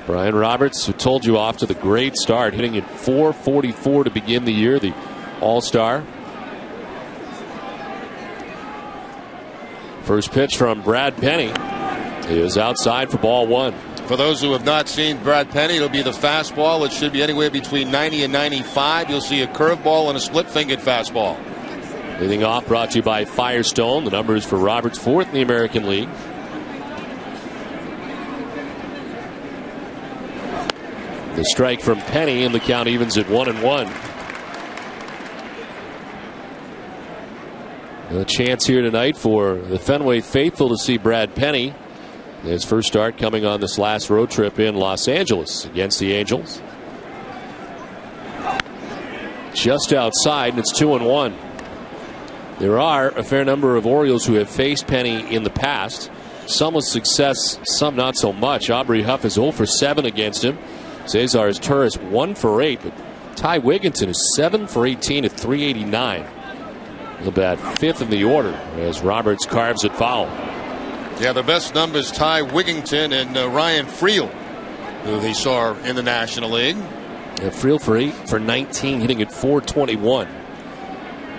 Brian Roberts, who told you off to the great start, hitting at .444 to begin the year, the All-Star. First pitch from Brad Penny is outside for ball one. For those who have not seen Brad Penny, it'll be the fastball. It should be anywhere between 90 and 95. You'll see a curveball and a split-fingered fastball. Leading off, brought to you by Firestone. The numbers for Roberts, fourth in the American League. The strike from Penny, and the count evens at 1-1. A chance here tonight for the Fenway faithful to see Brad Penny. His first start coming on this last road trip in Los Angeles against the Angels. Just outside, and it's 2-1. There are a fair number of Orioles who have faced Penny in the past. Some with success, some not so much. Aubrey Huff is 0 for 7 against him. Cesar Turris 1 for 8, but Ty Wigginton is 7 for 18 at .389. About fifth in the order as Roberts carves it foul. Yeah, the best numbers, Ty Wigginton and Ryan Friel, who he saw in the National League. Yeah, Friel for 8 for 19, hitting at .421.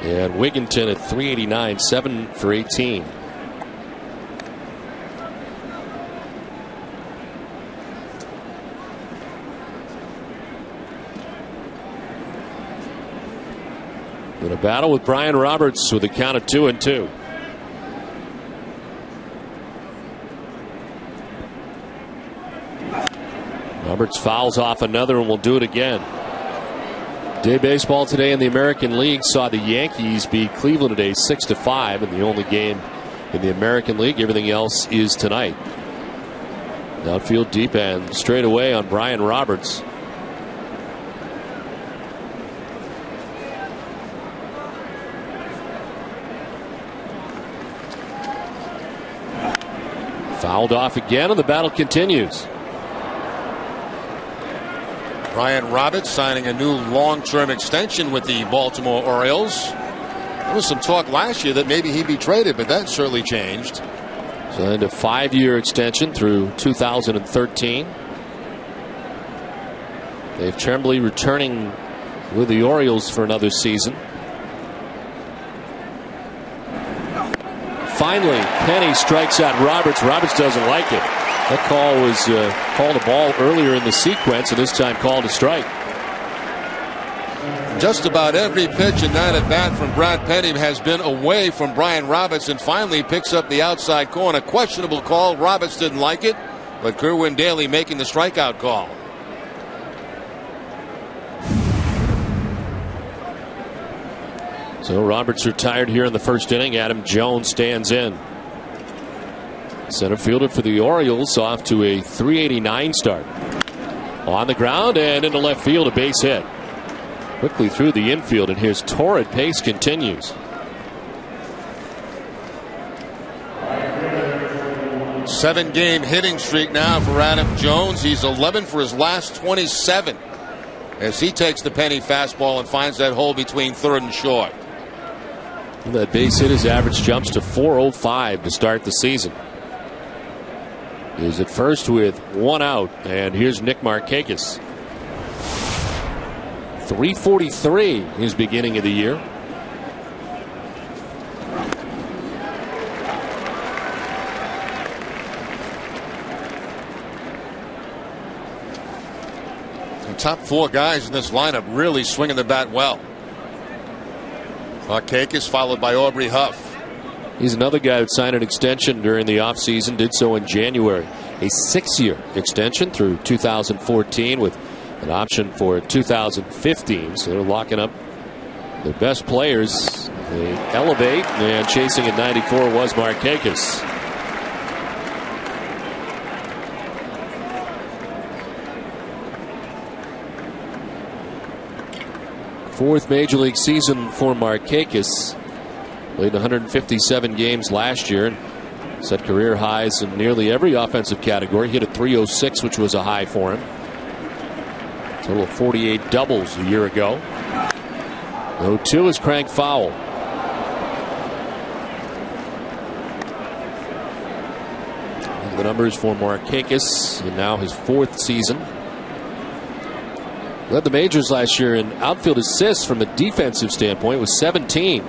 And Wigginton at .389, 7 for 18. In a battle with Brian Roberts with a count of 2-2. Roberts fouls off another and will do it again. Day baseball today in the American League saw the Yankees beat Cleveland today 6-5 in the only game in the American League. Everything else is tonight. Outfield deep and straight away on Brian Roberts. Fouled off again, and the battle continues. Brian Roberts signing a new long-term extension with the Baltimore Orioles. There was some talk last year that maybe he'd be traded, but that certainly changed. Signed a 5-year extension through 2013. Dave Tremblay returning with the Orioles for another season. Finally, Penny strikes out Roberts. Roberts doesn't like it. That call was called a ball earlier in the sequence, and this time called a strike. Just about every pitch in that at bat from Brad Penny has been away from Brian Roberts, and finally picks up the outside corner. Questionable call. Roberts didn't like it, but Kerwin Daly making the strikeout call. So Roberts retired here in the first inning. Adam Jones stands in. Center fielder for the Orioles off to a .389 start. On the ground and into left field, a base hit. Quickly through the infield, and his torrid pace continues. Seven-game hitting streak now for Adam Jones. He's 11 for his last 27 as he takes the Penny fastball and finds that hole between third and short. That base hit, his average jumps to .405 to start the season. He's at first with one out, and here's Nick Markakis. .343 his beginning of the year. The top four guys in this lineup really swinging the bat well. Markakis followed by Aubrey Huff. He's another guy who signed an extension during the offseason, did so in January. A 6-year extension through 2014 with an option for 2015. So they're locking up their best players. They elevate, and chasing at 94 was Markakis. Fourth major league season for Markakis. Played 157 games last year and set career highs in nearly every offensive category. Hit a .306, which was a high for him. Total of 48 doubles a year ago. 0-2 is cranked foul. the numbers for Markakis in now his 4th season. Led the majors last year in outfield assists from a defensive standpoint with 17.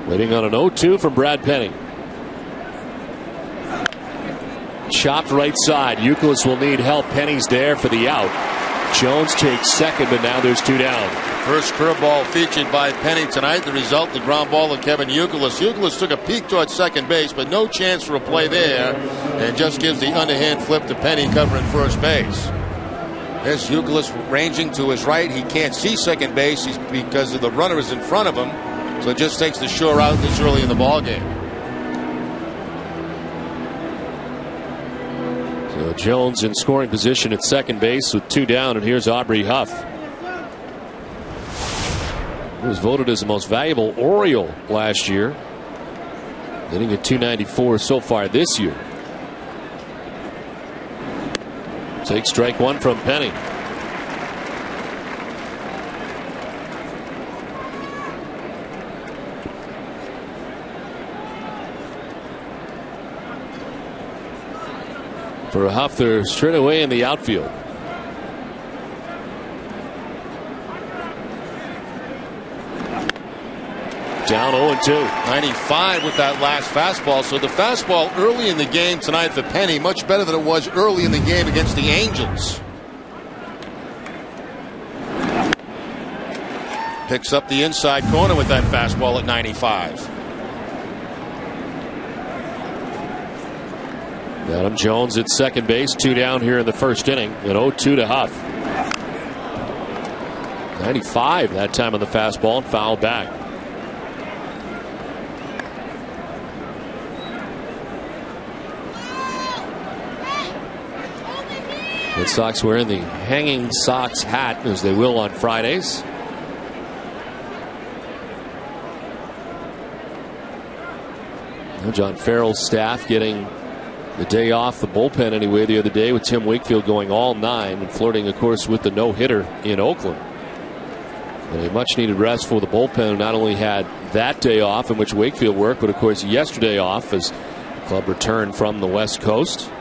Waiting on an 0-2 from Brad Penny. Chopped right side. Youkilis will need help. Penny's there for the out. Jones takes second, but now there's 2 down. First curveball featured by Penny tonight. The result, the ground ball of Kevin Youkilis. Youkilis took a peek towards second base, but no chance for a play there, and just gives the underhand flip to Penny covering first base. There's Youkilis ranging to his right. He can't see second base because of the runner is in front of him, so it just takes the sure out this early in the ball game. So Jones in scoring position at second base with 2 down, and here's Aubrey Huff. He was voted as the most valuable Oriole last year, hitting at .294 so far this year. Take strike 1 from Penny. For Huff, they're straight away in the outfield. Down 0-2. 95 with that last fastball. So the fastball early in the game tonight for Penny, much better than it was early in the game against the Angels. Picks up the inside corner with that fastball at 95. Adam Jones at second base, 2 down here in the first inning. An 0-2 to Huff. 95 that time on the fastball and fouled back. Red Sox wearing the hanging Sox hat, as they will on Fridays. John Farrell's staff getting the day off the bullpen anyway the other day, with Tim Wakefield going all 9 and flirting, of course, with the no-hitter in Oakland. And a much-needed rest for the bullpen, who not only had that day off in which Wakefield worked, but of course yesterday off as the club returned from the West Coast.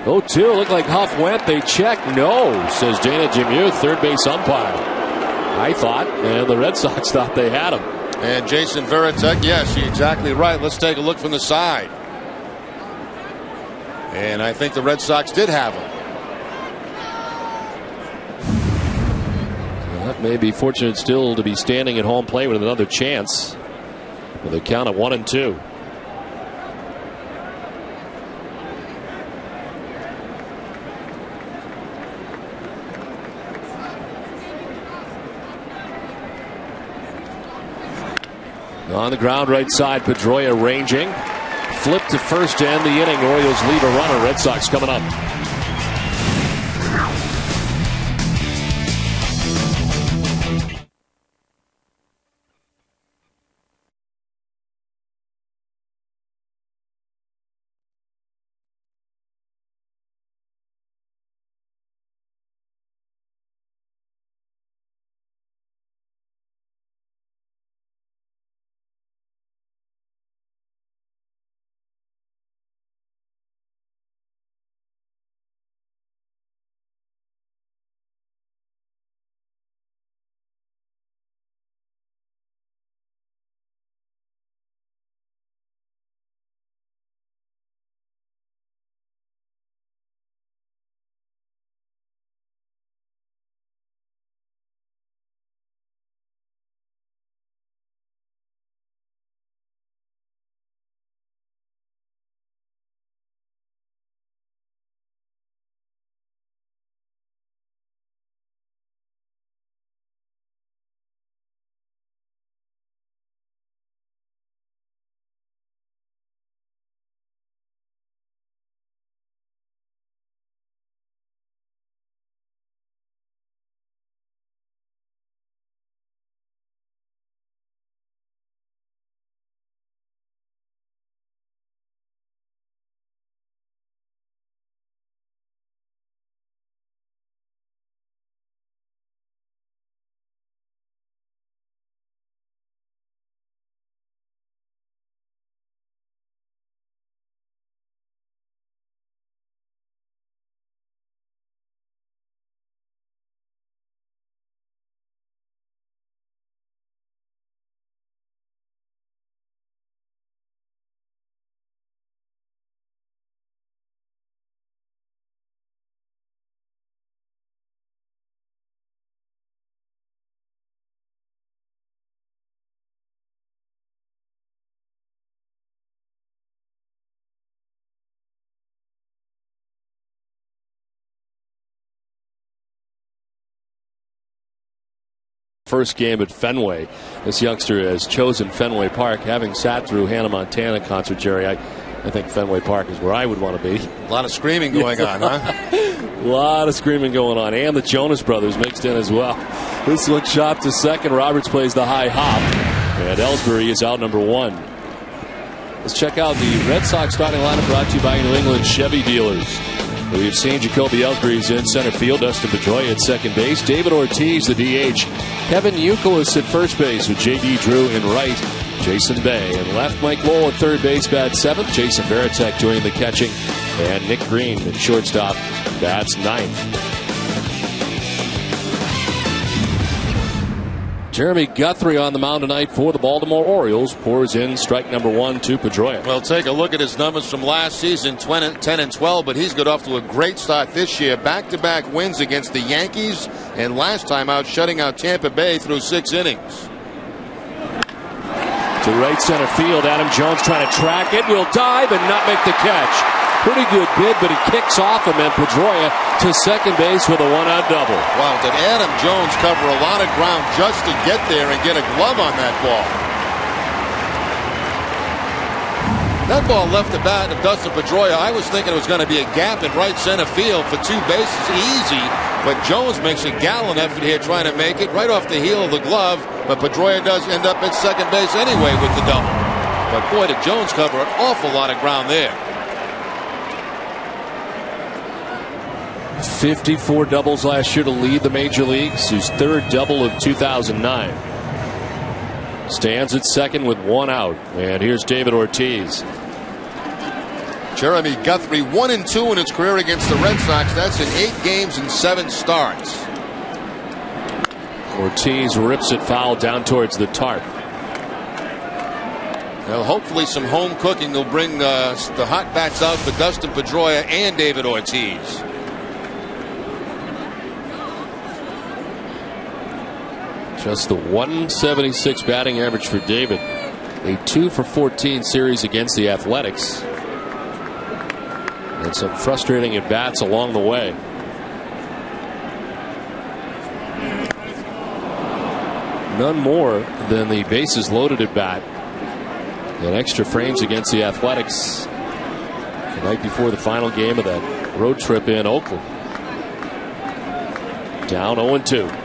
0-2, looked like Huff went. They check. No, says Dana Jamu, third base umpire. I thought, and the Red Sox thought they had him. And Jason Veritek, yes, you're exactly right. Let's take a look from the side. And I think the Red Sox did have him. Well, that may be fortunate still to be standing at home plate with another chance, with a count of 1-2. On the ground, right side, Pedroia ranging. Flip to first to end the inning. Orioles leave a runner. Red Sox coming up. First game at Fenway. This youngster has chosen Fenway Park. Having sat through Hannah Montana concert, Jerry, I think Fenway Park is where I would want to be. A lot of screaming going on, huh? A lot of screaming going on. And the Jonas Brothers mixed in as well. This one chopped to second. Roberts plays the high hop. And Ellsbury is out number 1. Let's check out the Red Sox starting lineup brought to you by New England Chevy dealers. We've seen Jacoby Ellsbury's in center field. Dustin Pedroia at second base. David Ortiz, the DH. Kevin Youkilis at first base with J.D. Drew in right. Jason Bay and left. Mike Lowell at third base, bats 7th. Jason Varitek doing the catching. And Nick Green at shortstop, bats 9th. Jeremy Guthrie on the mound tonight for the Baltimore Orioles. Pours in strike number 1 to Pedroia. Well, take a look at his numbers from last season, 10 and 12, but he's got off to a great start this year. Back-to-back wins against the Yankees, and last time out shutting out Tampa Bay through 6 innings. To right center field, Adam Jones trying to track it, will dive and not make the catch. Pretty good bid, but he kicks off him, and Pedroia to second base with a 1-out double. Wow, did Adam Jones cover a lot of ground just to get there and get a glove on that ball? That ball left the bat of Dustin Pedroia. I was thinking it was going to be a gap in right center field for 2 bases, easy. But Jones makes a gallant effort here trying to make it right off the heel of the glove. But Pedroia does end up at second base anyway with the double. But boy, did Jones cover an awful lot of ground there. 54 doubles last year to lead the major leagues. His 3rd double of 2009. Stands at second with 1 out. And here's David Ortiz. Jeremy Guthrie 1-2 in his career against the Red Sox. That's in 8 games and 7 starts. Ortiz rips it foul down towards the tarp. Well, hopefully some home cooking will bring the hot bats out for Dustin Pedroia and David Ortiz. Just the 176 batting average for David. A 2-for-14 series against the Athletics. And some frustrating at bats along the way. None more than the bases loaded at bat. And extra frames against the Athletics the night before the final game of that road trip in Oakland. Down 0-2.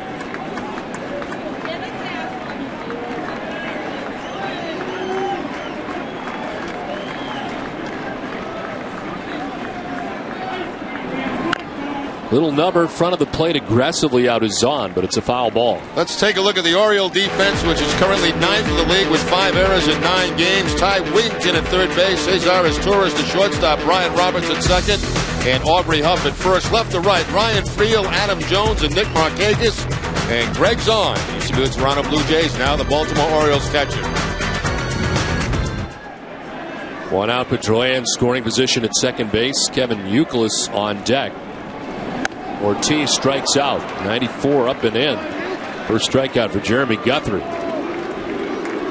Little number front of the plate aggressively out is on, but it's a foul ball. Let's take a look at the Oriole defense, which is currently 9th in the league with 5 errors in 9 games. Ty Wigington at third base, Cesar Torres the shortstop, Brian Roberts at second, and Aubrey Huff at first. Left to right, Ryan Friel, Adam Jones, and Nick Markakis, and Greg Zahn. Used to be with Toronto Blue Jays, now the Baltimore Orioles catcher. 1 out, Pedroia in scoring position at second base. Kevin Youkilis on deck. Ortiz strikes out. 94 up and in. First strikeout for Jeremy Guthrie.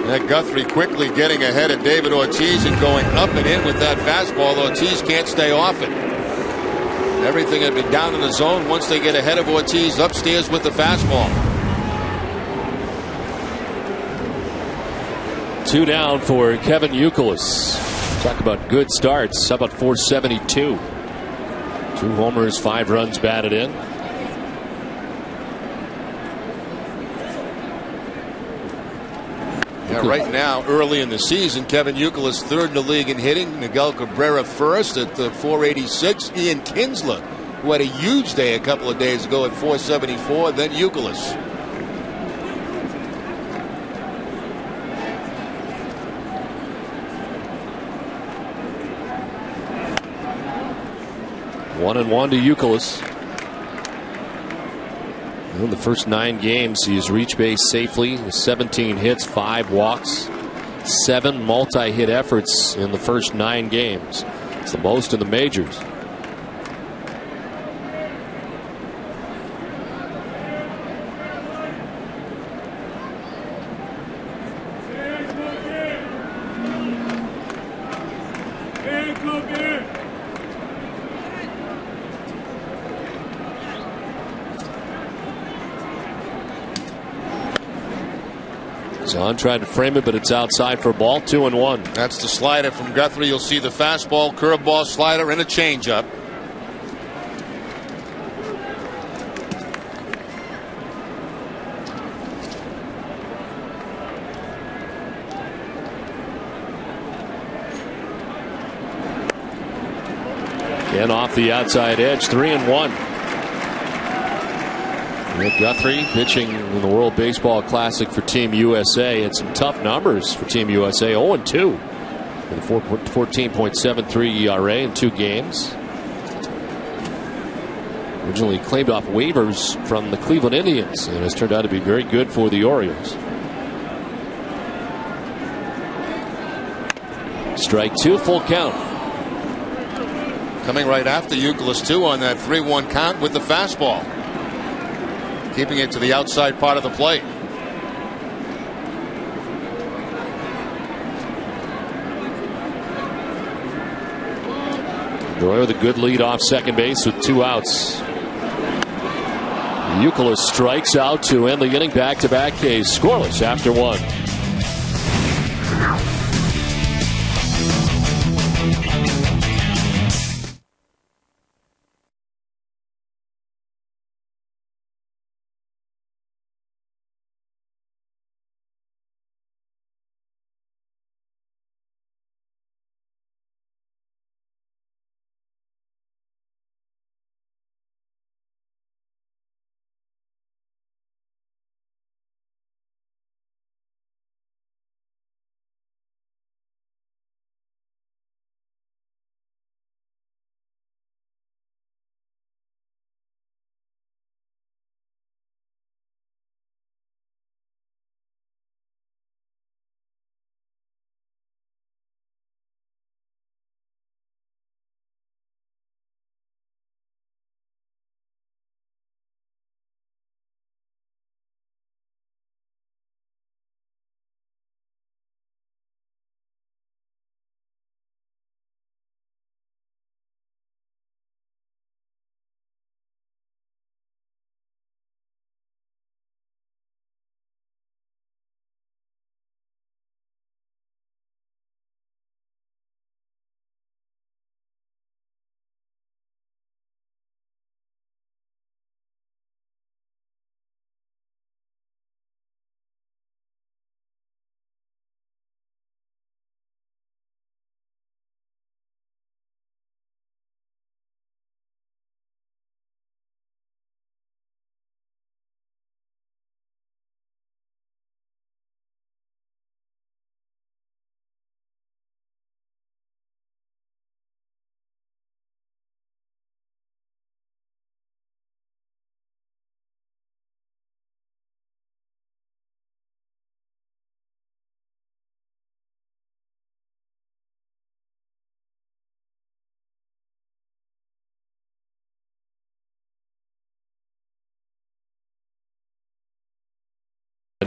That Guthrie quickly getting ahead of David Ortiz and going up and in with that fastball. Ortiz can't stay off it. Everything had been down in the zone. Once they get ahead of Ortiz, upstairs with the fastball. 2 down for Kevin Youkilis. Talk about good starts. How about 472? 2 homers, 5 runs batted in. Yeah, right now, early in the season, Kevin Youkilis 3rd in the league in hitting. Miguel Cabrera 1st at 486. Ian Kinsler, who had a huge day a couple of days ago at 474. Then Youkilis. One and 1 to Youkilis. In the first 9 games, he has reached base safely with 17 hits, 5 walks, 7 multi-hit efforts in the first 9 games. It's the most in the majors. Zahn tried to frame it, but it's outside for a ball. 2-1. That's the slider from Guthrie. You'll see the fastball, curveball, slider, and a changeup. And off the outside edge, 3-1. Guthrie pitching in the World Baseball Classic for Team USA. Had some tough numbers for Team USA. 0-2 with a 14.73 ERA in 2 games. Originally claimed off waivers from the Cleveland Indians and has turned out to be very good for the Orioles. Strike 2, full count. Coming right after Youkilis, too, on that 3-1 count with the fastball. Keeping it to the outside part of the plate. Doyle with a good lead off second base with 2 outs. Youkilis strikes out to end the inning. Back-to-back K's scoreless after 1.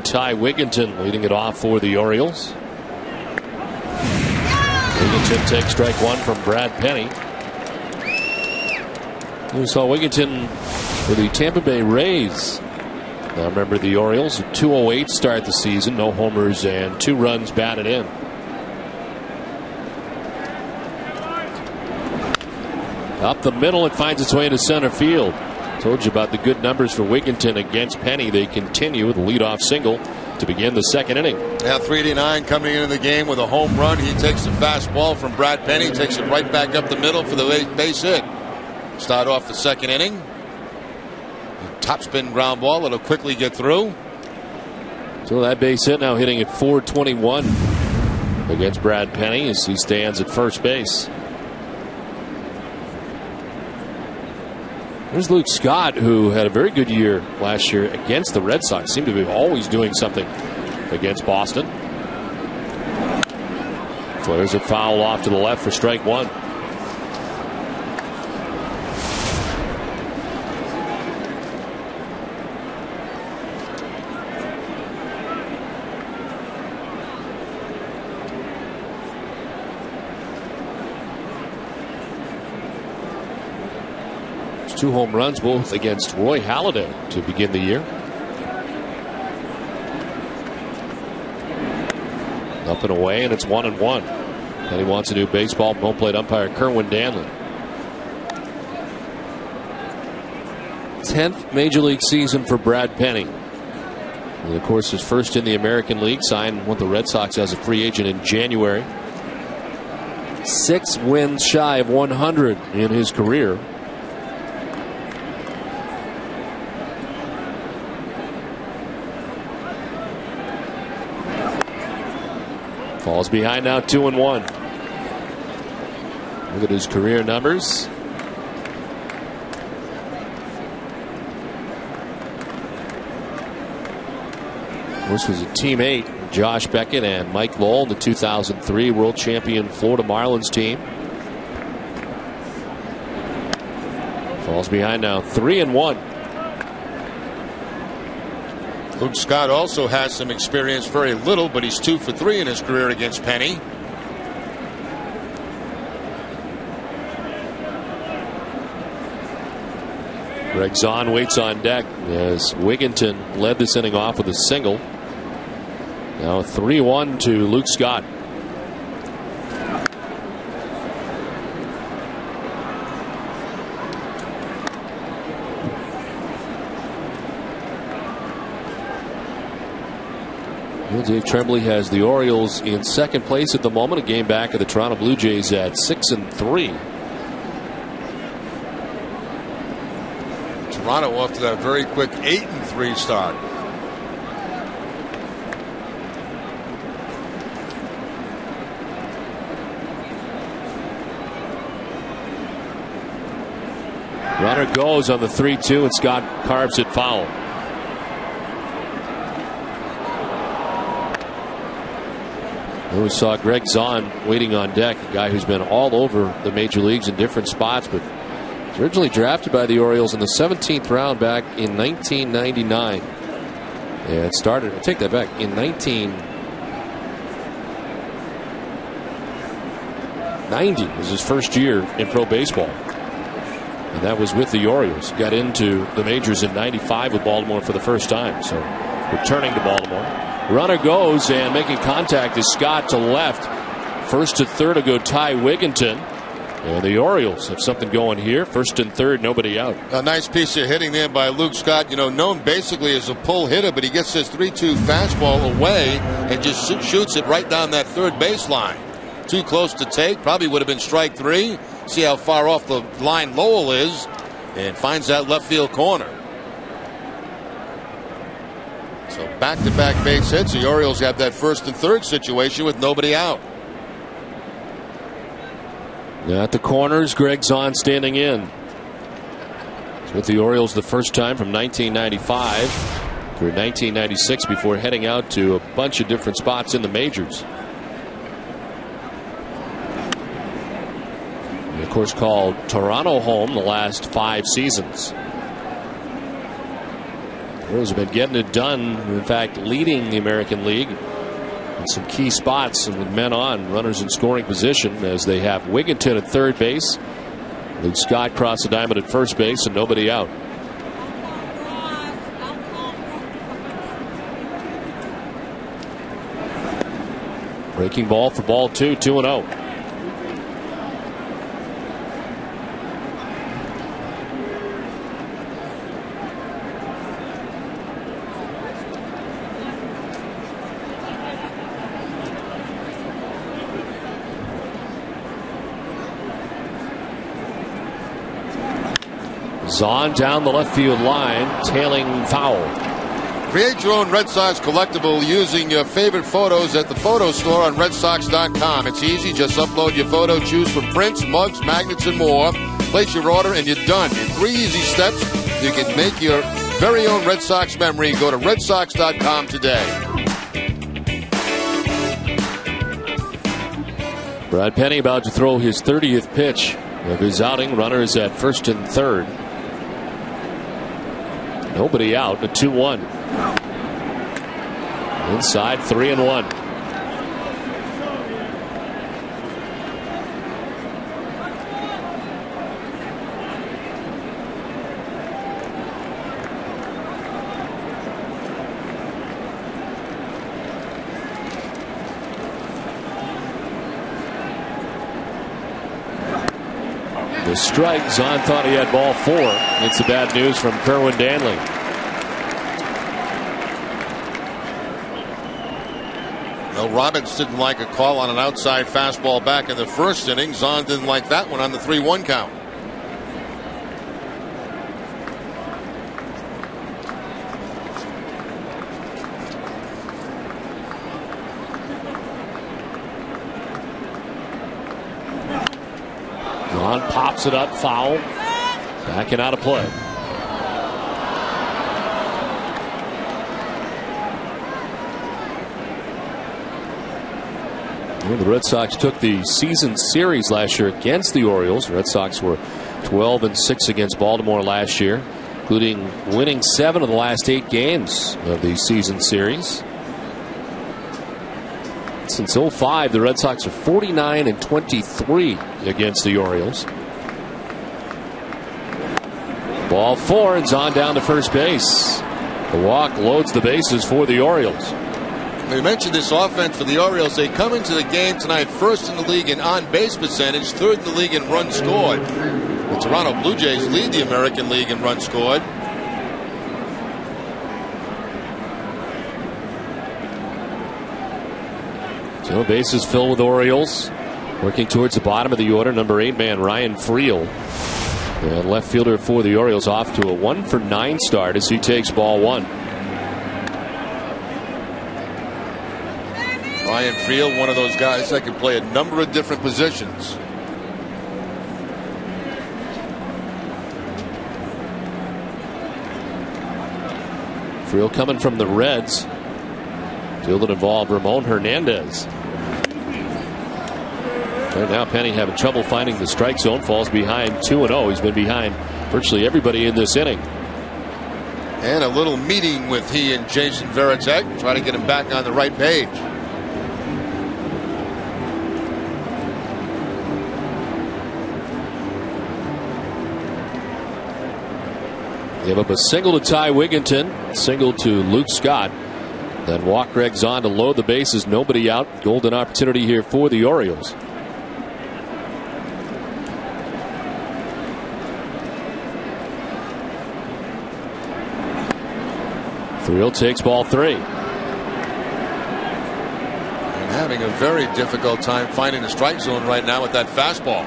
Ty Wigginton leading it off for the Orioles. Wigginton takes strike 1 from Brad Penny. We saw Wigginton for the Tampa Bay Rays. Now remember, the Orioles, a 208 start the season, no homers and 2 runs batted in. Up the middle, it finds its way into center field. Told you about the good numbers for Wigginton against Penny. They continue with a leadoff single to begin the second inning. Now 3-9 coming into the game with a home run. He takes the fastball from Brad Penny, takes it right back up the middle for the base hit. Start off the second inning. Topspin ground ball. It'll quickly get through. So that base hit now hitting at .421 against Brad Penny as he stands at first base. There's Luke Scott, who had a very good year last year against the Red Sox. Seemed to be always doing something against Boston. Flares it foul off to the left for strike 1. There's 2 home runs, both against Roy Halladay to begin the year. Up and away, and it's 1-1. And he wants a new baseball. Home plate umpire Kerwin Danley. 10th major league season for Brad Penny. And of course, his first in the American League. Signed with the Red Sox as a free agent in January. 6 wins shy of 100 in his career. Falls behind now, 2-1. Look at his career numbers. This was a teammate, Josh Beckett and Mike Lowell, the 2003 world champion Florida Marlins team. Falls behind now, 3-1. Luke Scott also has some experience, very little, but he's 2 for 3 in his career against Penny. Greg Zahn waits on deck as Wigginton led this inning off with a single. Now 3-1 to Luke Scott. Dave Tremblay has the Orioles in second place at the moment, a game back of the Toronto Blue Jays at 6-3. Toronto off to that very quick 8-3 start. Runner goes on the 3-2, and Scott carves it foul. We saw Greg Zahn waiting on deck, a guy who's been all over the major leagues in different spots, but was originally drafted by the Orioles in the 17th round back in 1999. Yeah, it started, I take that back, in 1990 was his first year in pro baseball. And that was with the Orioles. Got into the majors in 95 with Baltimore for the first time. So returning to Baltimore. Runner goes, and making contact is Scott to left. First to third to go Ty Wigginton. And the Orioles have something going here. First and third, nobody out. A nice piece of hitting there by Luke Scott. You know, known basically as a pull hitter, but he gets this 3-2 fastball away and just shoots it right down that third baseline. Too close to take. Probably would have been strike 3. See how far off the line Lowell is, and finds that left field corner. So back-to-back base hits. The Orioles have that first and third situation with nobody out. At the corners, Greg Zahn standing in. It's with the Orioles the first time from 1995 through 1996 before heading out to a bunch of different spots in the majors. And of course, called Toronto home the last 5 seasons. The Orioles have been getting it done, in fact, leading the American League in some key spots and with men on, runners in scoring position, as they have Wigginton at third base. Luke Scott crossed the diamond at first base and nobody out. Breaking ball for ball 2, 2-0. Zahn down the left field line, tailing foul. Create your own Red Sox collectible using your favorite photos at the photo store on RedSox.com. It's easy. Just upload your photo, choose from prints, mugs, magnets, and more. Place your order, and you're done. In 3 easy steps, you can make your very own Red Sox memory. Go to RedSox.com today. Brad Penny about to throw his 30th pitch of his outing. Runners at first and third. Nobody out. A 2-1. Inside, 3-1. The strike. Zahn thought he had ball 4. It's the bad news from Kerwin Danley. Well, Roberts didn't like a call on an outside fastball back in the first inning. Zahn didn't like that one on the 3-1 count. Zahn pops it up, foul. Backing out of play. Well, the Red Sox took the season series last year against the Orioles. The Red Sox were 12-6 against Baltimore last year, including winning 7 of the last 8 games of the season series. Since 05, the Red Sox are 49-23 against the Orioles. Ball 4, and Zahn down to first base. The walk loads the bases for the Orioles. We mentioned this offense for the Orioles. They come into the game tonight first in the league in on-base percentage, third in the league in runs scored. The Toronto Blue Jays lead the American League in runs scored. So bases filled with Orioles. Working towards the bottom of the order, number 8 man Ryan Friel, the left fielder for the Orioles, off to a 1-for-9 start as he takes ball 1. Ryan Friel, one of those guys that can play a number of different positions. Friel coming from the Reds. Deal that involved Ramon Hernandez. Right now, Penny having trouble finding the strike zone. Falls behind 2-0. He's been behind virtually everybody in this inning. And a little meeting with he and Jason Varitek, try to get him back on the right page. Gave up a single to Ty Wigginton, single to Luke Scott. Then walk Greg Zahn to load the bases. Nobody out. Golden opportunity here for the Orioles. Friel takes ball 3. And having a very difficult time finding the strike zone right now with that fastball.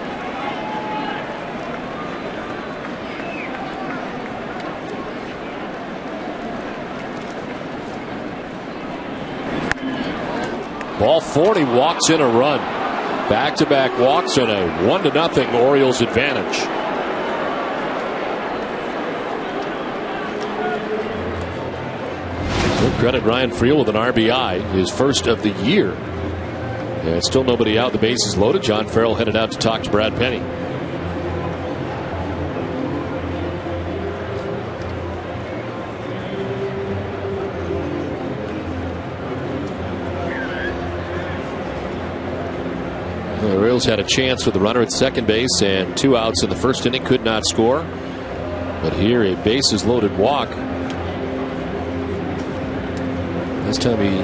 Ball 40, walks in a run. Back-to-back walks and a 1-0 Orioles advantage. We'll credit Ryan Friel with an RBI, his first of the year. And still nobody out. The bases loaded. John Farrell headed out to talk to Brad Penny. The Orioles had a chance with the runner at second base and 2 outs in the first inning. Could not score. But here a bases loaded walk. This time he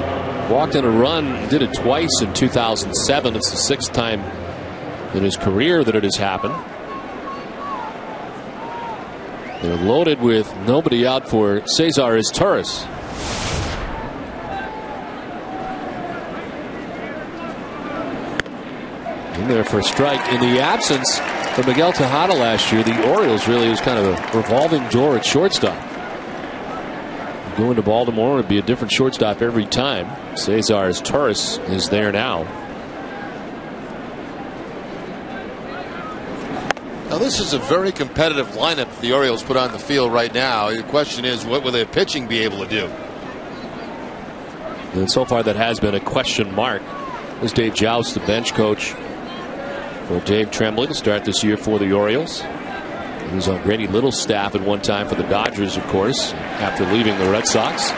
walked in a run. Did it twice in 2007. It's the 6th time in his career that it has happened. They're loaded with nobody out for Cesar Izturis. In there for a strike. In the absence of Miguel Tejada last year, the Orioles really was kind of a revolving door at shortstop. Going to Baltimore would be a different shortstop every time. Cesar Izturis is there now. Now this is a very competitive lineup the Orioles put on the field right now. The question is, what will their pitching be able to do? And so far that has been a question mark. There's Dave Joust, the bench coach for Dave Tremblay to start this year for the Orioles. He was on Grady Little's staff at one time for the Dodgers, of course, after leaving the Red Sox.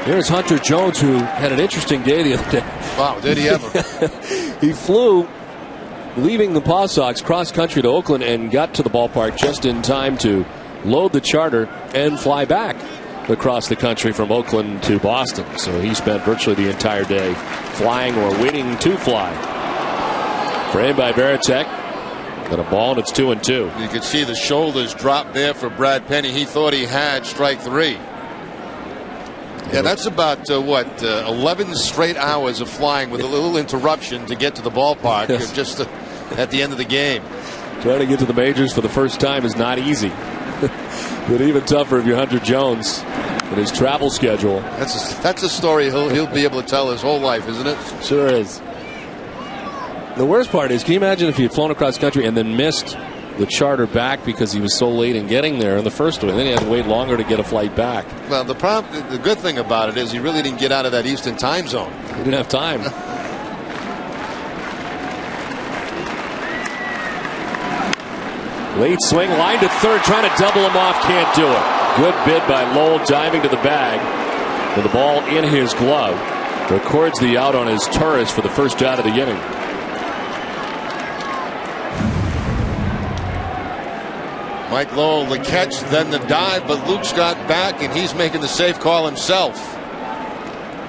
Here's Hunter Jones, who had an interesting day the other day. Wow, did he ever? He flew, leaving the Paw Sox, cross country to Oakland and got to the ballpark just in time to load the charter and fly back across the country from Oakland to Boston. So he spent virtually the entire day flying or waiting to fly. Framed by Varitek. Got a ball, and it's 2-2. You could see the shoulders drop there for Brad Penny. He thought he had strike 3. Yeah, that's about 11 straight hours of flying with a little interruption to get to the ballpark. Just at the end of the game. Trying to get to the majors for the first time is not easy. But even tougher if you're Hunter Jones and his travel schedule. That's a story he'll be able to tell his whole life, isn't it? Sure is. The worst part is, can you imagine if he had flown across country and then missed the charter back because he was so late in getting there in the first one, and then he had to wait longer to get a flight back? Well, the good thing about it is he really didn't get out of that Eastern time zone. He didn't have time. Late swing, line to third, trying to double him off, can't do it. Good bid by Lowell, diving to the bag with the ball in his glove. Records the out on his Taurus for the first out of the inning. Mike Lowell the catch, then the dive, but Luke's got back, and he's making the safe call himself.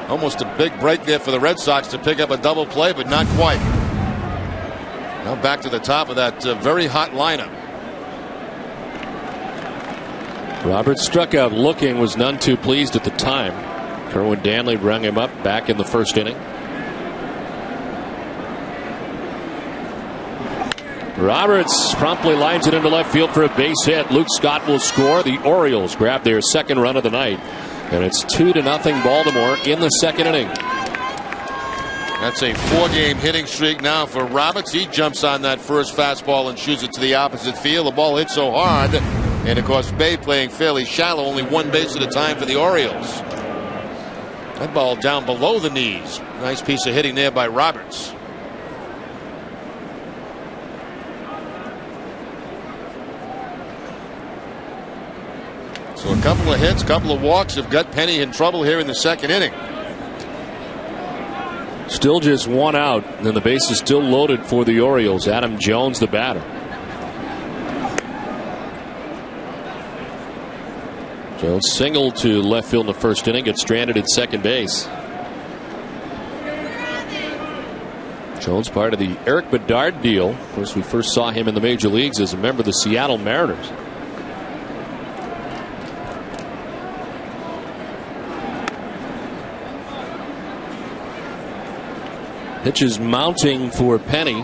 Almost a big break there for the Red Sox to pick up a double play, but not quite. Now back to the top of that very hot lineup. Roberts struck out looking, was none too pleased at the time. Kerwin Danley rung him up back in the first inning. Roberts promptly lines it into left field for a base hit. Luke Scott will score. The Orioles grab their second run of the night, and it's 2-0 Baltimore in the second inning. That's a 4-game hitting streak now for Roberts. He jumps on that first fastball and shoots it to the opposite field. The ball hit so hard, and of course Bay playing fairly shallow, only one base at a time for the Orioles. That ball down below the knees. Nice piece of hitting there by Roberts. So a couple of hits, couple of walks have got Penny in trouble here in the second inning. Still just one out, and the base is still loaded for the Orioles. Adam Jones, the batter. Jones singled to left field in the first inning, gets stranded at second base. Jones part of the Eric Bedard deal. Of course, we first saw him in the major leagues as a member of the Seattle Mariners. Pitches mounting for Penny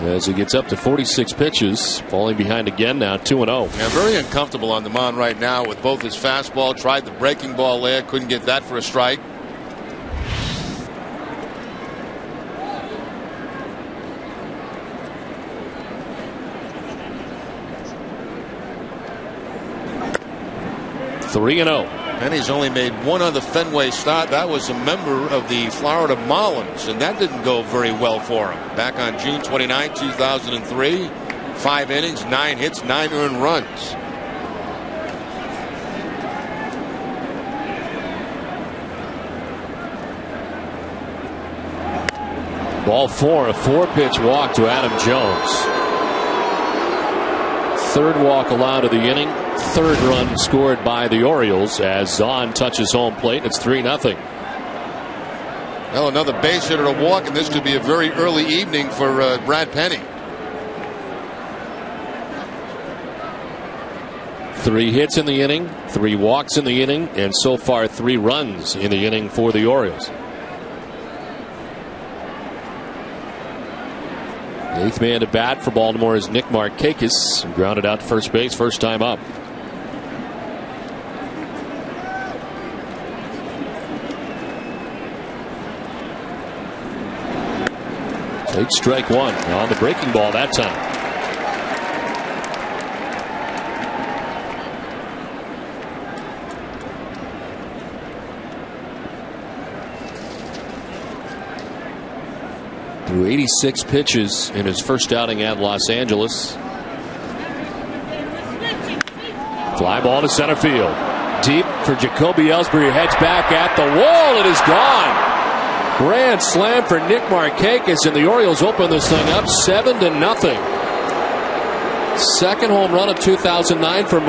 as he gets up to 46 pitches, falling behind again now, 2-0. Yeah, very uncomfortable on the mound right now with both his fastball. Tried the breaking ball there, couldn't get that for a strike. Three and 0. Penny's only made one other Fenway start. That was a member of the Florida Marlins, and that didn't go very well for him. Back on June 29, 2003, 5 innings, 9 hits, 9 earned runs. Ball 4, a 4-pitch walk to Adam Jones. Third walk allowed of the inning. Third run scored by the Orioles as Zahn touches home plate. It's 3-0. Well, another base hit or a walk, and this could be a very early evening for Brad Penny. 3 hits in the inning, 3 walks in the inning, and so far 3 runs in the inning for the Orioles. The 8th man to bat for Baltimore is Nick Markakis, grounded out to first base first time up. Takes strike 1 on the breaking ball that time. Through 86 pitches in his first outing at Los Angeles. Fly ball to center field. Deep for Jacoby Ellsbury. Heads back at the wall. It is gone. Grand slam for Nick Markakis, and the Orioles open this thing up 7-0. Second home run of 2009 for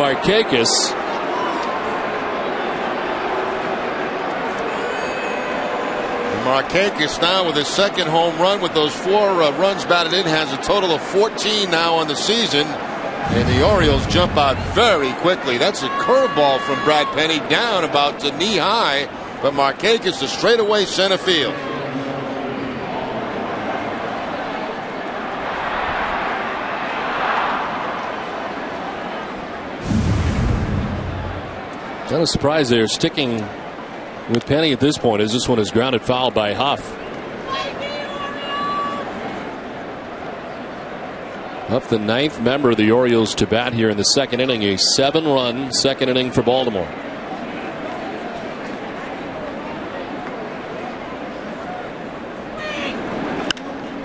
Markakis now with his second home run with those 4 runs batted in, has a total of 14 now on the season. And the Orioles jump out very quickly. That's a curveball from Brad Penny down about to knee high, but Markakis to straightaway center field. Not a surprise they're sticking with Penny at this point, as this one is grounded foul by Huff. Huff, the 9th member of the Orioles to bat here in the second inning. A 7-run second inning for Baltimore.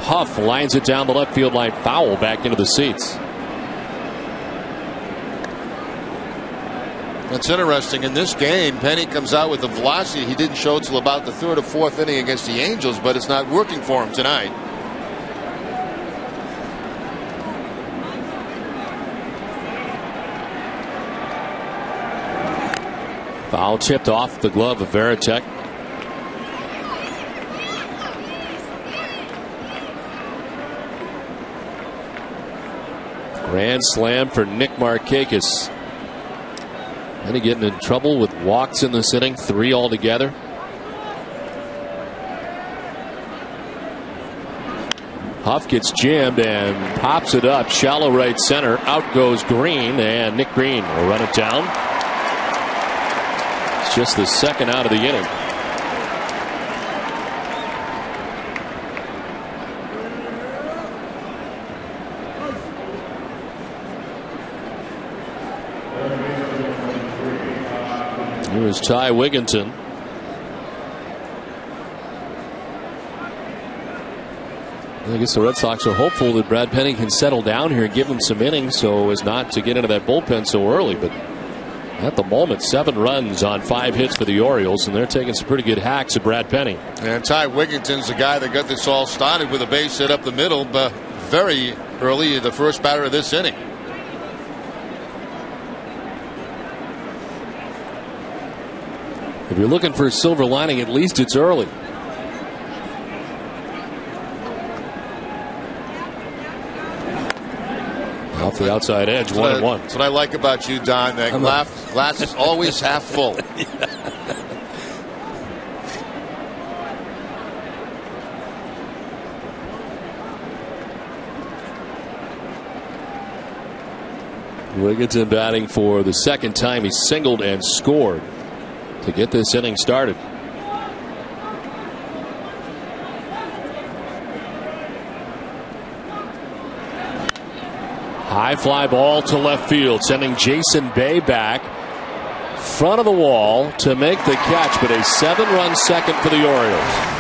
Huff lines it down the left field line, foul back into the seats. That's interesting. In this game, Penny comes out with the velocity he didn't show till about the 3rd or 4th inning against the Angels, but it's not working for him tonight. Foul tipped off the glove of Veritek. Grand slam for Nick Markakis. Penny getting in trouble with walks in this inning, 3 altogether. Huff gets jammed and pops it up shallow right center. Out goes Green, and Nick Green will run it down. It's just the second out of the inning. Here's Ty Wigginton. I guess the Red Sox are hopeful that Brad Penny can settle down here and give him some innings so as not to get into that bullpen so early. But at the moment, 7 runs on 5 hits for the Orioles, and they're taking some pretty good hacks at Brad Penny. And Ty Wigginton's the guy that got this all started with a base hit up the middle, but very early, the first batter of this inning. If you're looking for a silver lining, at least it's early. Off the outside edge, 1-1. That's what I like about you, Don. That glass is always half full. Wigginton batting for the second time. He singled and scored to get this inning started. High fly ball to left field, sending Jason Bay back front of the wall to make the catch, but a 7-run second for the Orioles.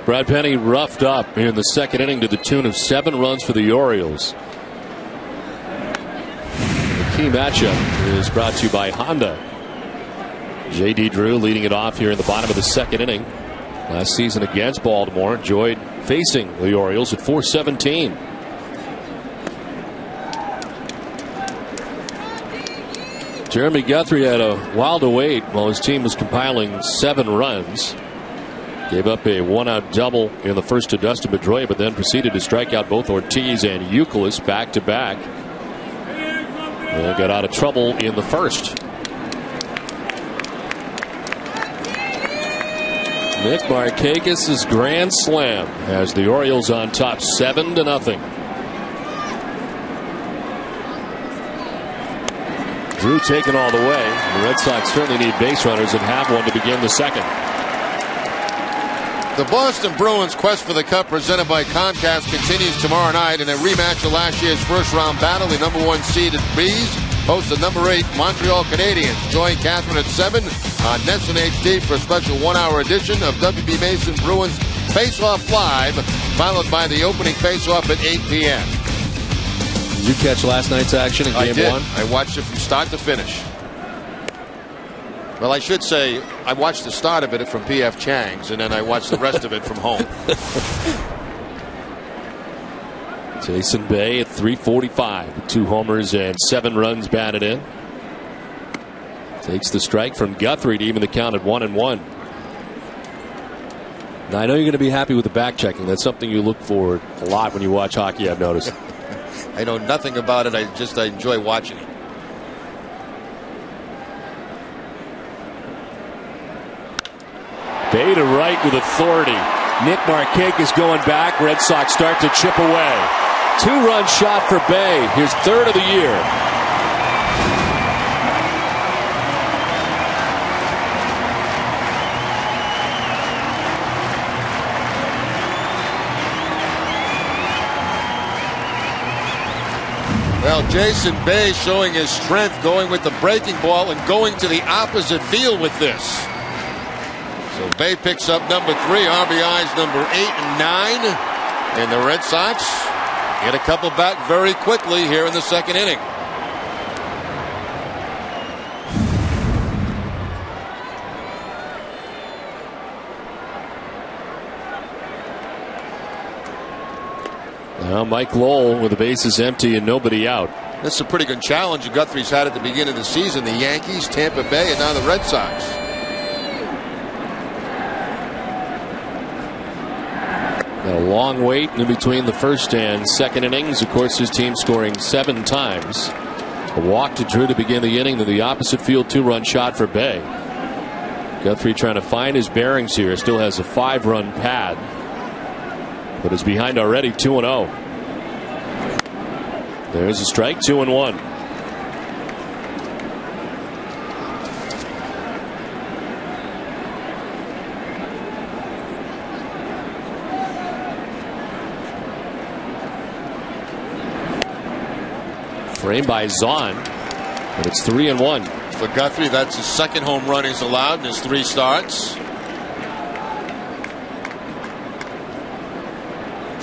Brad Penny roughed up in the second inning to the tune of 7 runs for the Orioles. The key matchup is brought to you by Honda. J.D. Drew leading it off here in the bottom of the second inning. Last season against Baltimore, enjoyed facing the Orioles at .417. Jeremy Guthrie had a while to wait while his team was compiling 7 runs. Gave up a 1-out double in the first to Dustin Pedroia, but then proceeded to strike out both Ortiz and Youkilis back to back. And got out of trouble in the first. Nick Markakis' grand slam has the Orioles on top 7-0. Drew taken all the way. The Red Sox certainly need base runners and have one to begin the second. The Boston Bruins' quest for the Cup, presented by Comcast, continues tomorrow night in a rematch of last year's first-round battle. The #1 seeded Bees host the #8 Montreal Canadiens. Join Catherine at 7 on NESN HD for a special 1-hour edition of WB Mason Bruins Face-Off Live, followed by the opening face-off at 8 p.m. Did you catch last night's action in Game 1? I watched it from start to finish. Well, I should say I watched the start of it from P.F. Chang's, and then I watched the rest of it from home. Jason Bay at .345, 2 homers and 7 runs batted in. Takes the strike from Guthrie to even the count at 1-1. Now, I know you're going to be happy with the back checking. That's something you look for a lot when you watch hockey, I've noticed. I know nothing about it. I enjoy watching it. Bay to right with authority. Nick Markakis going back. Red Sox start to chip away. 2-run shot for Bay. His 3rd of the year. Well, Jason Bay showing his strength, going with the breaking ball and going to the opposite field with this. So Bay picks up #3, RBIs #8 and 9. And the Red Sox get a couple back very quickly here in the second inning. Now Mike Lowell with the bases empty and nobody out. That's a pretty good challenge Guthrie's had at the beginning of the season. The Yankees, Tampa Bay, and now the Red Sox. A long wait in between the first and second innings. Of course, his team scoring 7 times. A walk to Drew to begin the inning, then the opposite field 2-run shot for Bay. Guthrie trying to find his bearings here. Still has a 5-run pad, but is behind already 2-0. There's a strike, 2-1. Framed by Zahn, and it's 3-1. For Guthrie, that's his 2nd home run he's allowed in his 3 starts.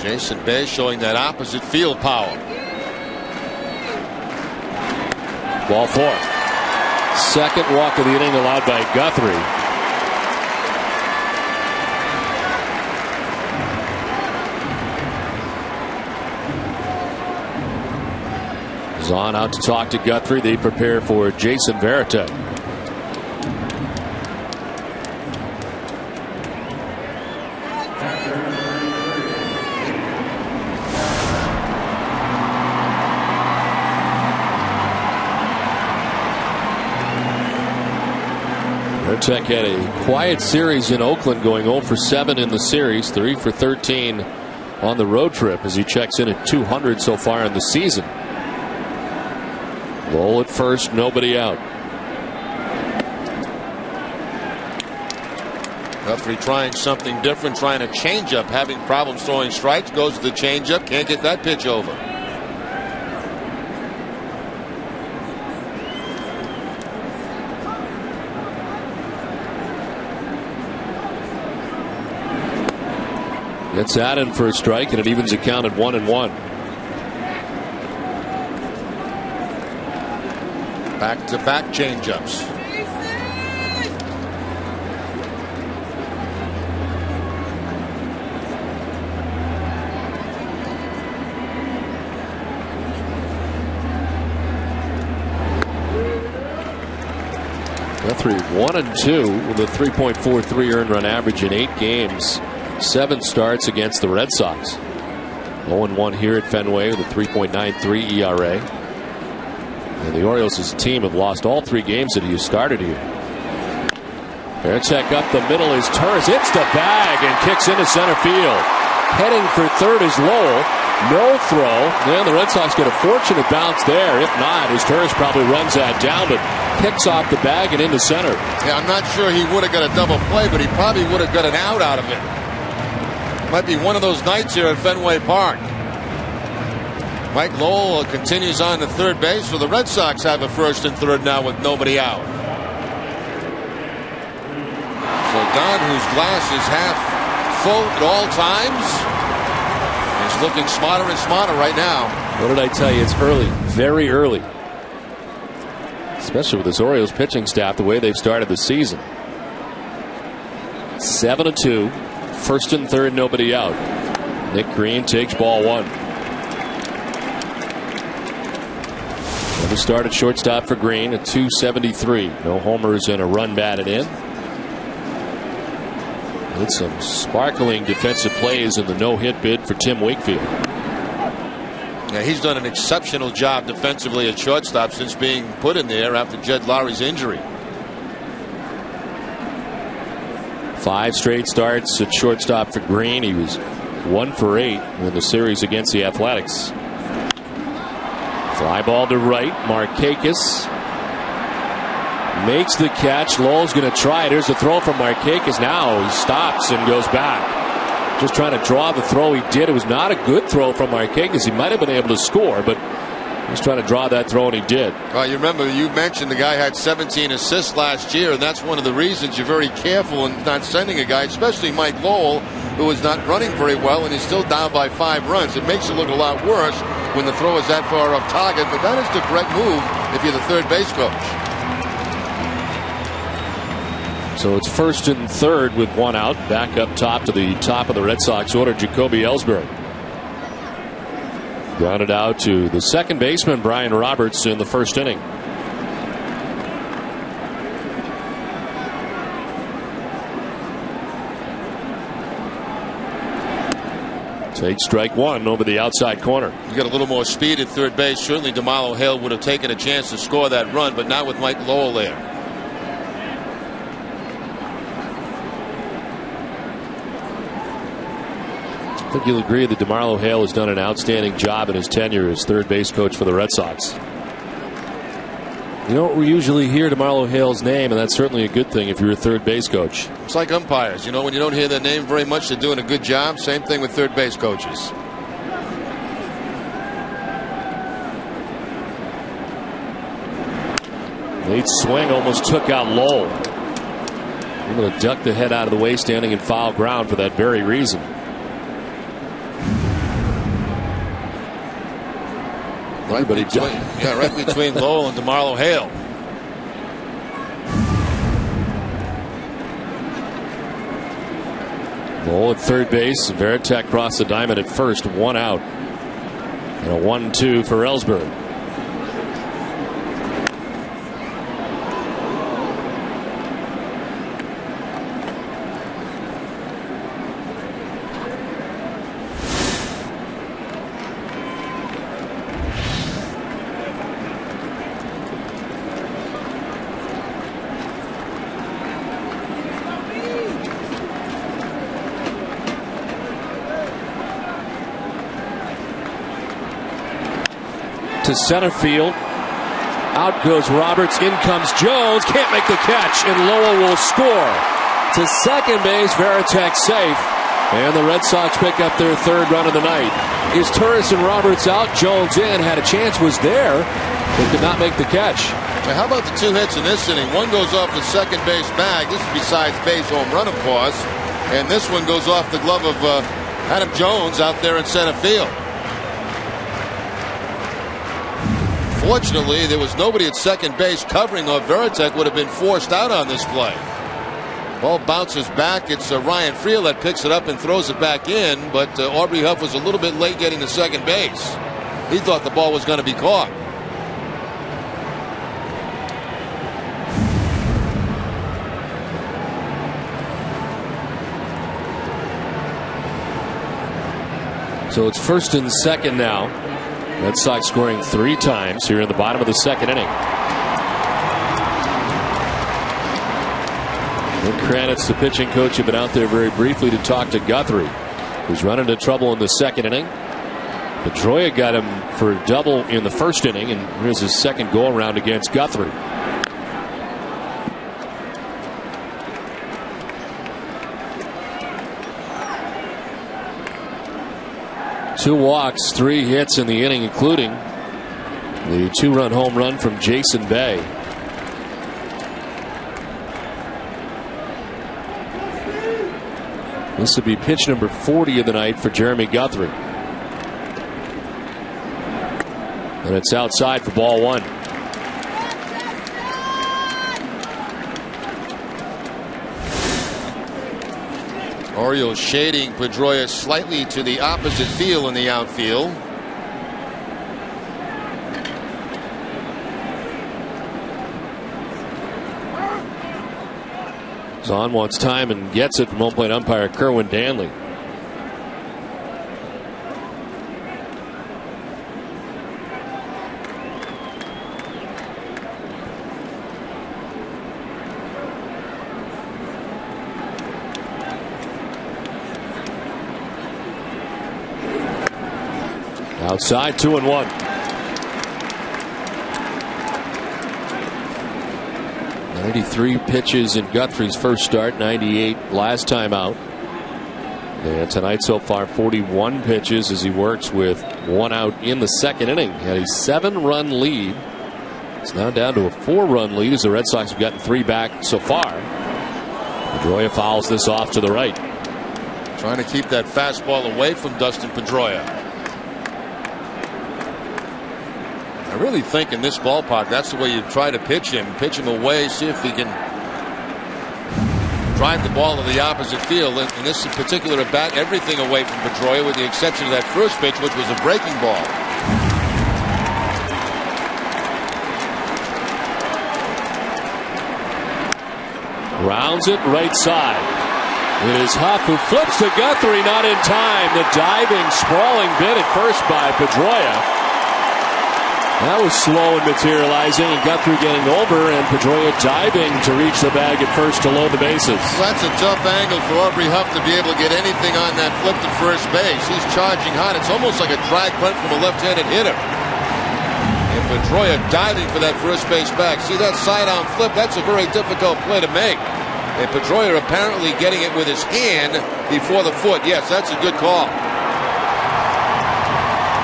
Jason Bay showing that opposite field power. Ball 4. Second walk of the inning allowed by Guthrie. Zahn out to talk to Guthrie. They prepare for Jason Varitek. Varitek had a quiet series in Oakland, going 0 for 7 in the series, 3 for 13 on the road trip as he checks in at 200 so far in the season. Roll at first, nobody out. Guthrie trying something different, trying a changeup, having problems throwing strikes, goes to the changeup, can't get that pitch over. It's Adam for a strike, and it evens the count at 1-1. Back-to-back changeups. Guthrie 1-2 with a 3.43 earned run average in 8 games. 7 starts against the Red Sox. 0-1 here at Fenway with a 3.93 ERA. And the Orioles' team have lost all 3 games that he has started here. Varitek up the middle is Turris. Hits the bag and kicks into center field. Heading for third is Lowell. No throw. And the Red Sox get a fortunate bounce there. If not, his Turris probably runs that down, but kicks off the bag and into center. Yeah, I'm not sure he would have got a double play, but he probably would have got an out of it. Might be one of those nights here at Fenway Park. Mike Lowell continues on to third base, so the Red Sox have a first and third now with nobody out. So Don, whose glass is half full at all times, is looking smarter and smarter right now. What did I tell you? It's early, very early. Especially with this Orioles pitching staff, the way they've started the season. 7-2, first and third, nobody out. Nick Green takes ball 1. Another start at shortstop for Green at .273. No homers and a run batted in. With some sparkling defensive plays in the no-hit bid for Tim Wakefield. Yeah, he's done an exceptional job defensively at shortstop since being put in there after Jed Lowry's injury. 5 straight starts at shortstop for Green. He was 1 for 8 in the series against the Athletics. Fly ball to right. Markakis makes the catch. Lowell's going to try it. Here's the throw from Markakis. Now he stops and goes back. Just trying to draw the throw he did. It was not a good throw from Markakis. He might have been able to score, but he's trying to draw that throw, and he did. Well, you remember you mentioned the guy had 17 assists last year, and that's one of the reasons you're very careful in not sending a guy, especially Mike Lowell, who is not running very well, and he's still down by 5 runs. It makes it look a lot worse when the throw is that far off target, but that is the correct move if you're the third base coach. So it's first and third with 1 out. Back up top to the top of the Red Sox order, Jacoby Ellsbury. Grounded out to the second baseman, Brian Roberts, in the first inning. Take strike 1 over the outside corner. You got a little more speed at third base. Certainly DeMarlo Hale would have taken a chance to score that run, but not with Mike Lowell there. I think you'll agree that DeMarlo Hale has done an outstanding job in his tenure as third base coach for the Red Sox. You don't usually hear DeMarlo Hale's name, and that's certainly a good thing if you're a third base coach. It's like umpires. You know, when you don't hear their name very much, they're doing a good job. Same thing with third base coaches. Late swing almost took out Lowell. Able to duck the head out of the way, standing in foul ground for that very reason. Right between Lowell and DeMarlo Hale. Lowell at third base. Varitek crossed the diamond at first. 1 out. And a 1-2 for Ellsbury. To center field. Out goes Roberts. In comes Jones. Can't make the catch, and Lowell will score. To second base. Varitek safe. And the Red Sox pick up their third run of the night. Is Turris and Roberts out? Jones in. Had a chance, was there, but could not make the catch. Now, how about the 2 hits in this inning? One goes off the second base bag. This is besides base home run, of course. And this one goes off the glove of Adam Jones out there in center field. Fortunately, there was nobody at second base covering, or Veritek would have been forced out on this play. Ball bounces back. It's Ryan Friel that picks it up and throws it back in, but Aubrey Huff was a little bit late getting to second base. He thought the ball was going to be caught. So it's first and second now. Red Sox scoring 3 times here in the bottom of the second inning. Nick Kranitz, the pitching coach, have been out there very briefly to talk to Guthrie, who's run into trouble in the second inning. Pedroia got him for a double in the first inning, and here's his second go around against Guthrie. Two walks, 3 hits in the inning, including the 2-run home run from Jason Bay. This would be pitch number 40 of the night for Jeremy Guthrie. And it's outside for ball 1. Orioles shading Pedroia slightly to the opposite field in the outfield. Zahn wants time and gets it from home plate umpire Kerwin Danley. Outside, 2-1. "93 pitches in Guthrie's first start, 98 last time out. And tonight so far, 41 pitches as he works with 1 out in the second inning. He had a 7-run lead. It's now down to a 4-run lead as the Red Sox have gotten 3 back so far. Pedroia fouls this off to the right. Trying to keep that fastball away from Dustin Pedroia. I really think in this ballpark, that's the way you try to pitch him away, see if he can drive the ball to the opposite field. In this particular at bat, everything away from Pedroia with the exception of that first pitch, which was a breaking ball. Rounds it right side. It is Huff who flips to Guthrie, not in time. The diving, sprawling bit at first by Pedroia. That was slow in materializing, and Guthrie getting over, and Pedroia diving to reach the bag at first to load the bases. Well, that's a tough angle for Aubrey Huff to be able to get anything on that flip to first base. He's charging hard. It's almost like a drag bunt from a left-handed hitter. And Pedroia diving for that first base bag. See that side-on flip? That's a very difficult play to make. And Pedroia apparently getting it with his hand before the foot. Yes, that's a good call.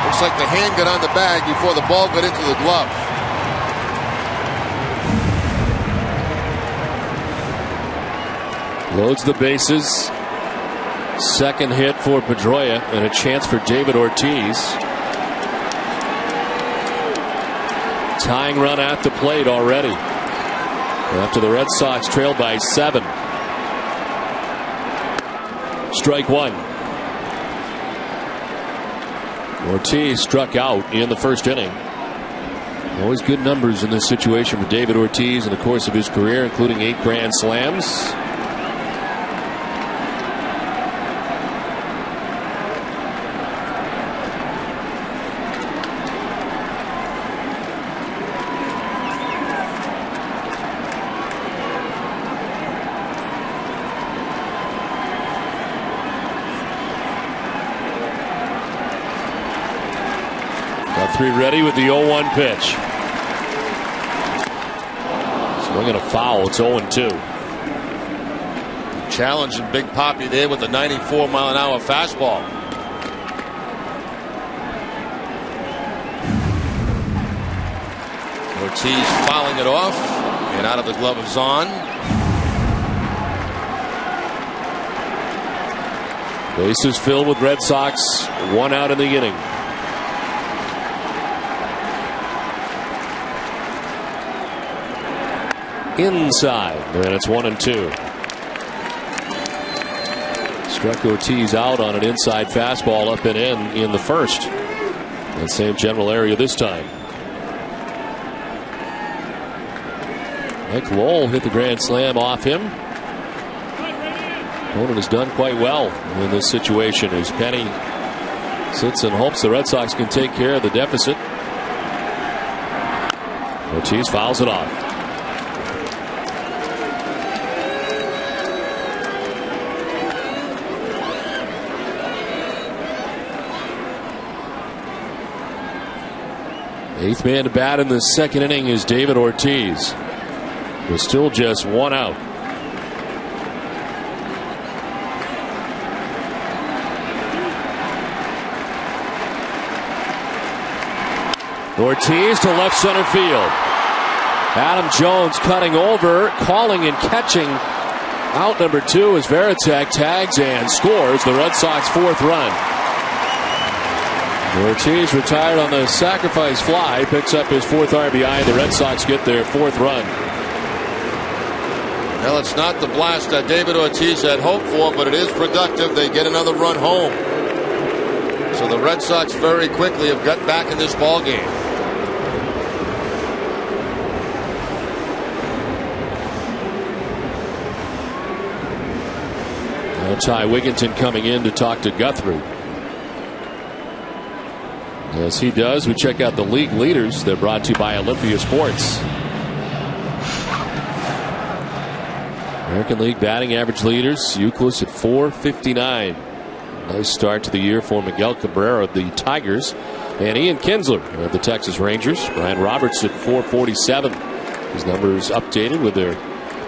Looks like the hand got on the bag before the ball got into the glove. Loads the bases. Second hit for Pedroia and a chance for David Ortiz. Tying run at the plate already. After the Red Sox trail by 7. Strike 1. Ortiz struck out in the first inning. Always good numbers in this situation for David Ortiz in the course of his career, including 8 grand slams. Ready with the 0-1 pitch. Swinging a foul. It's 0-2. Challenging Big Poppy there with a 94-mile-an-hour fastball. Ortiz fouling it off and out of the glove of Zahn. Bases filled with Red Sox. 1 out in the inning. Inside, and it's 1-2. Struck Ortiz out on an inside fastball up and in the first. That same general area this time. Mike Lowell hit the grand slam off him. Opponent has done quite well in this situation as Penny sits and hopes the Red Sox can take care of the deficit. Ortiz fouls it off. Eighth man to bat in the second inning is David Ortiz. With still just 1 out. Ortiz to left center field. Adam Jones cutting over, calling and catching. Out number 2 as Varitek tags and scores the Red Sox 4th run. Ortiz retired on the sacrifice fly, picks up his 4th RBI. The Red Sox get their 4th run. Well, it's not the blast that David Ortiz had hoped for, but it is productive. They get another run home. So the Red Sox very quickly have got back in this ball game. Now Ty Wigginton coming in to talk to Guthrie. As he does, we check out the league leaders. They're brought to you by Olympia Sports. American League batting average leaders, Euclid at .459. Nice start to the year for Miguel Cabrera of the Tigers. And Ian Kinsler of the Texas Rangers. Brian Roberts at .447. His numbers updated with their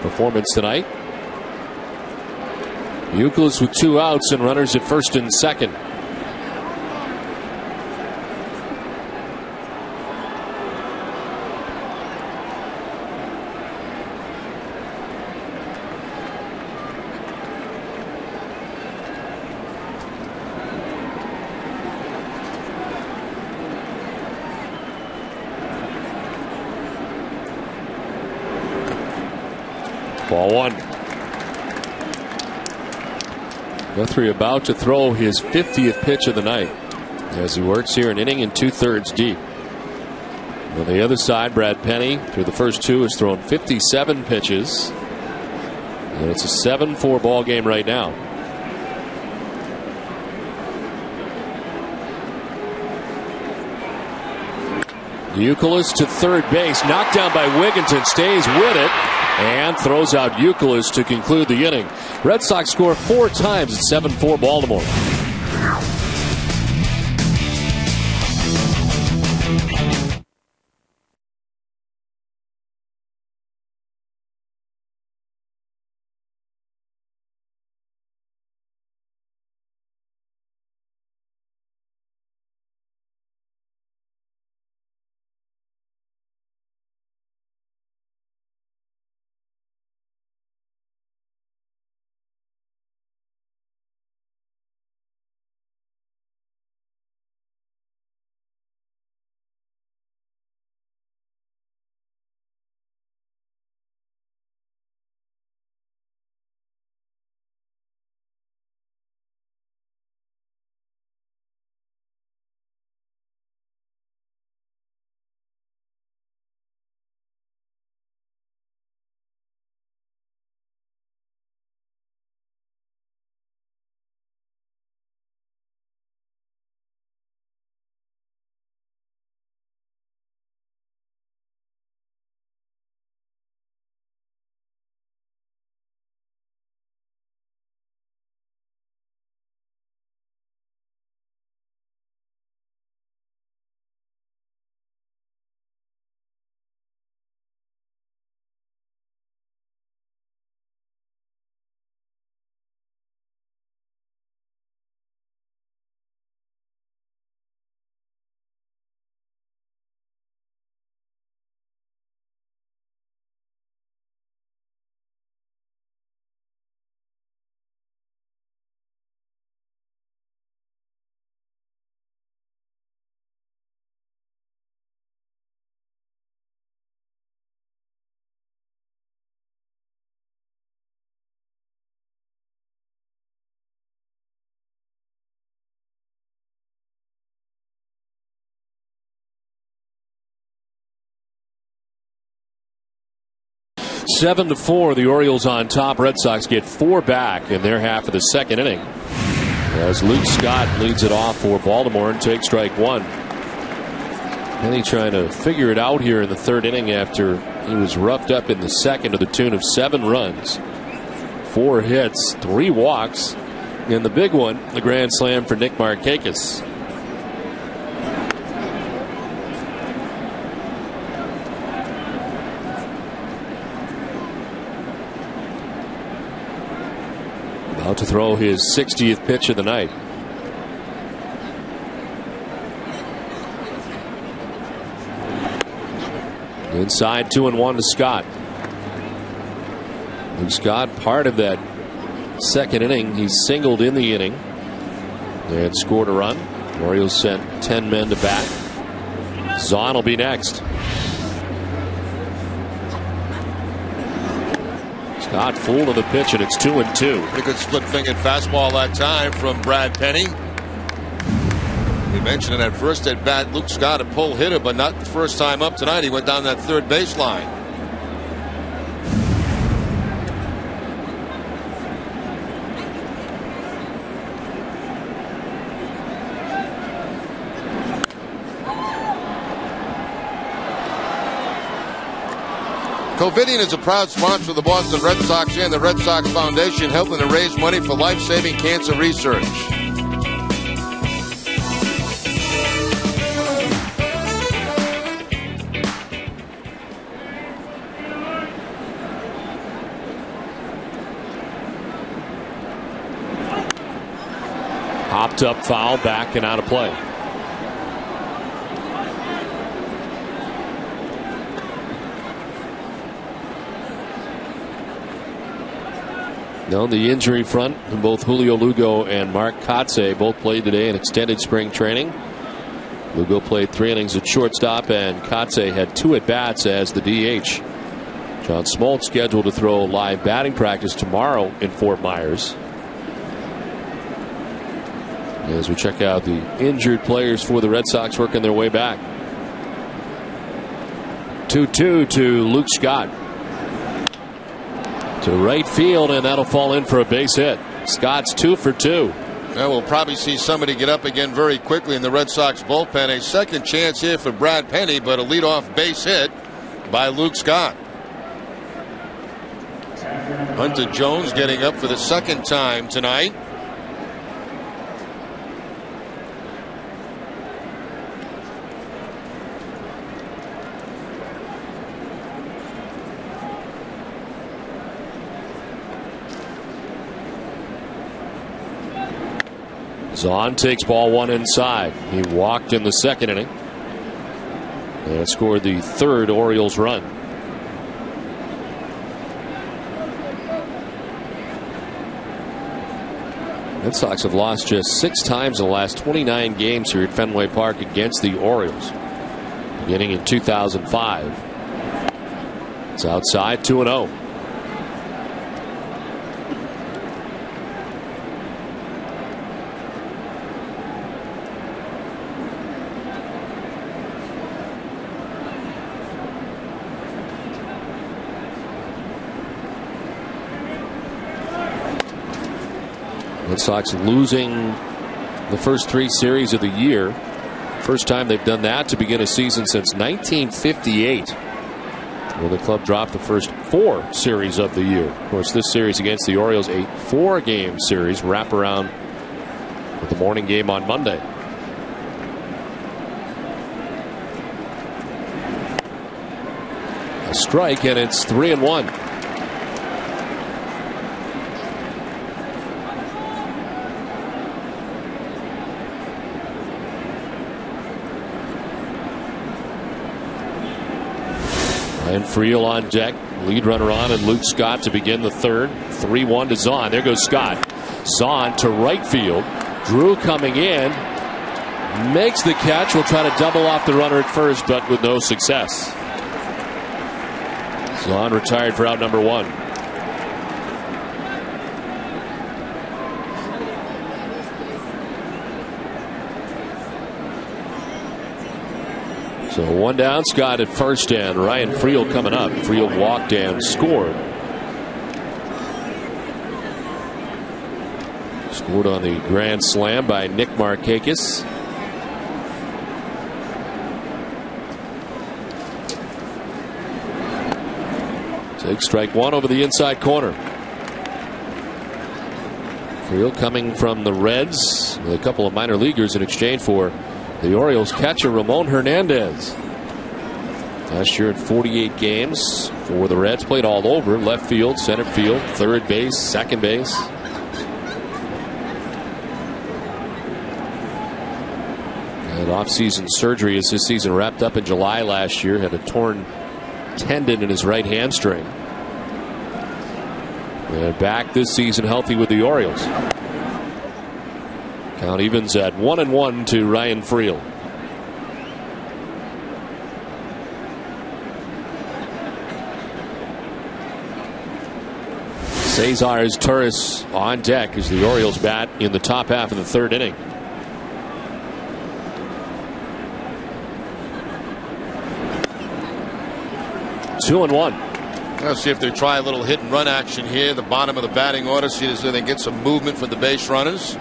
performance tonight. Euclid with 2 outs and runners at first and second. Ball 1. Guthrie about to throw his 50th pitch of the night as he works here an inning and 2/3 deep. On the other side, Brad Penny through the first 2 has thrown 57 pitches, and it's a 7-4 ball game right now. Euclid to third base, knocked down by Wigginton, stays with it and throws out Euclid to conclude the inning. Red Sox score 4 times at 7-4 Baltimore. 7-4, the Orioles on top. Red Sox get 4 back in their half of the second inning, as Luke Scott leads it off for Baltimore and takes strike one. Penny trying to figure it out here in the third inning after he was roughed up in the second to the tune of 7 runs, 4 hits, 3 walks, and the big one, the grand slam for Nick Markakis. About to throw his 60th pitch of the night. Inside, 2-1 to Scott. And Scott, part of that second inning, he singled in the inning and scored a run. The Orioles sent 10 men to bat. Zahn will be next. Scott full to the pitch, and it's 2-2. Pretty good split-fingered fastball that time from Brad Penny. We mentioned in that first at bat, Luke Scott a pull hitter, but not the first time up tonight. He went down that third baseline. Covidien is a proud sponsor of the Boston Red Sox and the Red Sox Foundation, helping to raise money for life-saving cancer research. Hopped up, foul, back and out of play. On the injury front, both Julio Lugo and Mark Kotsay both played today in extended spring training. Lugo played 3 innings at shortstop, and Kotsay had 2 at-bats as the DH. John Smoltz scheduled to throw live batting practice tomorrow in Fort Myers. As we check out the injured players for the Red Sox working their way back. 2-2 to Luke Scott. To right field, and that'll fall in for a base hit. Scott's 2 for 2. Now we'll probably see somebody get up again very quickly in the Red Sox bullpen. A second chance here for Brad Penny, but a leadoff base hit by Luke Scott. Hunter Jones getting up for the second time tonight. Zahn takes ball 1 inside. He walked in the second inning and scored the 3rd Orioles run. Red Sox have lost just 6 times in the last 29 games here at Fenway Park against the Orioles, beginning in 2005. It's outside, 2-0. Red Sox losing the first 3 series of the year. First time they've done that to begin a season since 1958, when the club dropped the first 4 series of the year. Of course, this series against the Orioles, a 4-game series, wrap around with the morning game on Monday. A strike, and it's 3-1. And Friel on deck, lead runner on, and Luke Scott to begin the third. 3-1 to Zahn. There goes Scott. Zahn to right field. Drew coming in, makes the catch. Will try to double off the runner at first, but with no success. Zahn retired for out number 1. So one down, Scott at first, and Ryan Friel coming up. Friel walked and scored. Scored on the grand slam by Nick Markakis. Take strike one over the inside corner. Friel coming from the Reds with a couple of minor leaguers in exchange for the Orioles catcher Ramon Hernandez. Last year in 48 games for the Reds, played all over: left field, center field, third base, second base. Had off-season surgery as his season wrapped up in July last year. Had a torn tendon in his right hamstring. And back this season healthy with the Orioles. Count evens at 1-1 to Ryan Friel. Cesar's Turris on deck as the Orioles bat in the top half of the third inning. Two and one. Let's see if they try a little hit and run action here. The bottom of the batting order. See if they get some movement for the base runners.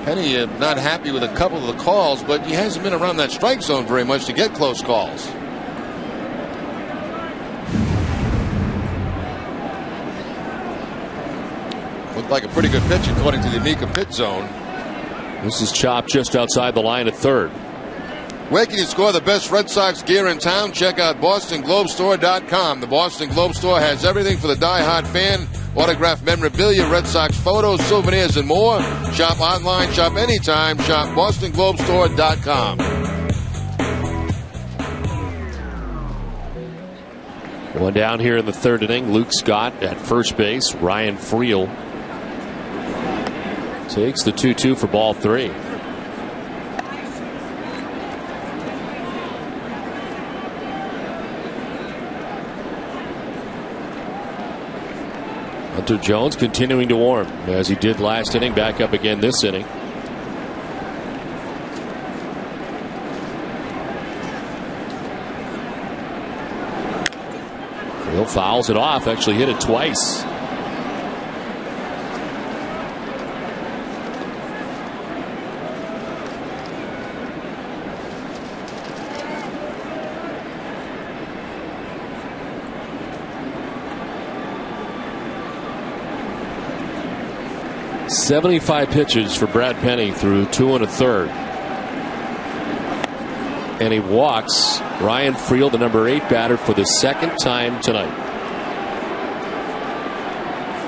Penny not happy with a couple of the calls, but he hasn't been around that strike zone very much to get close calls. Looked like a pretty good pitch according to the Amica pit zone. This is chopped just outside the line at third. Where can you score the best Red Sox gear in town? Check out BostonGlobeStore.com. The Boston Globe Store has everything for the die-hard fan. Autographed memorabilia, Red Sox photos, souvenirs, and more. Shop online, shop anytime. Shop BostonGlobeStore.com. One down here in the third inning. Luke Scott at first base. Ryan Friel takes the 2-2 for ball three. Hunter Jones continuing to warm as he did last inning, back up again this inning. Friel fouls it off, actually hit it twice. .75 pitches for Brad Penny through 2 1/3. And he walks Ryan Friel, the number 8 batter, for the second time tonight.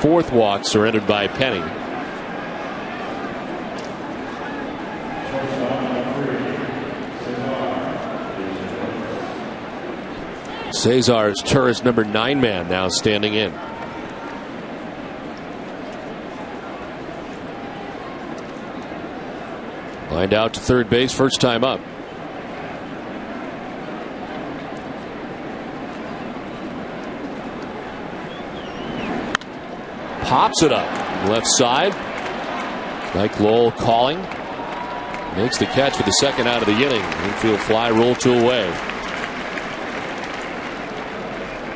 Fourth walk surrendered by Penny. Cesar's Turris, number 9 man, now standing in. Lined out to third base, first time up. Pops it up left side. Mike Lowell calling. Makes the catch for the second out of the inning. Infield fly, roll to away.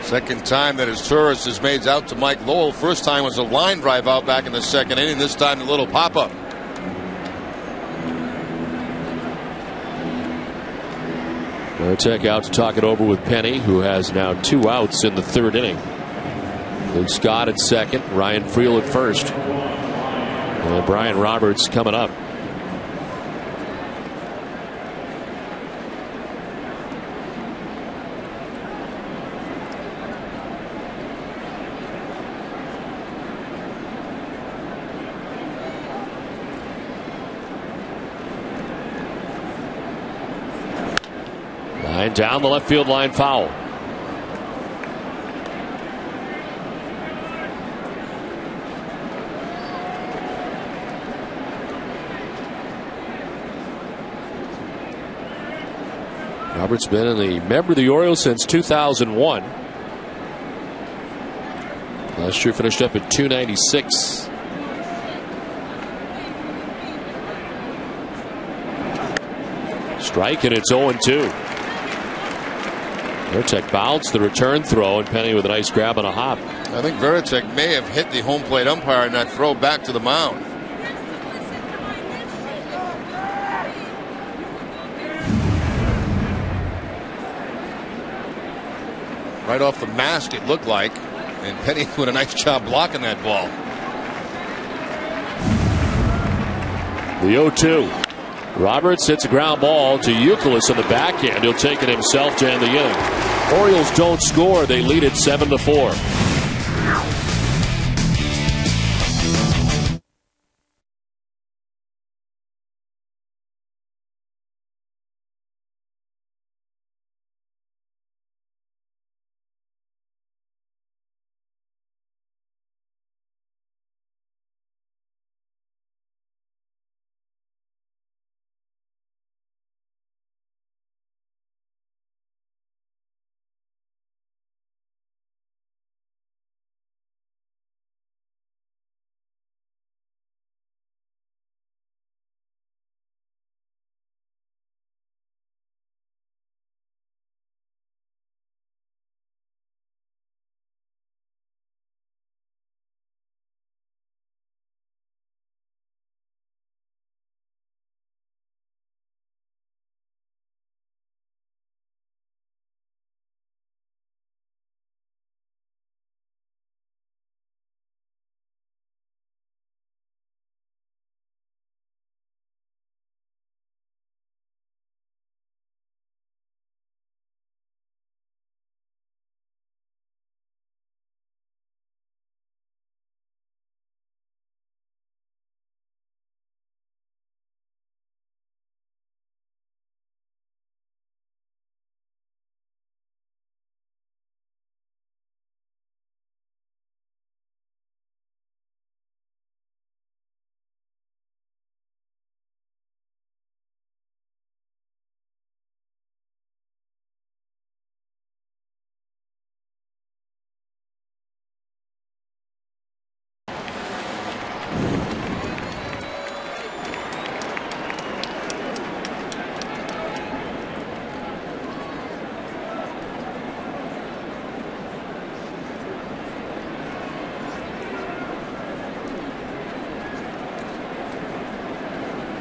Second time that his Turris is made out to Mike Lowell. First time was a line drive out back in the second inning. This time a little pop up. Maritek out to talk it over with Penny, who has now 2 outs in the third inning. Luke Scott at second, Ryan Friel at first, and Brian Roberts coming up. Line down the left field line, foul. Roberts been in the member of the Orioles since 2001. Last year finished up at 296. Strike, and it's 0-2. Veritek bounced the return throw, and Penny with a nice grab on a hop. I think Veritek may have hit the home plate umpire in that throw back to the mound. Right off the mask, it looked like, and Penny doing a nice job blocking that ball. The 0-2. Roberts hits a ground ball to Youkilis on the backhand. He'll take it himself to end the inning. Orioles don't score. They lead it 7-4.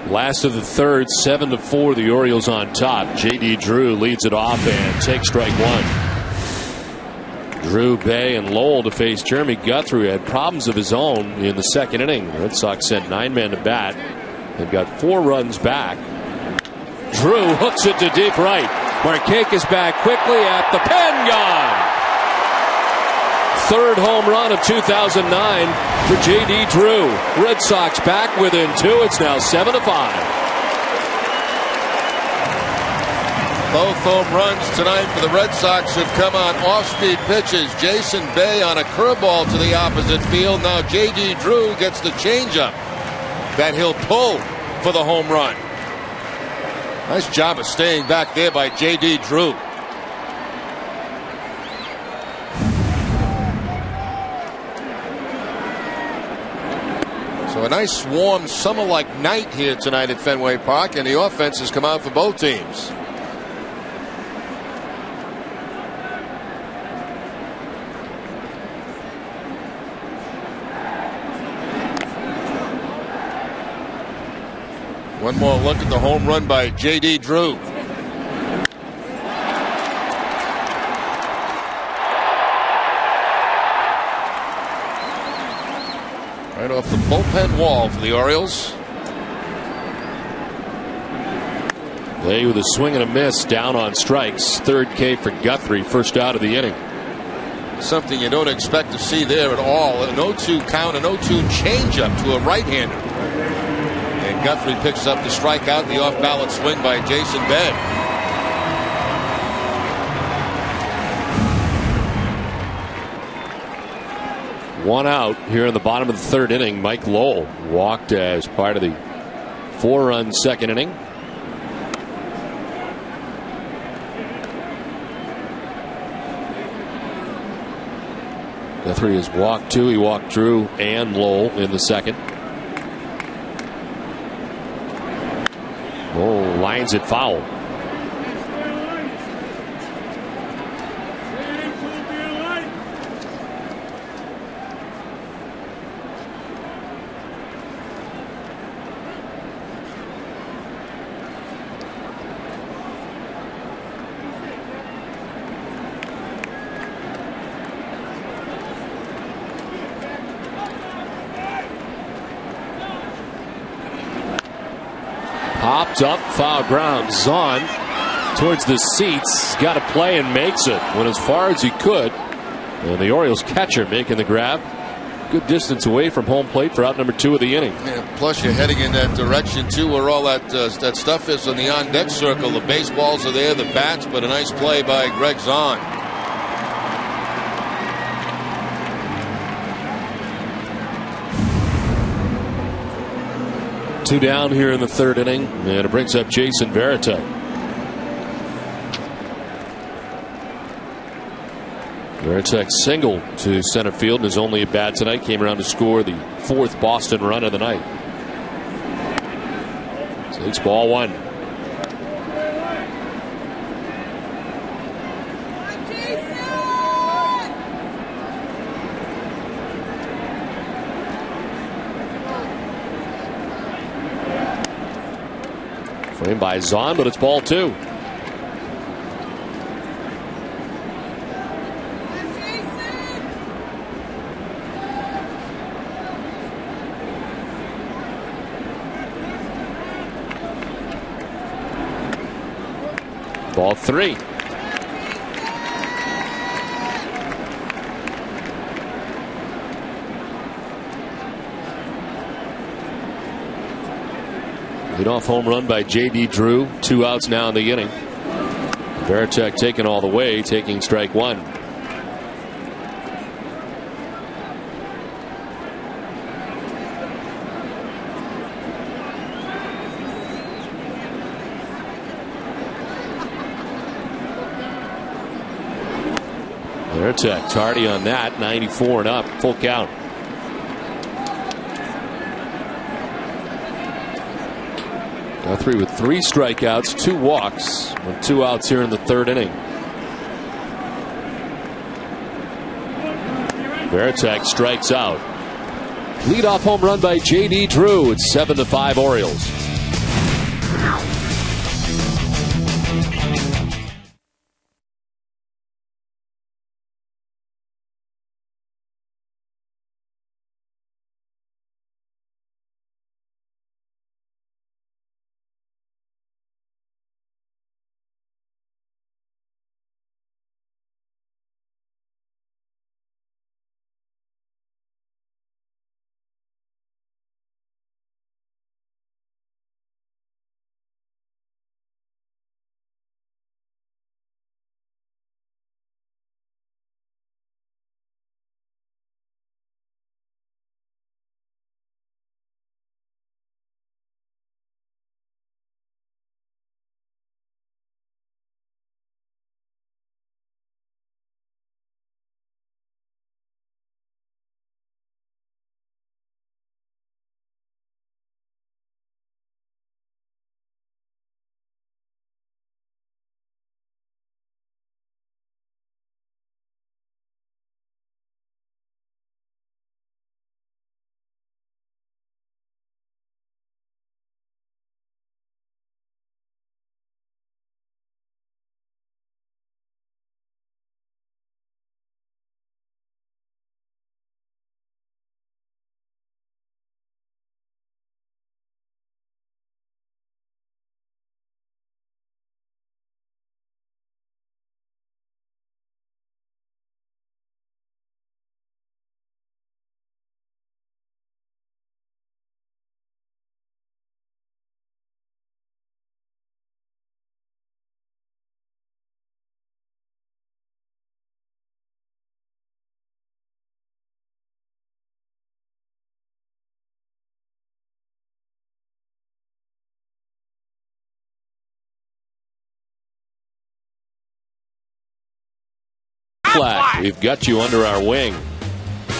Last of the third, 7-4. The Orioles on top. J.D. Drew leads it off and takes strike one. Drew, Bay, and Lowell to face Jeremy Guthrie, who had problems of his own in the second inning. The Red Sox sent 9 men to bat. They've got 4 runs back. Drew hooks it to deep right. Markakis back quickly at the pen, gone. Third home run of 2009 for J.D. Drew. Red Sox back within 2. It's now 7-5. Both home runs tonight for the Red Sox have come on off-speed pitches. Jason Bay on a curveball to the opposite field. Now J.D. Drew gets the changeup that he'll pull for the home run. Nice job of staying back there by J.D. Drew. So a nice warm summer-like night here tonight at Fenway Park, and the offense has come out for both teams. One more look at the home run by J.D. Drew. Right off the bullpen wall for the Orioles. They with a swing and a miss down on strikes. Third K for Guthrie, first out of the inning. Something you don't expect to see there at all. An 0-2 count, an 0-2 changeup to a right-hander. And Guthrie picks up the strikeout, the off-balance swing by Jason Bay. One out here in the bottom of the third inning. Mike Lowell walked as part of the 4-run second inning. Guthrie has walked 2. He walked Drew and Lowell in the second. Lowell lines it foul. Popped up, foul ground. Zahn towards the seats. Got to play and makes it. Went as far as he could. And the Orioles catcher making the grab. Good distance away from home plate for out number 2 of the inning. Yeah, plus you're heading in that direction too, where all that stuff is on the on-deck circle. The baseballs are there, the bats, but a nice play by Greg Zahn. Two down here in the 3rd inning, and it brings up Jason Varitek. Varitek single to center field, and his only at bat tonight. Came around to score the 4th Boston run of the night. Takes ball 1. Framed by Zahn, but it's ball 2. Ball 3. Leadoff home run by J.D. Drew. 2 outs now in the inning. Varitek taking all the way, taking strike 1. Varitek tardy on that. 94 and up. Full count. Guthrie with 3 strikeouts, 2 walks, and 2 outs here in the 3rd inning. Varitek strikes out. Leadoff home run by J.D. Drew. It's 7-5 Orioles. Flat. We've got you under our wing.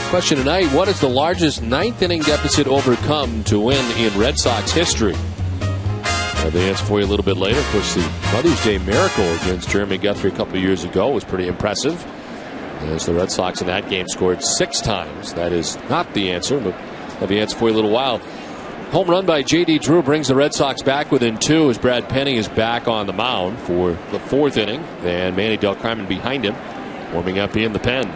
Question tonight: what is the largest 9th inning deficit overcome to win in Red Sox history? I'll have the answer for you a little bit later. Of course, the Mother's Day miracle against Jeremy Guthrie a couple of years ago was pretty impressive, as the Red Sox in that game scored 6 times. That is not the answer, but I'll have the answer for you a little while. Home run by J.D. Drew brings the Red Sox back within 2 as Brad Penny is back on the mound for the 4th inning, and Manny Del Carmen behind him, warming up in the pen.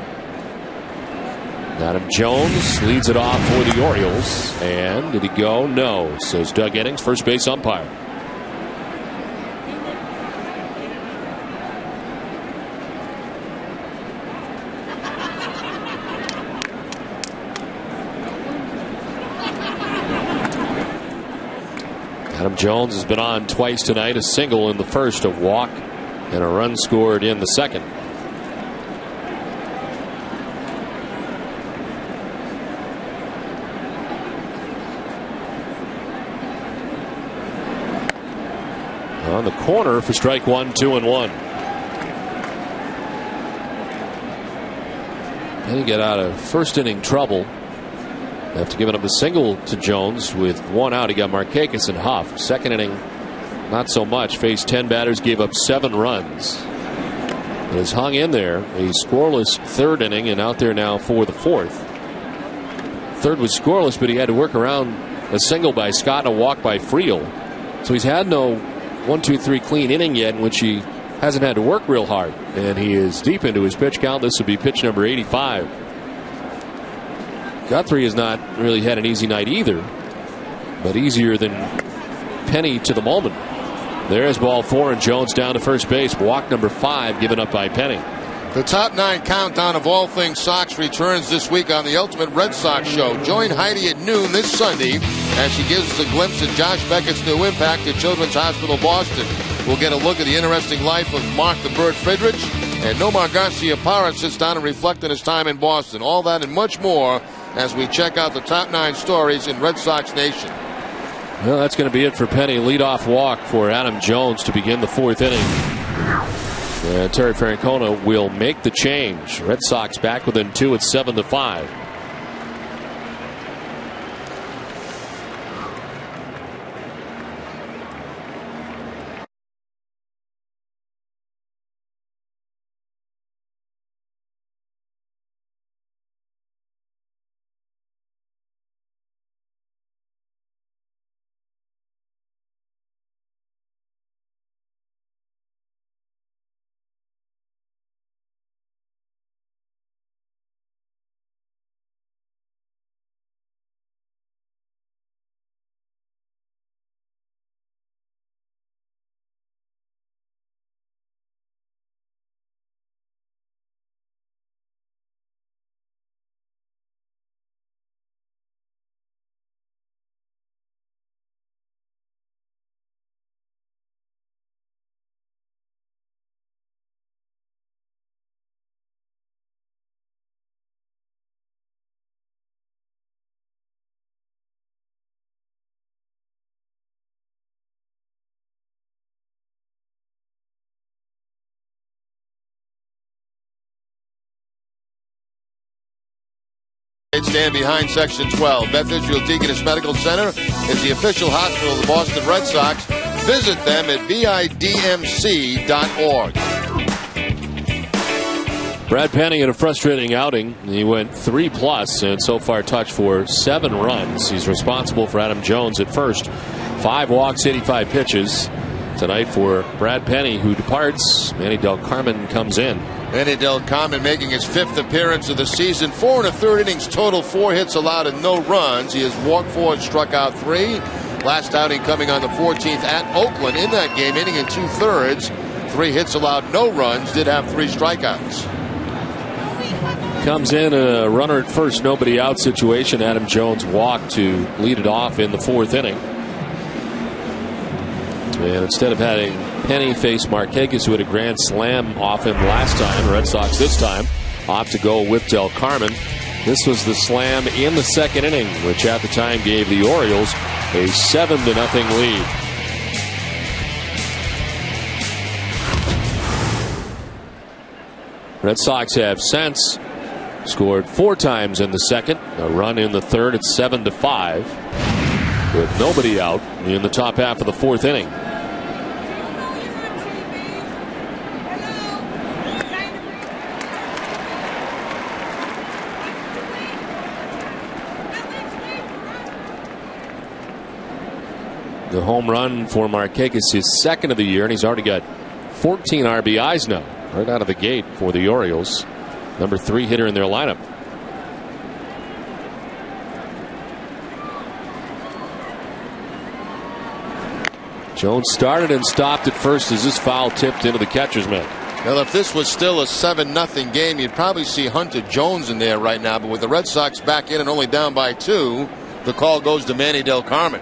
Adam Jones leads it off for the Orioles. And did he go? No, says Doug Innings, first base umpire. Adam Jones has been on twice tonight, a single in the first, a walk, and a run scored in the second. On the corner for strike one, 2-1. And he got out of first inning trouble after giving up a single to Jones. With one out, he got Markakis and Huff. Second inning, not so much. Faced 10 batters, gave up 7 runs. But has hung in there. A scoreless third inning, and out there now for the fourth. Third was scoreless, but he had to work around a single by Scott and a walk by Friel. So he's had no 1-2-3 clean inning yet, in which he hasn't had to work real hard. And he is deep into his pitch count. This will be pitch number 85. Guthrie has not really had an easy night either, but easier than Penny to the moment. There's ball 4, and Jones down to first base. Walk number 5 given up by Penny. The top 9 countdown of all things Sox returns this week on the Ultimate Red Sox Show. Join Heidi at noon this Sunday as she gives us a glimpse at Josh Beckett's new impact at Children's Hospital Boston. We'll get a look at the interesting life of Mark the Bird Friedrich, and Nomar Garcia-Parra sits down and reflects on his time in Boston. All that and much more as we check out the top 9 stories in Red Sox Nation. Well, that's going to be it for Penny. Leadoff walk for Adam Jones to begin the 4th inning. And Terry Francona will make the change. Red Sox back within 2 at 7-5. Stand behind Section 12. Beth Israel Deaconess Medical Center is the official hospital of the Boston Red Sox. Visit them at bidmc.org. Brad Penny had a frustrating outing. He went 3+ and so far touched for 7 runs. He's responsible for Adam Jones at first. 5 walks, 85 pitches. Tonight for Brad Penny, who departs. Manny Del Carmen comes in. Manny Del Carmen making his 5th appearance of the season. 4 1/3 innings total, 4 hits allowed and no runs. He has walked 4 and struck out 3. Last outing coming on the 14th at Oakland. In that game, inning and 2/3. 3 hits allowed, no runs. Did have 3 strikeouts. Comes in a runner at first, nobody out situation. Adam Jones walked to lead it off in the 4th inning. And instead of having Penny face Markakis, who had a grand slam off him last time, the Red Sox this time opt to go with Del Carmen. This was the slam in the 2nd inning, which at the time gave the Orioles a 7-0 lead. Red Sox have since scored 4 times in the 2nd, a run in the 3rd. It's 7-5 with nobody out in the top half of the 4th inning. The home run for Markakis, his 2nd of the year, and he's already got 14 RBIs now, right out of the gate for the Orioles. Number 3 hitter in their lineup. Jones started and stopped at first as this foul tipped into the catcher's mitt. Well, if this was still a 7-0 game, you'd probably see Hunter Jones in there right now. But with the Red Sox back in and only down by 2, the call goes to Manny Del Carmen.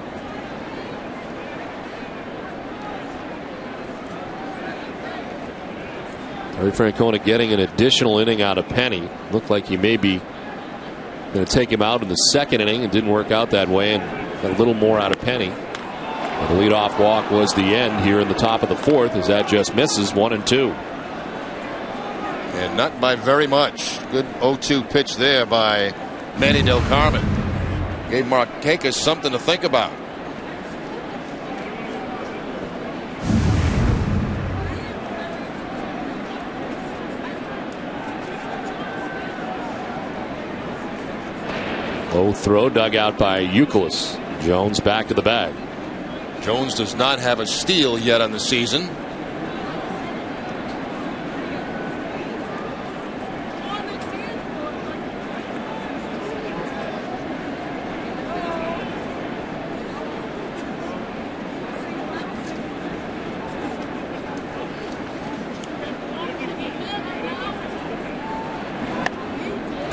Terry Francona getting an additional inning out of Penny. Looked like he may be going to take him out in the second inning. It didn't work out that way, and got a little more out of Penny. And the leadoff walk was the end here in the top of the fourth, as that just misses 1-2. And not by very much. Good 0-2 pitch there by Manny Del Carmen. Gave Markakis something to think about. Low throw dug out by Youkilis. Jones back to the bag. Jones does not have a steal yet on the season.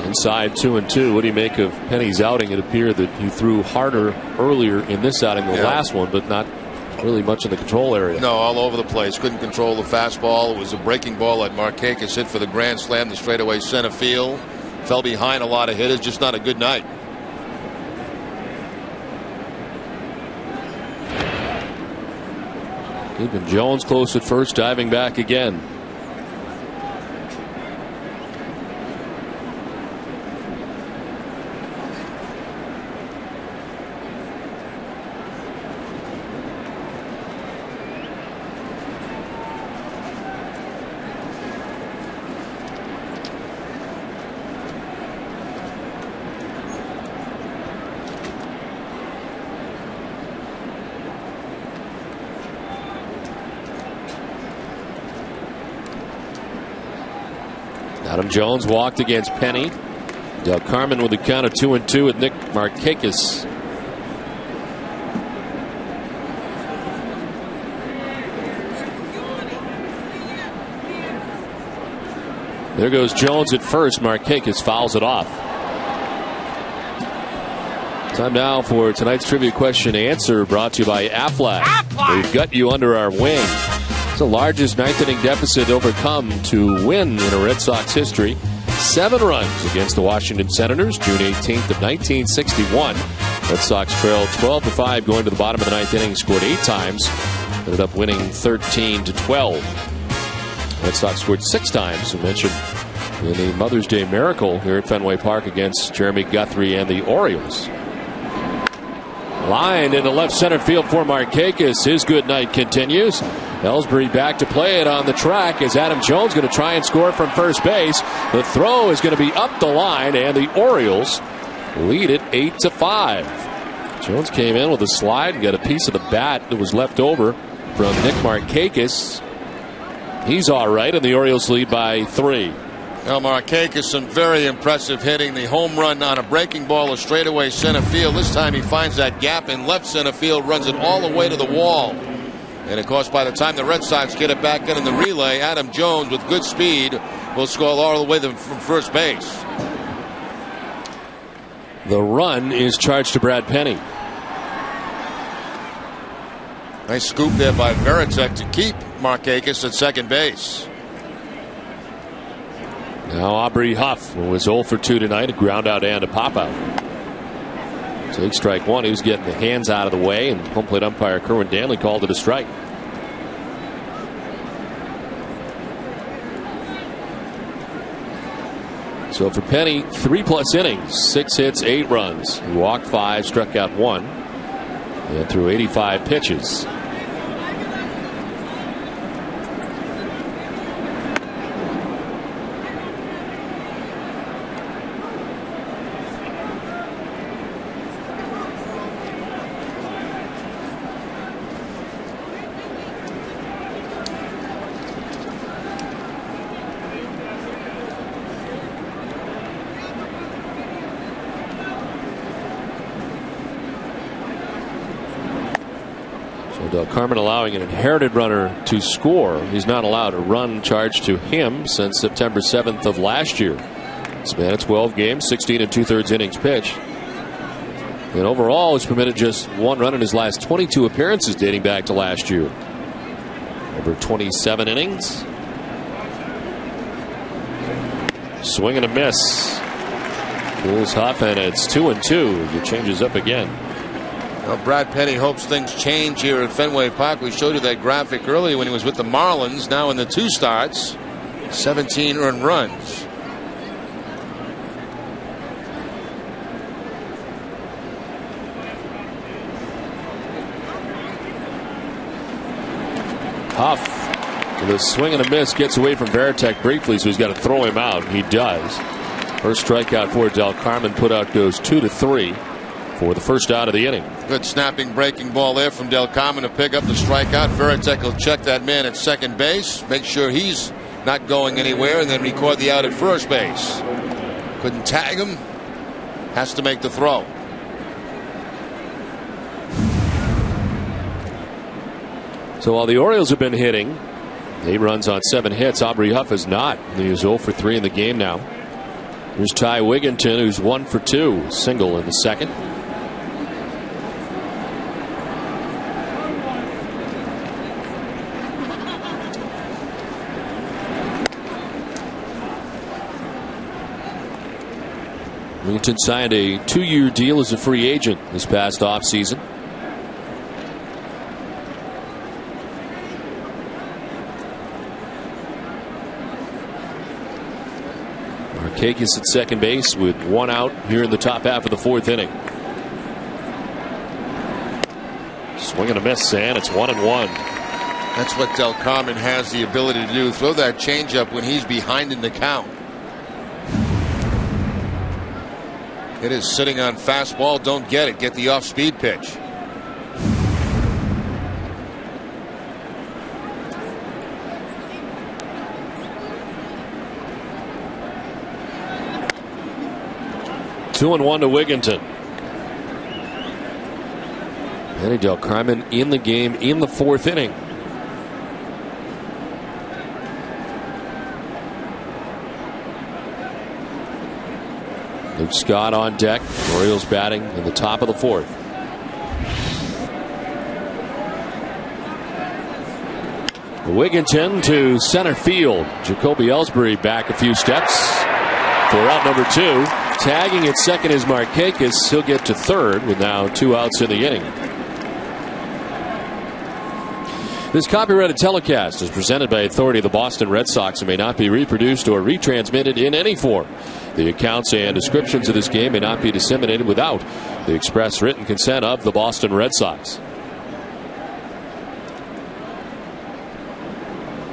Inside 2-2. What do you make of Penny's outing? It appeared that he threw harder earlier in this outing than the last one, but not really much in the control area. No, all over the place. Couldn't control the fastball. It was a breaking ball that Markakis hit for the grand slam, the straightaway center field. Fell behind a lot of hitters. Just not a good night. Keeping Jones close at first, diving back again. Adam Jones walked against Penny. Del Carmen with the count of 2-2 with Nick Markakis. There goes Jones at first. Markakis fouls it off. Time now for tonight's trivia question answer, brought to you by Aflac. We've got you under our wing. It's the largest ninth inning deficit overcome to win in a Red Sox history. 7 runs against the Washington Senators, June 18th of 1961. Red Sox trailed 12-5 going to the bottom of the ninth inning, scored 8 times, ended up winning 13-12. Red Sox scored 6 times, we mentioned in the Mother's Day miracle here at Fenway Park against Jeremy Guthrie and the Orioles. Line into left center field for Markakis. His good night continues. Ellsbury back to play it on the track as Adam Jones going to try and score from first base. The throw is going to be up the line, and the Orioles lead it 8-5. Jones came in with a slide and got a piece of the bat that was left over from Nick Markakis. He's all right, and the Orioles lead by 3. Now Markakis, some very impressive hitting. The home run on a breaking ball, a straightaway center field. This time he finds that gap in left center field, runs it all the way to the wall. And of course, by the time the Red Sox get it back in the relay, Adam Jones with good speed will score all the way from first base. The run is charged to Brad Penny. Nice scoop there by Veritek to keep Markakis at second base. Now Aubrey Huff, who was 0 for 2 tonight, a ground out and a pop out. Take strike one. He was getting the hands out of the way, and home plate umpire Kerwin Danley called it a strike. So for Penny, 3+ innings, 6 hits, 8 runs. He walked 5, struck out 1, and threw 85 pitches. Del Carmen allowing an inherited runner to score. He's not allowed a run charged to him since September 7th of last year. This man at 12 games, 16 2/3 innings pitched. And overall, he's permitted just 1 run in his last 22 appearances dating back to last year. Over 27 innings. Swing and a miss. Pulls Huff, and it's 2-2. It changes up again. Well, Brad Penny hopes things change here at Fenway Park. We showed you that graphic earlier when he was with the Marlins. Now in the 2 starts, 17 earned runs. Huff with a swing and a miss gets away from Varitek briefly, so he's got to throw him out. He does. First strikeout for Del Carmen. Put out goes 2-3 for the first out of the inning. Good snapping breaking ball there from Del Carmen to pick up the strikeout. Varitek will check that man at second base, make sure he's not going anywhere, and then record the out at first base. Couldn't tag him. Has to make the throw. So while the Orioles have been hitting, 8 runs on 7 hits, Aubrey Huff is not. He is 0 for 3 in the game now. Here's Ty Wigginton, who's 1 for 2, single in the second. Wigginton signed a 2-year deal as a free agent this past offseason. Markakis at second base with 1 out here in the top half of the 4th inning. Swing and a miss, and it's 1-1. That's what Del Carmen has the ability to do. Throw that changeup when he's behind in the count. It is sitting on fastball. Don't get it. Get the off-speed pitch. Two and 1 to Wigginton. Danny Del Carmen in the game in the 4th inning. Luke Scott on deck. Orioles batting in the top of the 4th. Wigginton to center field. Jacoby Ellsbury back a few steps for out number 2. Tagging at second is Markakis. He'll get to third with now 2 outs in the inning. This copyrighted telecast is presented by authority of the Boston Red Sox and may not be reproduced or retransmitted in any form. The accounts and descriptions of this game may not be disseminated without the express written consent of the Boston Red Sox.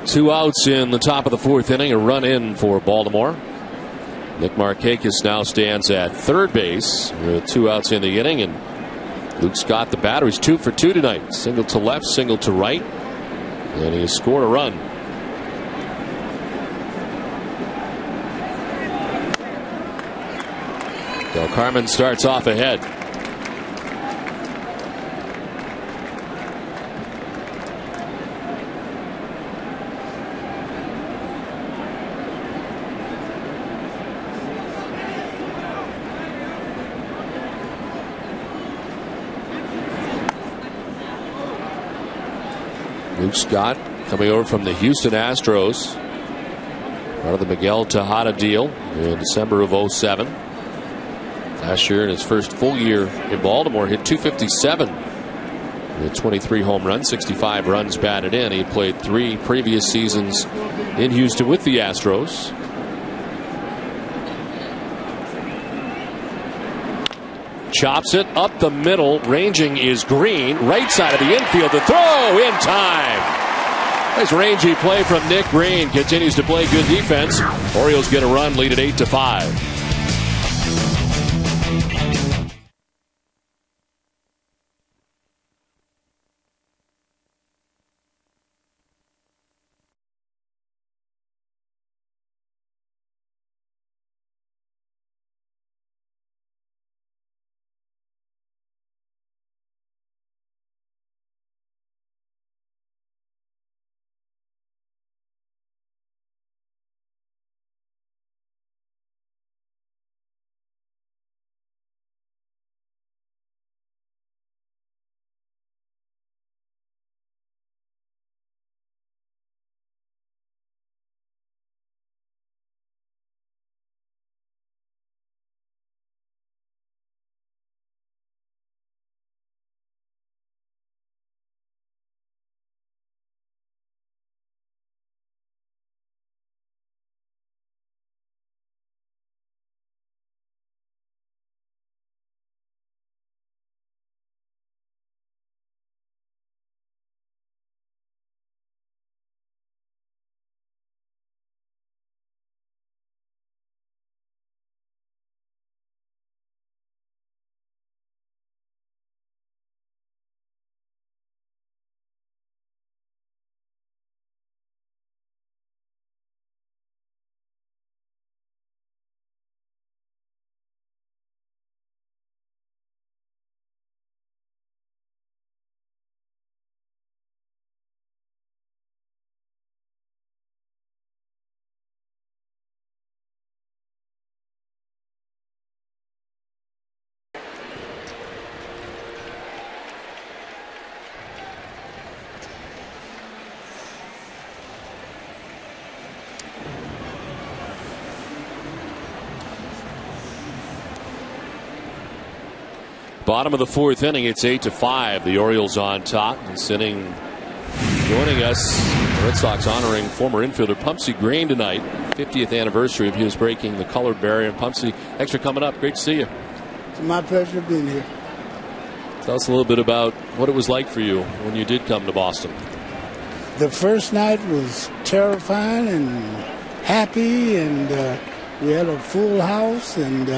2 outs in the top of the 4th inning. A run in for Baltimore. Nick Markakis now stands at third base with 2 outs in the inning, and Luke Scott, the batter, is 2 for 2 tonight. Single to left, single to right, and he has scored a run. Del Carmen starts off ahead. Luke Scott coming over from the Houston Astros, part of the Miguel Tejada deal in December of 07. Last year in his first full year in Baltimore hit .257 with 23 home runs, 65 runs batted in. He played 3 previous seasons in Houston with the Astros. Chops it up the middle. Ranging is Green. Right side of the infield. The throw in time. Nice rangy play from Nick Green. Continues to play good defense. Orioles get a run, lead at 8-5. Bottom of the fourth inning, it's 8-5. The Orioles on top. This inning, joining us, the Red Sox honoring former infielder Pumpsy Green tonight. 50th anniversary of his breaking the colored barrier. And Pumpsy, thanks for coming up. Great to see you. It's my pleasure being here. Tell us a little bit about what it was like for you when you did come to Boston. The first night was terrifying and happy, and we had a full house. And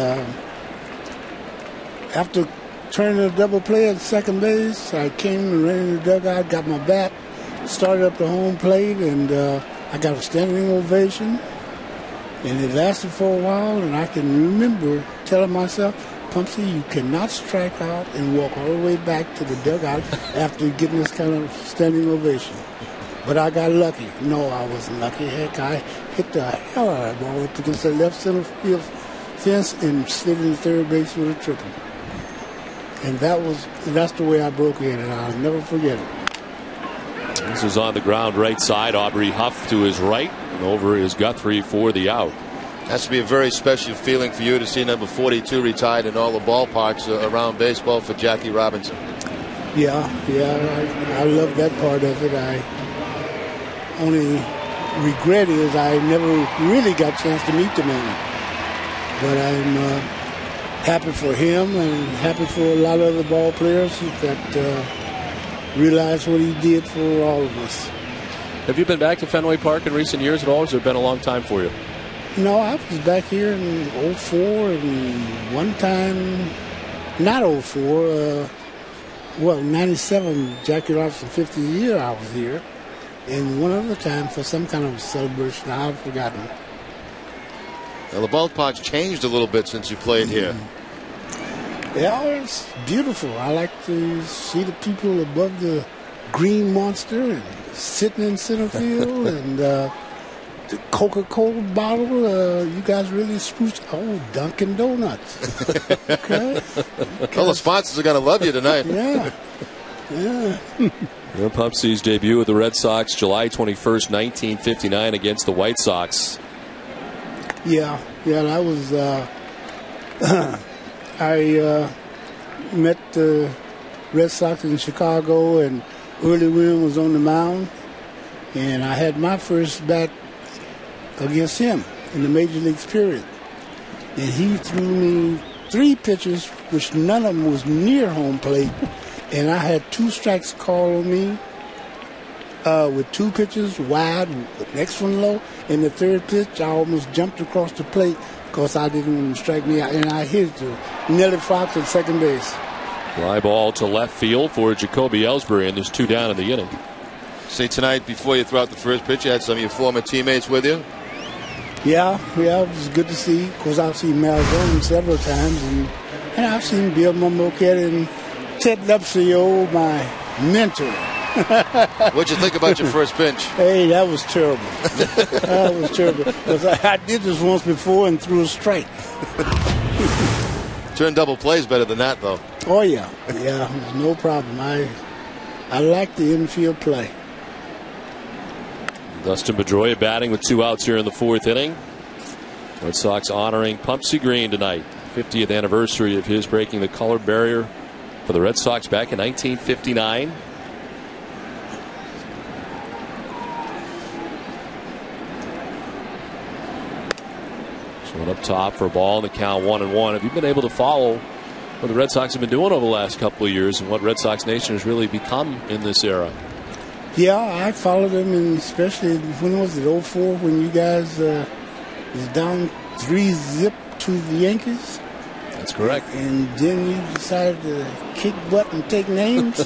after turning a double play at second base, I came and ran in the dugout, got my bat, started up the home plate, and I got a standing ovation. And it lasted for a while, and I can remember telling myself, Pumpsy, you cannot strike out and walk all the way back to the dugout after getting this kind of standing ovation. But I got lucky. No, I wasn't lucky. Heck, I hit the hell out of that ball up against the left center field fence and slid into third base with a triple. And that's the way I broke in, and I'll never forget it. This is on the ground right side. Aubrey Huff to his right, and over is Guthrie for the out. Has to be a very special feeling for you to see number 42 retired in all the ballparks around baseball for Jackie Robinson. Yeah, I love that part of it. I only regret is I never really got a chance to meet the man. But I'm happy for him and happy for a lot of other ball players that realize what he did for all of us. Have you been back to Fenway Park in recent years at all, or has it been a long time for you? No, I was back here in 04 and one time, not 04, 97, Jackie Robinson 50th year I was here. And one other time for some kind of celebration, I've forgotten. Well, the ballpark's changed a little bit since you played here. Yeah, it's beautiful. I like to see the people above the green monster and sitting in center field and the Coca-Cola bottle. You guys really spruced. Oh, Dunkin' Donuts. Okay. Well, the sponsors are going to love you tonight. Yeah. Pumpsy's debut with the Red Sox July 21st, 1959 against the White Sox. Yeah, that was. I met the Red Sox in Chicago, and Early Williams was on the mound, and I had my first bat against him in the Major Leagues period. And he threw me 3 pitches, which none of them was near home plate, and I had 2 strikes called on me with 2 pitches wide, the next one low, and the third pitch I almost jumped across the plate because I didn't want him to strike me out, and I hit to Nellie Fox at second base. Fly ball to left field for Jacoby Ellsbury, and there's 2 down in the inning. See, tonight, before you throw out the first pitch, you had some of your former teammates with you? Yeah, it was good to see. Of course, I've seen Malzone several times, and I've seen Bill Momoket and Ted Lupsio, my mentor. What'd you think about your first pitch? Hey, that was terrible. That was terrible. Because I did this once before and threw a strike. Turn double plays better than that, though. Oh, yeah, no problem. I like the infield play. Dustin Pedroia batting with 2 outs here in the 4th inning. Red Sox honoring Pumpsy Green tonight. 50th anniversary of his breaking the colored barrier for the Red Sox back in 1959. One up top for a ball in the count 1-1. Have you been able to follow what the Red Sox have been doing over the last couple of years and what Red Sox Nation has really become in this era? Yeah, I followed them, and especially when was it, 04, when you guys was down 3-0 to the Yankees? That's correct. And then you decided to kick butt and take names.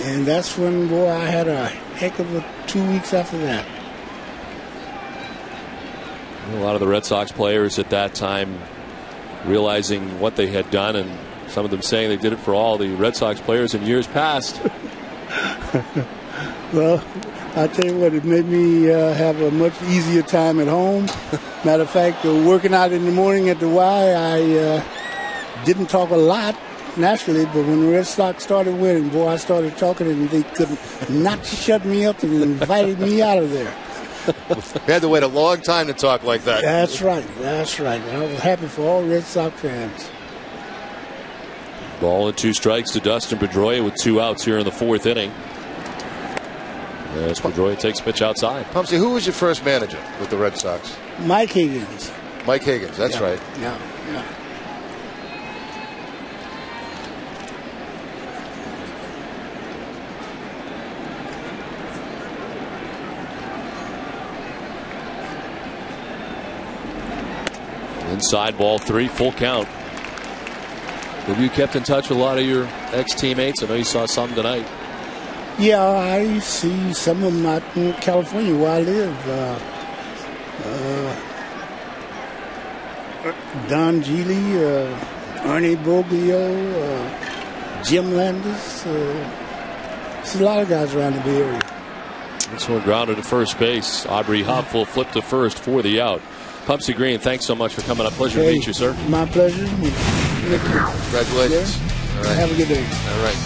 And that's when, boy, I had a heck of a 2 weeks after that. A lot of the Red Sox players at that time realizing what they had done, and some of them saying they did it for all the Red Sox players in years past. Well, I tell you what, it made me have a much easier time at home. Matter of fact, working out in the morning at the Y, I didn't talk a lot, naturally, but when the Red Sox started winning, boy, I started talking, and they could not shut me up and invited me out of there. We had to wait a long time to talk like that. That's right. I was happy for all Red Sox fans. Ball and 2 strikes to Dustin Pedroia with 2 outs here in the 4th inning. As Pedroia takes pitch outside. Pumpsy, who was your first manager with the Red Sox? Mike Higgins. Mike Higgins, that's right. Yeah. Inside ball 3, full count. Have you kept in touch with a lot of your ex-teammates? I know you saw some tonight. Yeah, I see some of them out in California where I live. Don Geely, Ernie Boglio, Jim Landis. There's a lot of guys around the Bay Area. This one grounded to first base. Aubrey Huff will flip to first for the out. Pumpsy Green, thanks so much for coming up. Pleasure to meet you, sir. My pleasure. Congratulations. Yeah. All right. Have a good day. All right.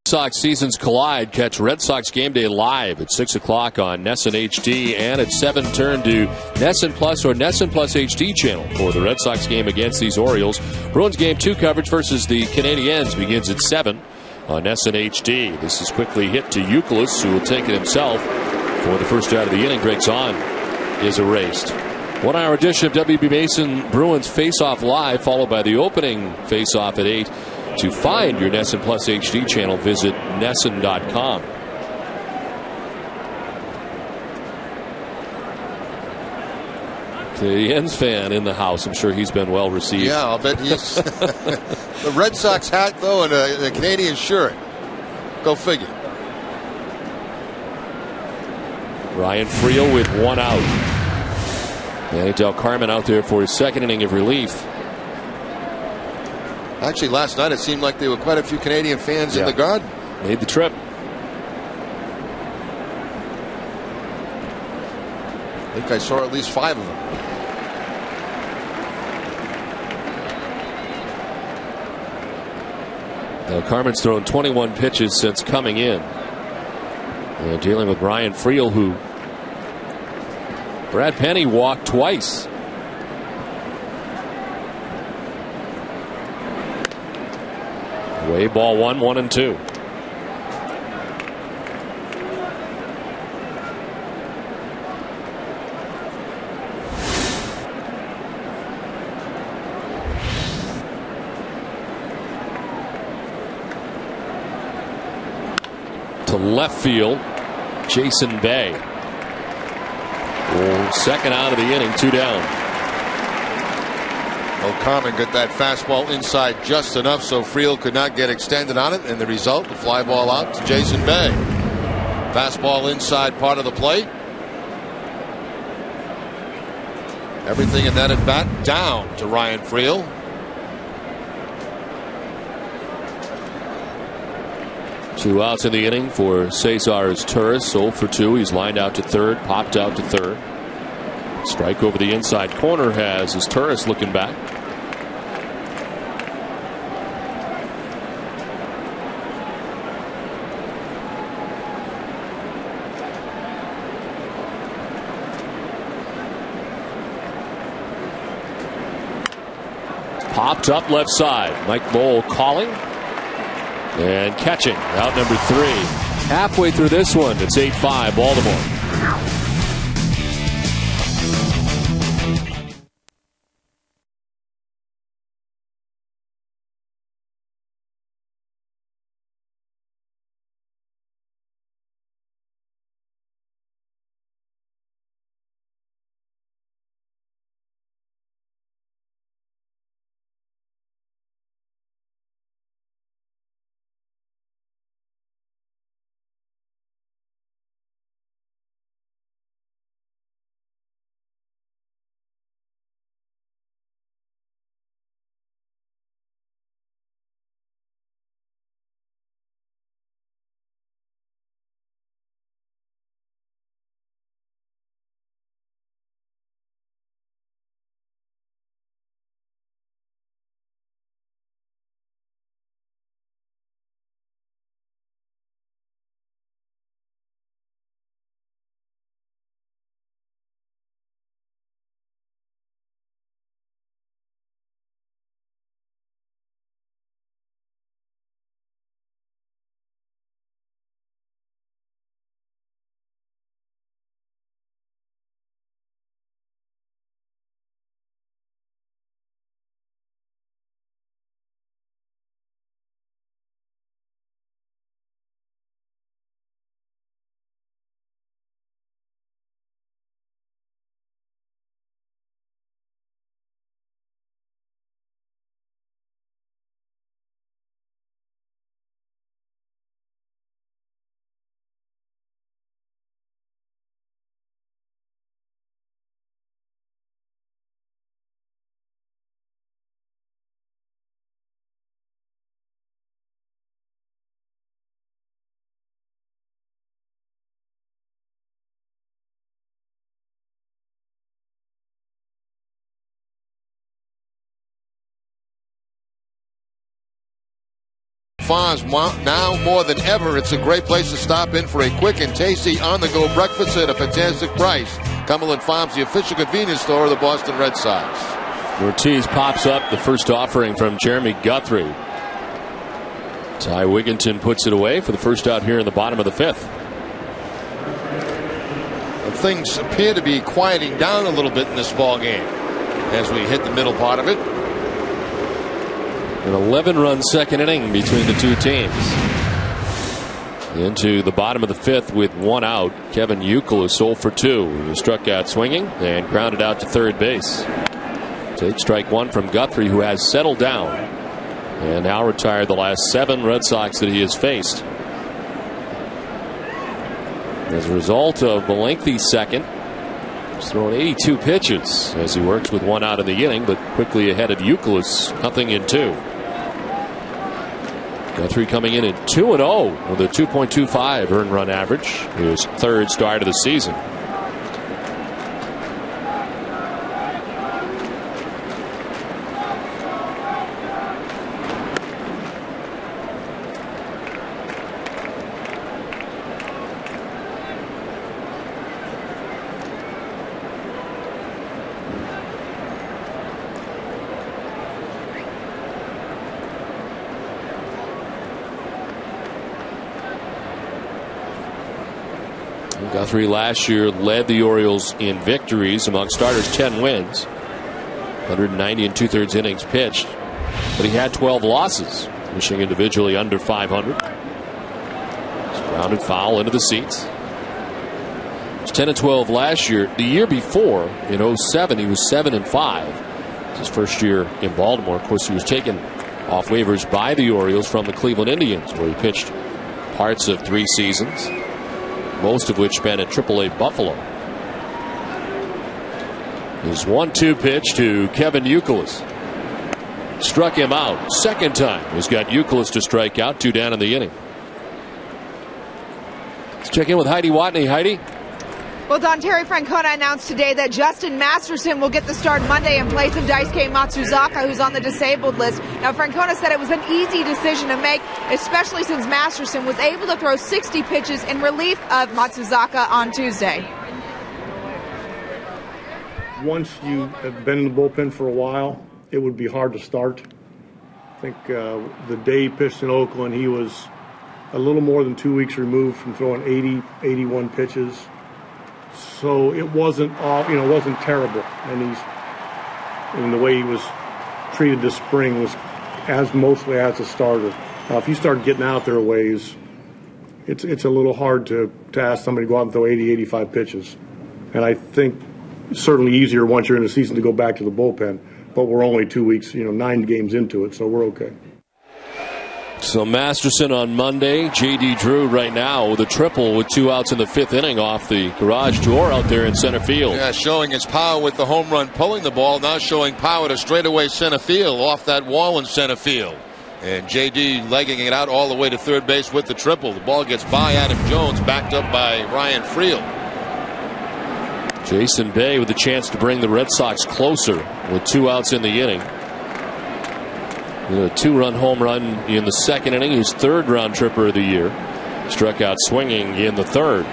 Sox seasons collide. Catch Red Sox Game Day live at 6 o'clock on NESN HD, and at 7 turn to NESN Plus or NESN Plus HD channel for the Red Sox game against these Orioles. Bruins Game 2 coverage versus the Canadiens begins at 7 on NESN HD. This is quickly hit to Youkilis, who will take it himself for the first out of the inning. Greg Zahn is erased. 1 hour edition of WB Mason Bruins Face-Off Live, followed by the opening face-off at 8. To find your NESN Plus HD channel, visit NESN.com. Canadiens fan in the house. I'm sure he's been well received. Yeah, I'll bet he's. The Red Sox hat, though, and the Canadian shirt. Go figure. Ryan Friel with 1 out. Manny Del Carmen out there for his 2nd inning of relief. Actually, last night it seemed like there were quite a few Canadian fans in the garden. Made the trip. I think I saw at least 5 of them. Del Carmen's thrown 21 pitches since coming in. And dealing with Ryan Friel, who Brad Penny walked twice. Away ball 1, 1-2. To left field, Jason Bay. Second out of the inning, 2 down. Carmen got that fastball inside just enough so Friel could not get extended on it, and the result, the fly ball out to Jason Bay. Fastball inside part of the plate. Everything in that at bat down to Ryan Friel. Two outs in the inning for Cesar's Turris. 0 for 2. He's lined out to third, popped out to third. Strike over the inside corner has his Turris looking back. Popped up left side. Mike Mole calling and catching. Out number 3. Halfway through this one, it's 8-5 Baltimore. Fonz, now more than ever, it's a great place to stop in for a quick and tasty on-the-go breakfast at a fantastic price. Cumberland Farms, the official convenience store of the Boston Red Sox. Ortiz pops up the first offering from Jeremy Guthrie. Ty Wigginton puts it away for the first out here in the bottom of the 5th. And things appear to be quieting down a little bit in this ball game as we hit the middle part of it. An 11-run second inning between the two teams. Into the bottom of the 5th with 1 out. Kevin Youkilis 0 for 2. He struck out swinging and grounded out to third base. Take strike 1 from Guthrie, who has settled down and now retired the last 7 Red Sox that he has faced. As a result of a lengthy second, he's thrown 82 pitches as he works with 1 out in the inning, but quickly ahead of Youkilis, 0-2. Guthrie coming in at 2-0 with a 2.25 earned run average. His 3rd start of the season. Guthrie last year led the Orioles in victories among starters, 10 wins, 190 and 2/3 innings pitched, but he had 12 losses, finishing individually under 500. It's grounded foul into the seats. It was 10-12 last year. The year before, in 07, he was 7-5. It's his first year in Baltimore. Of course, he was taken off waivers by the Orioles from the Cleveland Indians, where he pitched parts of 3 seasons. most of which spent at AAA Buffalo. His 1-2 pitch to Kevin Youkilis. Struck him out. Second time has got Youkilis to strike out. 2 down in the inning. Let's check in with Heidi Watney. Heidi. Well, Don, Terry Francona announced today that Justin Masterson will get the start Monday in place of Daisuke Matsuzaka, who's on the disabled list. Now, Francona said it was an easy decision to make, especially since Masterson was able to throw 60 pitches in relief of Matsuzaka on Tuesday. Once you have been in the bullpen for a while, it would be hard to start. I think the day he pitched in Oakland, he was a little more than 2 weeks removed from throwing 80, 81 pitches. So it wasn't wasn't terrible, and the way he was treated this spring was mostly as a starter. If you start getting out there a ways, it's a little hard to ask somebody to go out and throw 80, 85 pitches. And I think it's certainly easier once you're in the season to go back to the bullpen. But we're only 2 weeks, 9 games into it, so we're okay. So Masterson on Monday. J.D. Drew right now with a triple with 2 outs in the 5th inning off the garage door out there in center field. Yeah, showing his power with the home run, pulling the ball. Now showing power to straightaway center field off that wall in center field. And J.D. legging it out all the way to third base with the triple. The ball gets by Adam Jones, backed up by Ryan Friel. Jason Bay with a chance to bring the Red Sox closer with 2 outs in the inning. A 2-run home run in the 2nd inning. His 3rd round tripper of the year. Struck out swinging in the 3rd.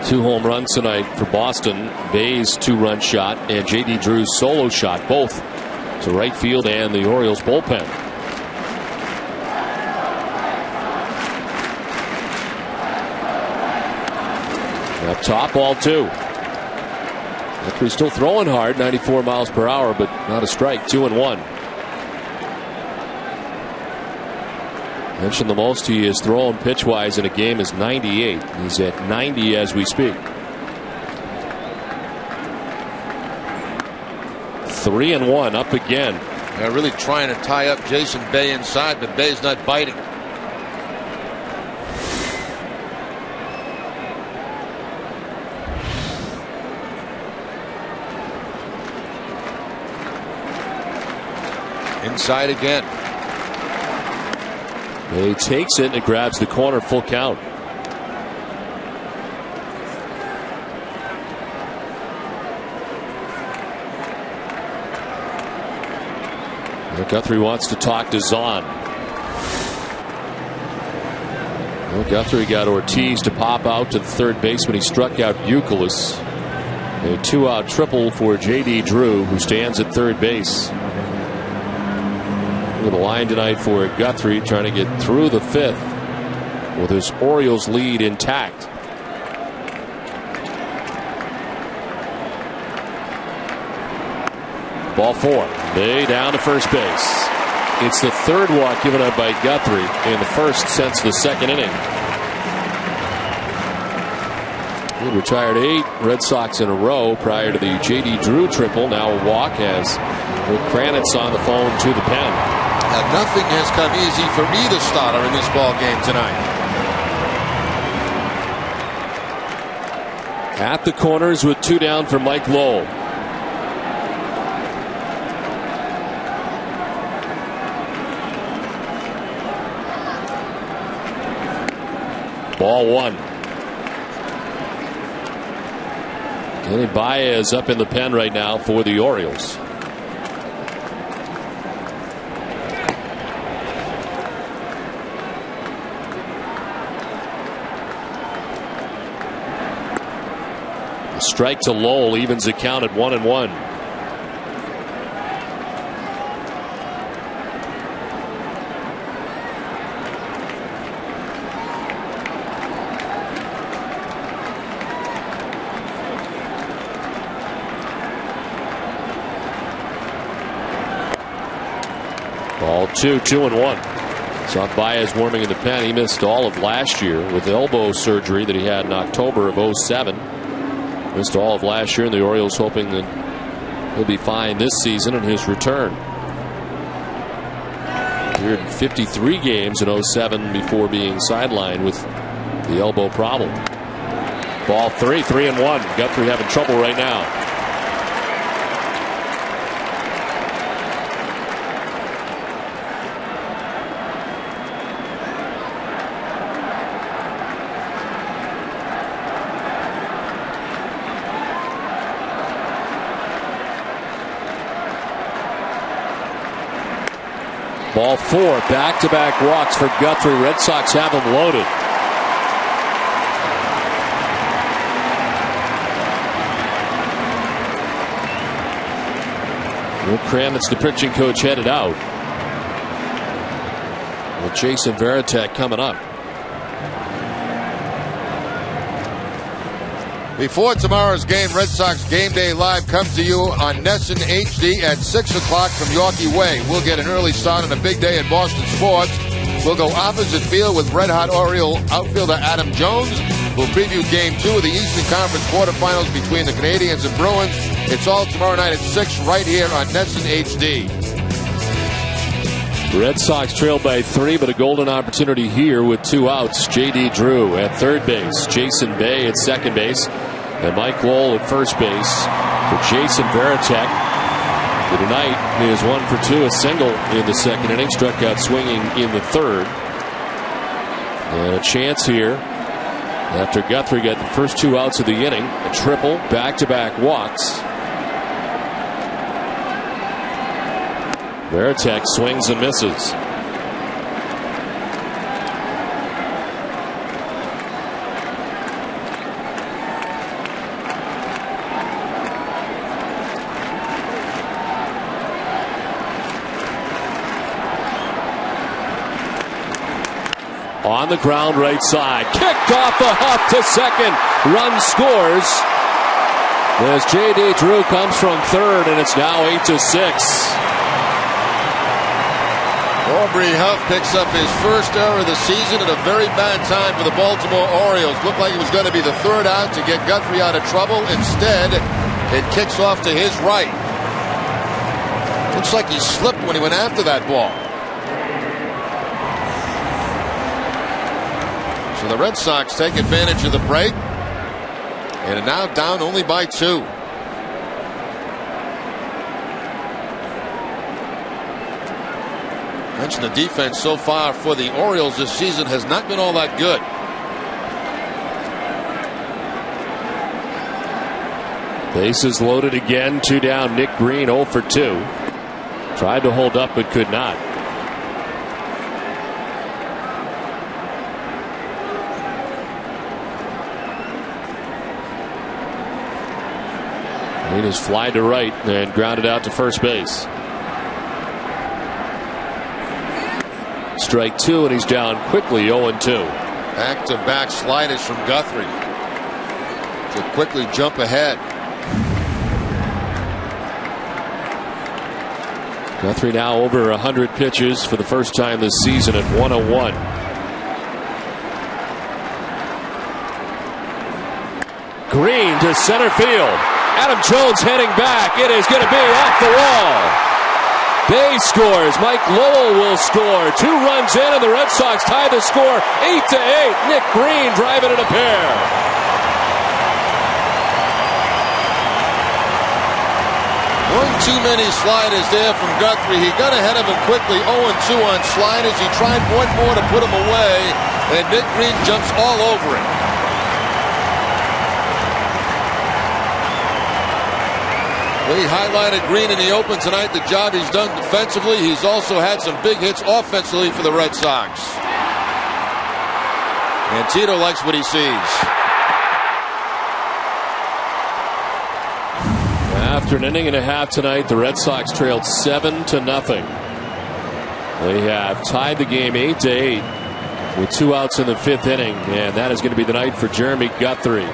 Two home runs tonight for Boston. Bay's 2-run shot and J.D. Drew's solo shot, both to right field and the Orioles bullpen. Up top, ball 2. He's still throwing hard, 94 miles per hour, but not a strike. 2-1. Mentioned the most he has thrown pitch-wise in a game is 98. He's at 90 as we speak. 3-1, up again. They're really trying to tie up Jason Bay inside, but Bay's not biting. Inside again. He takes it and it grabs the corner, full count. Guthrie wants to talk to Zahn. Guthrie got Ortiz to pop out to the third baseman. He struck out Youkilis. A 2-out triple for J.D. Drew, who stands at third base. The line tonight for Guthrie, trying to get through the 5th with his Orioles lead intact. Ball 4. Bay down to first base. It's the 3rd walk given up by Guthrie in the 1st since the 2nd inning. He retired 8 Red Sox in a row prior to the J.D. Drew triple. Now a walk as Rick Kranitz on the phone to the pen. Now, nothing has come easy for either starter in this ball game tonight. At the corners with 2 down for Mike Lowell. Ball 1. Kenny Baez up in the pen right now for the Orioles. Strike to Lowell evens the count at 1-1. Ball 2, 2-1. Saw Baez warming in the pen. He missed all of last year with elbow surgery that he had in October of 07. Missed all of last year, and the Orioles hoping that he'll be fine this season in his return. Appeared in 53 games in 07 before being sidelined with the elbow problem. Ball 3, 3-1. Guthrie having trouble right now. Ball 4, back-to-back walks for Guthrie. Red Sox have him loaded. Rick Kravitz, the pitching coach, headed out. With Jason Varitek coming up. Before tomorrow's game, Red Sox Game Day Live comes to you on NESN HD at 6 o'clock from Yorkie Way. We'll get an early start on a big day in Boston sports. We'll go opposite field with red-hot Oriole outfielder Adam Jones. We'll preview Game 2 of the Eastern Conference quarterfinals between the Canadians and Bruins. It's all tomorrow night at 6 right here on NESN HD. Red Sox trailed by 3, but a golden opportunity here with 2 outs. J.D. Drew at third base, Jason Bay at second base, and Mike Lowell at first base for Jason Varitek, who tonight is 1 for 2, a single in the second inning, struck out swinging in the third. And a chance here after Guthrie got the first 2 outs of the inning, a triple, back-to-back walks. Varitek swings and misses. On the ground right side. Kicked off the hop to second. Run scores. As J.D. Drew comes from third, and it's now 8-6. Aubrey Huff picks up his first error of the season at a very bad time for the Baltimore Orioles. Looked like it was going to be the third out to get Guthrie out of trouble. Instead, it kicks off to his right. Looks like he slipped when he went after that ball. So the Red Sox take advantage of the break and are now down only by 2. Mentioned the defense so far for the Orioles this season has not been all that good. Bases loaded again. 2 down. Nick Green 0 for 2. Tried to hold up but could not. Green is fly to right and grounded out to first base. Strike 2, and he's down quickly 0-2. Back-to-back sliders from Guthrie to quickly jump ahead. Guthrie now over 100 pitches for the first time this season at 101. Green to center field. Adam Jones heading back. It is going to be off the wall. Bay scores. Mike Lowell will score. 2 runs in, and the Red Sox tie the score 8-8. Nick Green driving it a pair. One too many sliders there from Guthrie. He got ahead of him quickly. 0-2 on sliders. He tried one more to put him away, and Nick Green jumps all over it. We highlighted Green in the open tonight, the job he's done defensively. He's also had some big hits offensively for the Red Sox. And Tito likes what he sees. After an inning and a half tonight, the Red Sox trailed 7-0. They have tied the game 8-8 with 2 outs in the 5th inning, and that is going to be the night for Jeremy Guthrie.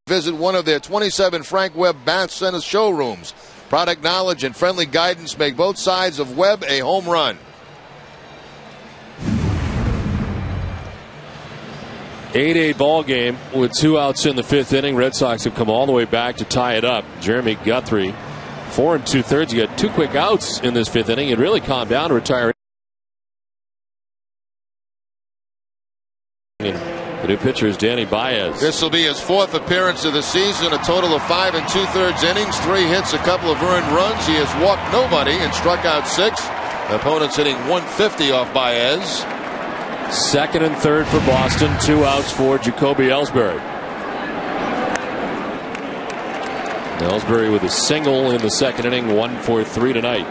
Visit one of their 27 Frank Webb Bath Center showrooms. Product knowledge and friendly guidance make both sides of Webb a home run. 8-8 ball game with 2 outs in the 5th inning. Red Sox have come all the way back to tie it up. Jeremy Guthrie, 4 2/3. You got 2 quick outs in this 5th inning. It really calmed down to retire. The new pitcher is Danny Baez. This will be his 4th appearance of the season. A total of 5 2/3 innings, 3 hits, a couple of earned runs. He has walked nobody and struck out 6. Opponents hitting 150 off Baez. 2nd and 3rd for Boston. 2 outs for Jacoby Ellsbury. Ellsbury with a single in the 2nd inning. 1 for 3 tonight.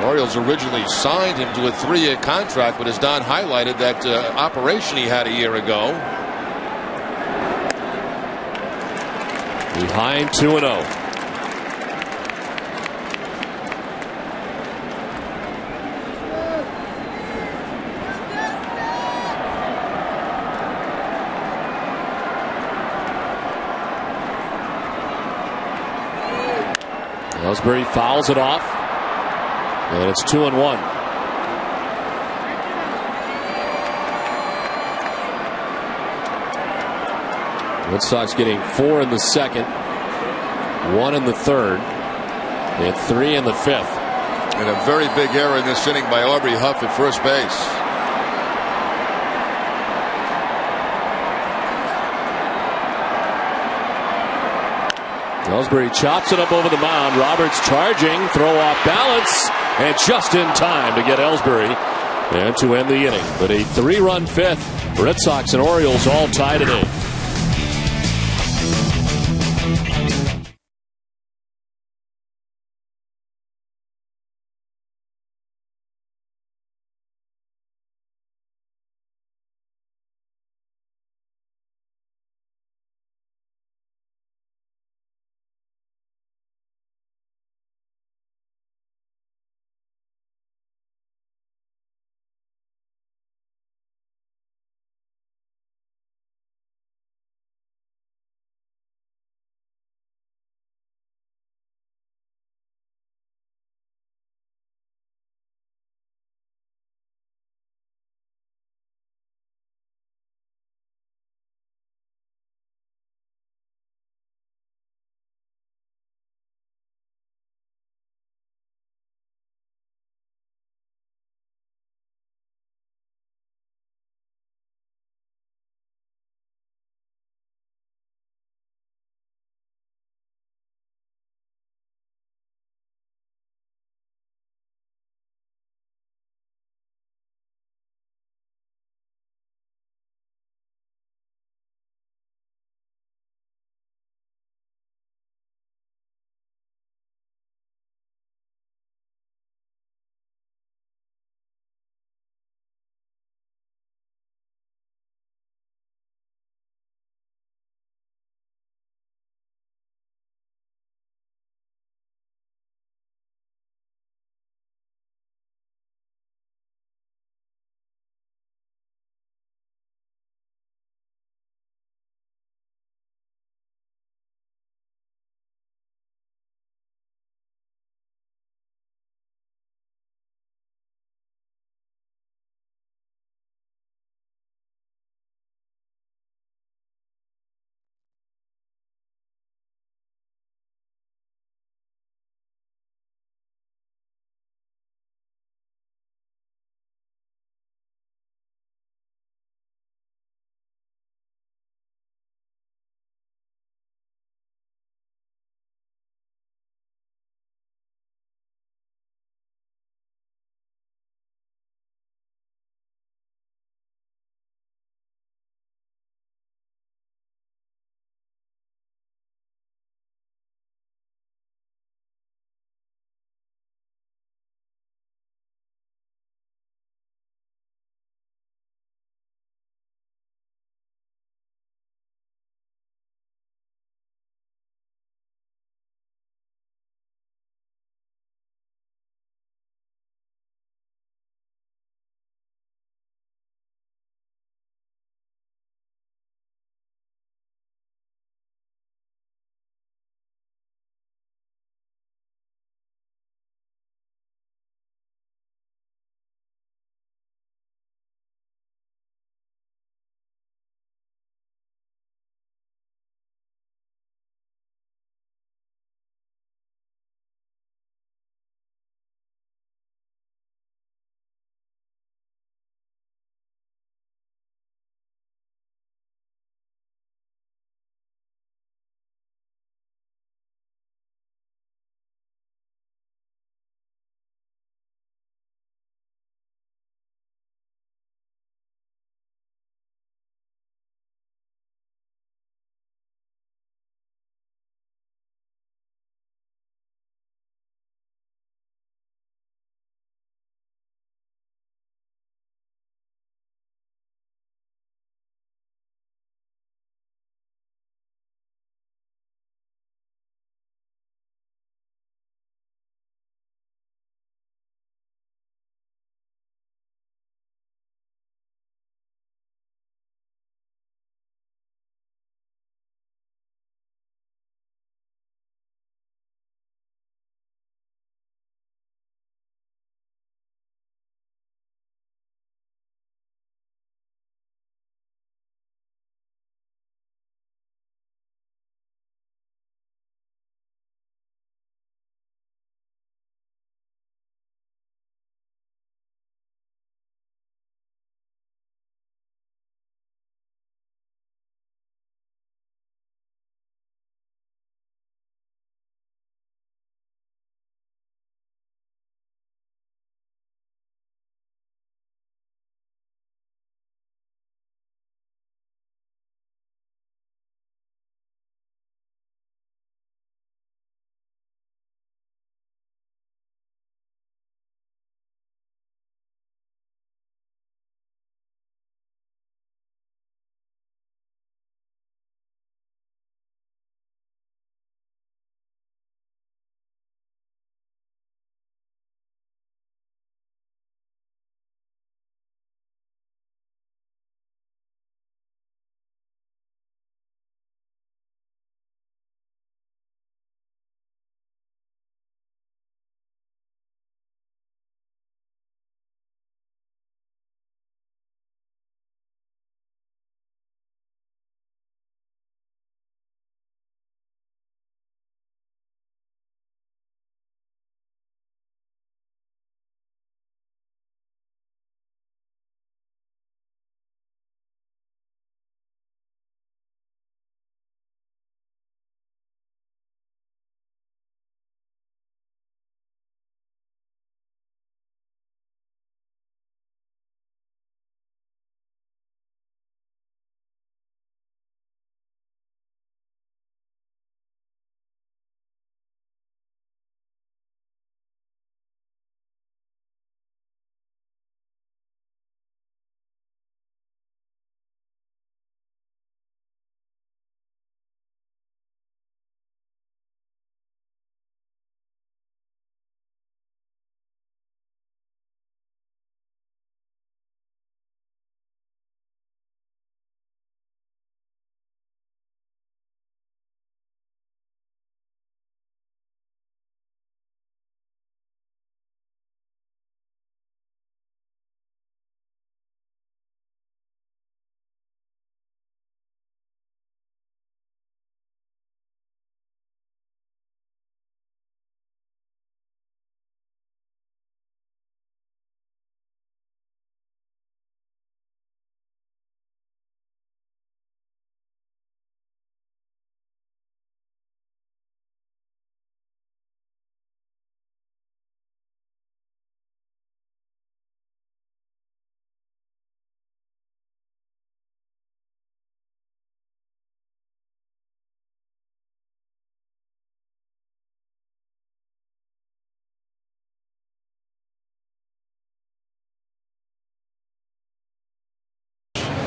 Orioles originally signed him to a 3-year contract, but as Don highlighted, that operation he had a year ago. Behind 2-0. Ellsbury fouls it off. And it's 2-1. Red Sox getting 4 in the 2nd, 1 in the 3rd, and 3 in the 5th. And a very big error in this inning by Aubrey Huff at first base. Ellsbury chops it up over the mound. Roberts charging, throw off balance, and just in time to get Ellsbury and to end the inning. But a 3-run 5th. Red Sox and Orioles all tied at 8.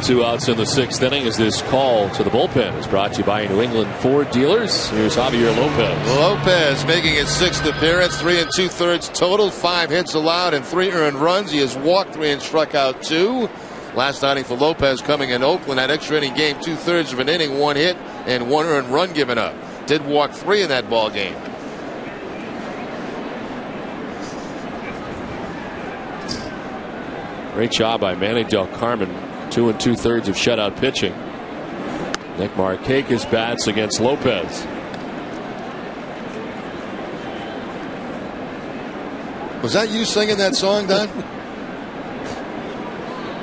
2 outs in the 6th inning as this call to the bullpen is brought to you by New England Ford dealers. Here's Javier Lopez. Lopez making his 6th appearance, 3 2/3 total, 5 hits allowed and 3 earned runs. He has walked 3 and struck out 2. Last outing for Lopez coming in Oakland, that extra inning game, 2/3 of an inning, 1 hit and 1 earned run given up. Did walk 3 in that ball game. Great job by Manny Del Carmen. 2 2/3 of shutout pitching. Nick Markakis bats against Lopez. Was that you singing that song, Don?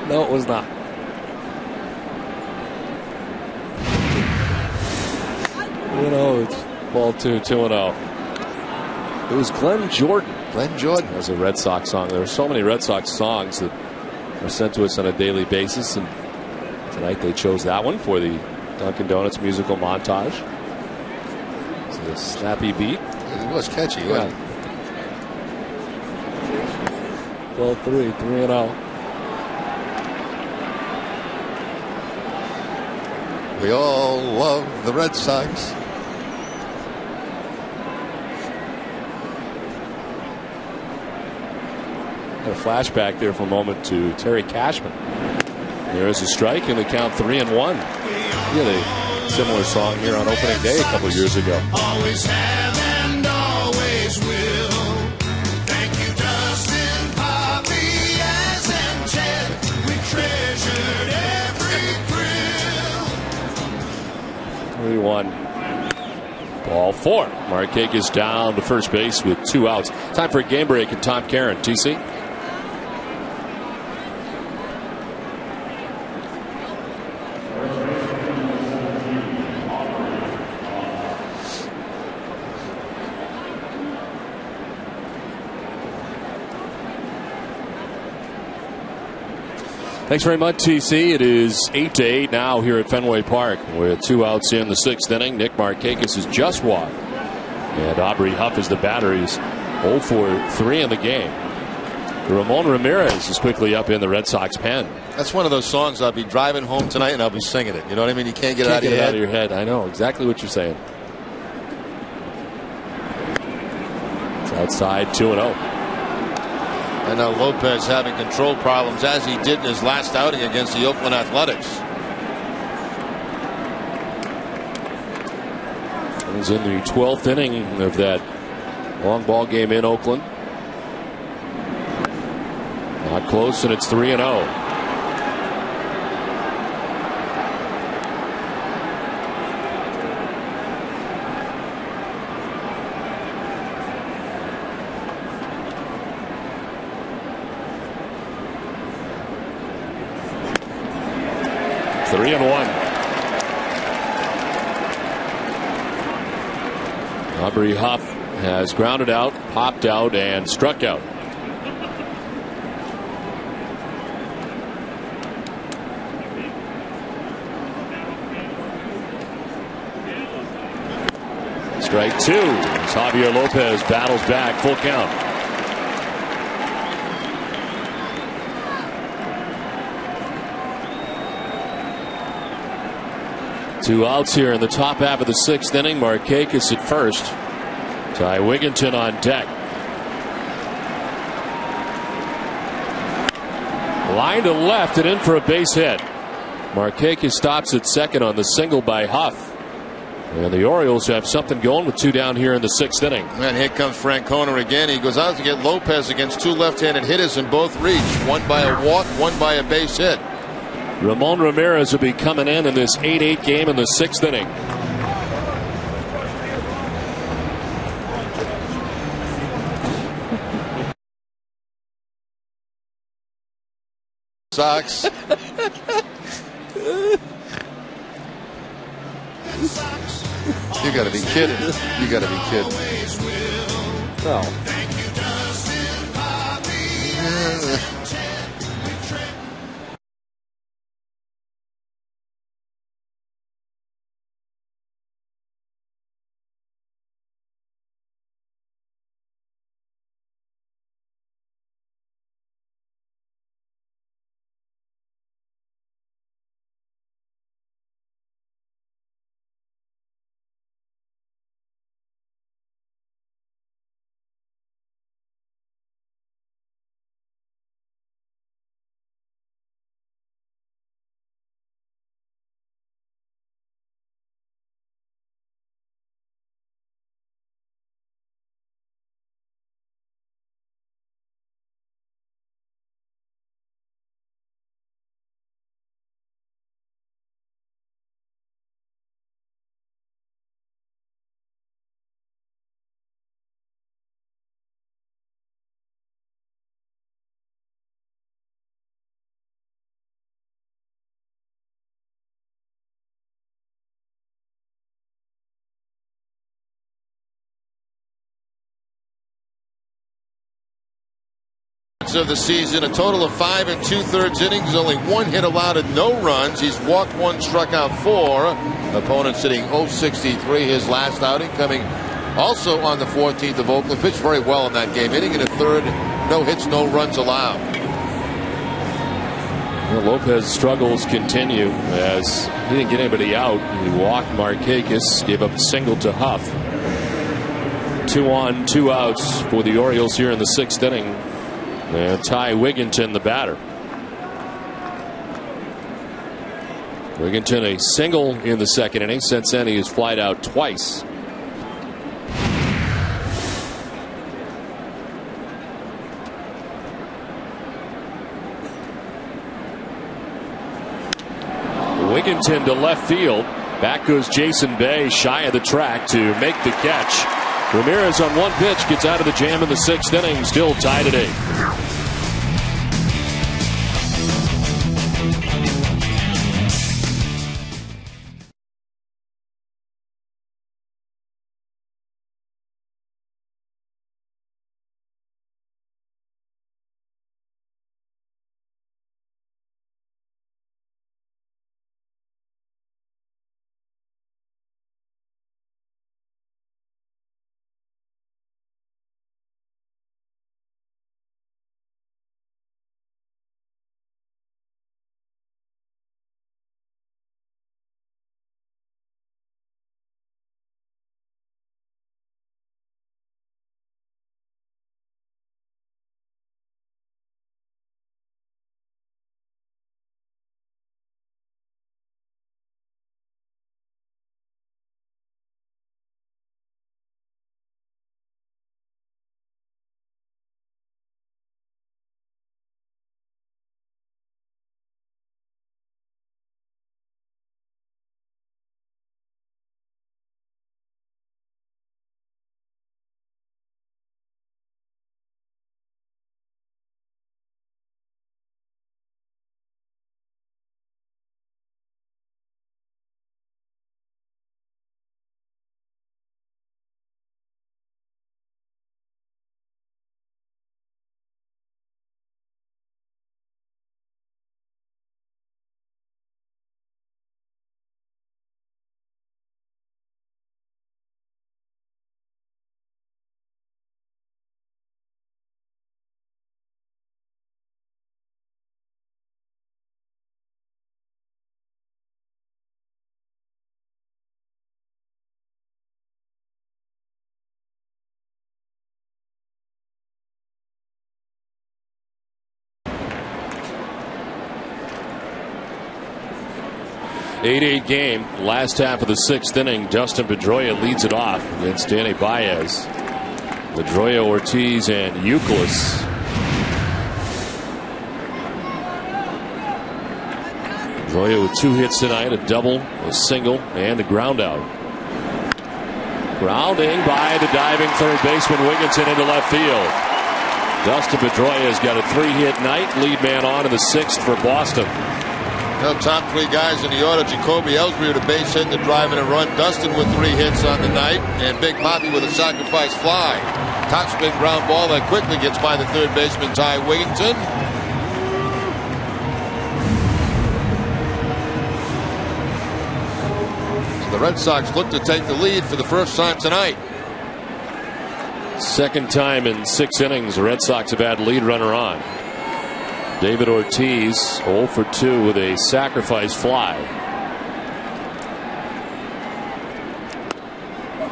No, it was not. It's ball 2-0. It was Glenn Jordan. Glenn Jordan. That was a Red Sox song. There are so many Red Sox songs that are sent to us on a daily basis, and tonight they chose that one for the Dunkin' Donuts musical montage. It's a snappy beat. It was catchy. Yeah. 12-3, 3-0. We all love the Red Sox. A flashback there for a moment to Terry Cashman. There is a strike and the count 3-1. He had a similar song here on opening day a couple years ago. Always have and always will. Thank you, Dustin, Poppy, Az, and Ted. We treasured every thrill. 3-1. Ball 4. Markakis down to first base with 2 outs. Time for a game break and Tom Caron. TC. Thanks very much, TC. It is 8-8 now here at Fenway Park with 2 outs in the 6th inning. Nick Markakis has just walked, and Aubrey Huff is the batter. He's 0 for 3 in the game. Ramon Ramirez is quickly up in the Red Sox pen. That's one of those songs I'll be driving home tonight and I'll be singing it. You know what I mean? You can't get it out of your head. I know exactly what you're saying. It's outside 2-0. And now Lopez having control problems as he did in his last outing against the Oakland Athletics. He's in the 12th inning of that long ball game in Oakland. Not close, and it's 3-0. Aubrey Huff has grounded out, popped out, and struck out. Strike 2 as Javier Lopez battles back, full count. Two outs here in the top half of the 6th inning. Markakis at first. Ty Wigginton on deck. Line to left and in for a base hit. Markakis stops at second on the single by Huff. And the Orioles have something going with 2 down here in the 6th inning. And here comes Francona again. He goes out to get Lopez against 2 left-handed hitters in both reach. One by a walk, one by a base hit. Ramon Ramirez will be coming in this 8-8 game in the 6th inning. Sox. You gotta be kidding. You gotta be kidding. No. Of the season, a total of 5 2/3 innings, only 1 hit allowed and no runs. He's walked 1, struck out 4. Opponent sitting 0-63 his last outing, coming also on the 14th of Oakland. Pitched very well in that game, inning in a third, no hits, no runs allowed. Well, Lopez's struggles continue as he didn't get anybody out. He walked Markakis, gave up a single to Huff. 2 on, 2 outs for the Orioles here in the 6th inning. And Ty Wigginton, the batter. Wigginton, a single in the 2nd inning. Since then, he has flied out twice. Wigginton to left field. Back goes Jason Bay, shy of the track to make the catch. Ramirez on 1 pitch gets out of the jam in the 6th inning, still tied at 8. Eight game, last half of the 6th inning. Dustin Pedroia leads it off against Danny Baez. Pedroia, Ortiz, and Youkilis. Pedroia with 2 hits tonight, a double, a single, and a ground out. Grounding by the diving third baseman Wigginton into left field. Dustin Pedroia has got a 3-hit night. Lead man on in the 6th for Boston. Now, top 3 guys in the order: Jacoby Ellsbury with a base hit, the drive and a run. Dustin with 3 hits on the night, and Big Poppy with a sacrifice fly. Topspin ground ball that quickly gets by the third baseman Ty Wigginton. So the Red Sox look to take the lead for the first time tonight. 2nd time in 6 innings the Red Sox have had lead runner on. David Ortiz 0 for 2 with a sacrifice fly.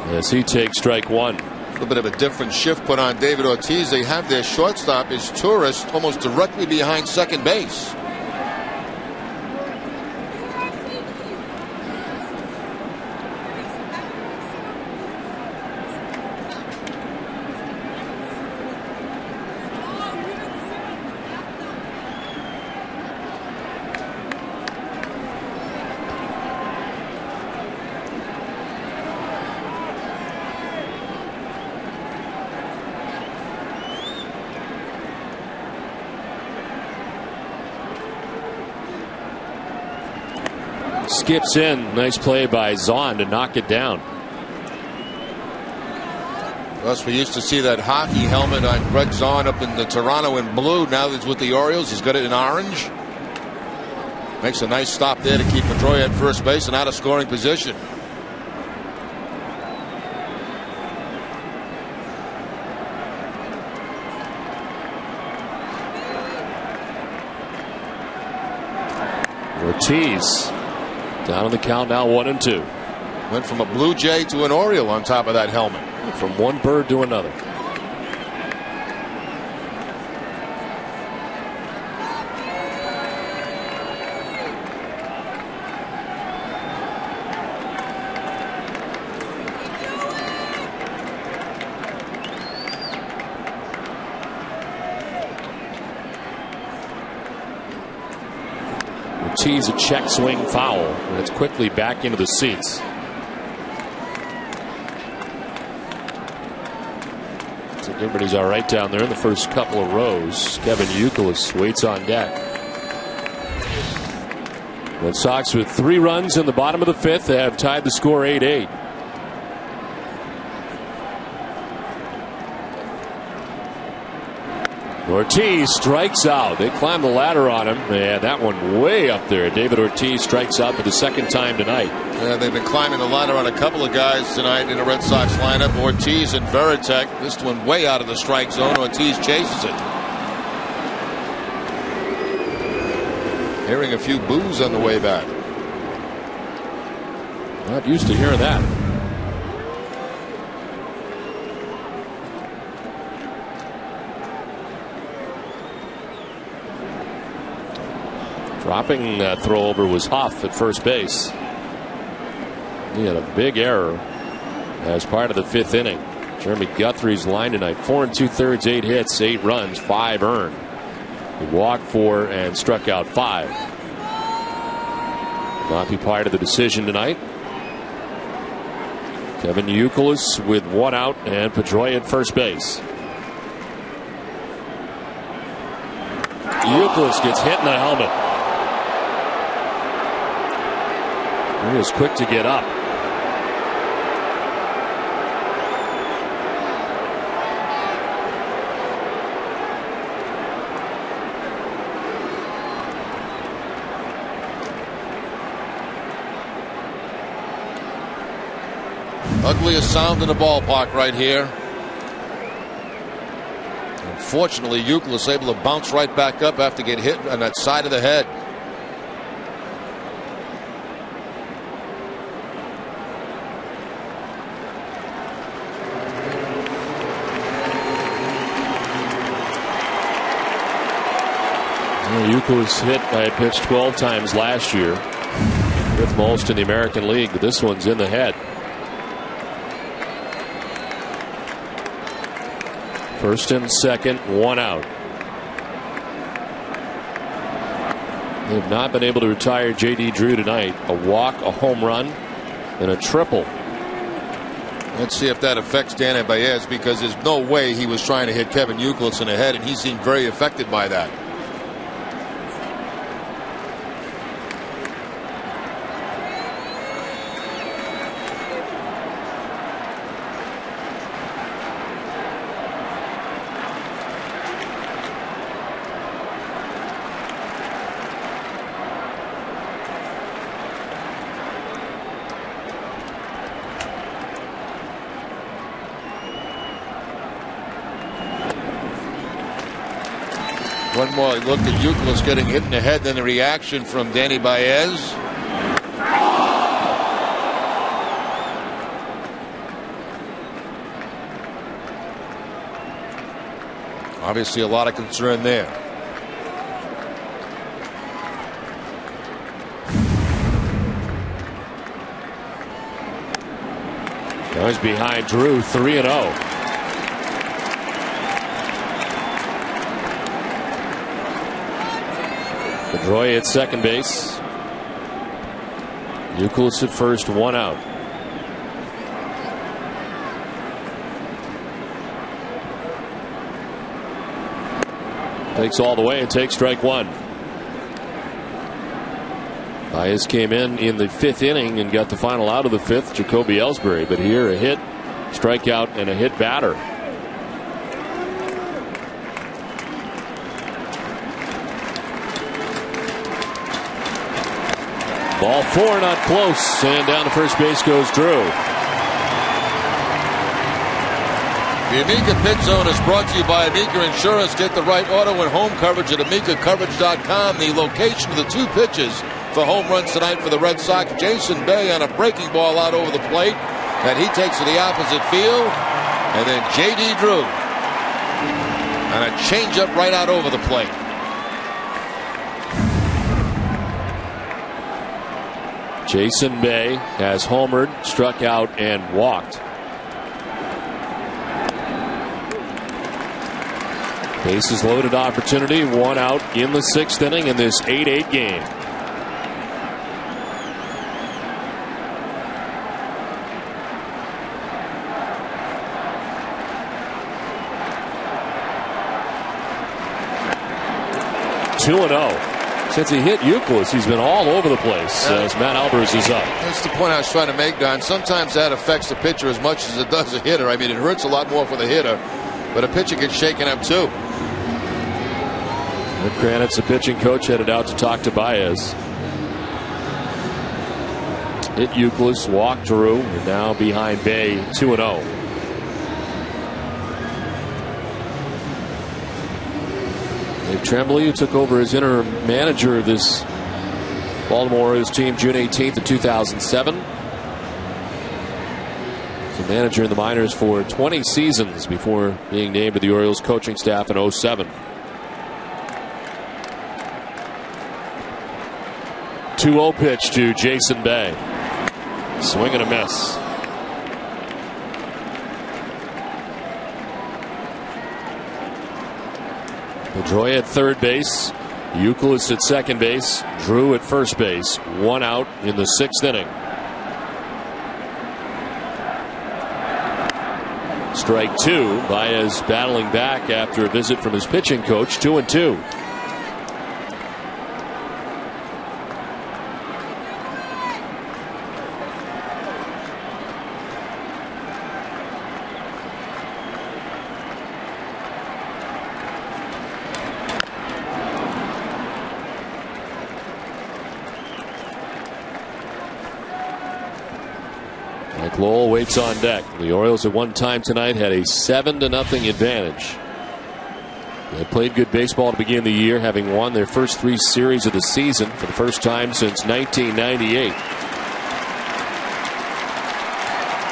As he takes strike 1. A little bit of a different shift put on David Ortiz. They have their shortstop is Tourist almost directly behind second base. Skips in. Nice play by Zahn to knock it down. Plus, we used to see that hockey helmet on Greg Zahn up in the Toronto in blue. Now he's with the Orioles. He's got it in orange. Makes a nice stop there to keep Pedroia at first base and out of scoring position. Ortiz down on the count now, 1-2. Went from a Blue Jay to an Oriole on top of that helmet. From one bird to another. Ortiz, a check swing foul, and it's quickly back into the seats. So everybody's all right down there in the first couple of rows. Kevin Youkilis waits on deck. Red Sox with 3 runs in the bottom of the 5th. They have tied the score 8-8. Ortiz strikes out. They climb the ladder on him, and that one way up there. David Ortiz strikes out for the second time tonight. Yeah, they've been climbing the ladder on a couple of guys tonight in the Red Sox lineup. Ortiz and Veritek. This one way out of the strike zone. Ortiz chases it. Hearing a few boos on the way back. Not used to hearing that. Dropping that throw over was Huff at first base. He had a big error as part of the 5th inning. Jeremy Guthrie's line tonight, 4 2/3, 8 hits, 8 runs, 5 earned. He walked 4 and struck out 5. Not be part of the decision tonight. Kevin Youkilis with 1 out and Pedroia at first base. Youkilis gets hit in the helmet. He was quick to get up. Ugliest sound in the ballpark right here. Unfortunately, Youkilis able to bounce right back up after get hit on that side of the head. Youkilis hit by a pitch 12 times last year, 5th most in the American League, but this one's in the head. First and second, 1 out. They've not been able to retire J.D. Drew tonight. A walk, a home run, and a triple. Let's see if that affects Danny Baez, because there's no way he was trying to hit Kevin Youkilis in the head, and he seemed very affected by that. One more look at Youkilis getting hit in the head, then the reaction from Danny Baez. Obviously a lot of concern there. Now he's behind Drew, 3-0. Pedroia at second base. Youkilis at first, 1 out. Takes all the way and takes strike 1. Baez came in the 5th inning and got the final out of the 5th, Jacoby Ellsbury. But here a hit strikeout and a hit batter. Ball 4, not close, and down to first base goes Drew. The Amica Pit Zone is brought to you by Amica Insurance. Get the right auto and home coverage at AmicaCoverage.com. The location of the 2 pitches for home runs tonight for the Red Sox. Jason Bay on a breaking ball out over the plate, and he takes to the opposite field. And then J.D. Drew on a changeup right out over the plate. Jason Bay has homered, struck out, and walked. Bases loaded opportunity, 1 out in the 6th inning in this 8-8 game. Two 2-0. Since he hit Euclid, he's been all over the place as Matt Albers is up. That's the point I was trying to make, Don. Sometimes that affects the pitcher as much as it does the hitter. I mean, it hurts a lot more for the hitter, but a pitcher gets shaken up too. Rick Kranitz, the pitching coach, headed out to talk to Baez. Hit Euclid, walked Drew, and now behind Bay, 2-0. Dave Tremblay, who took over as interim manager of this Baltimore Orioles team June 18th of 2007. He was a manager in the minors for 20 seasons before being named to the Orioles coaching staff in 2007. 2-0 pitch to Jason Bay. Swing and a miss. Pedroia at third base. Euclid at second base. Drew at first base. 1 out in the 6th inning. Strike 2. Baez battling back after a visit from his pitching coach. 2-2. Lowell waits on deck. The Orioles at one time tonight had a 7-0 advantage. They played good baseball to begin the year, having won their first 3 series of the season for the first time since 1998.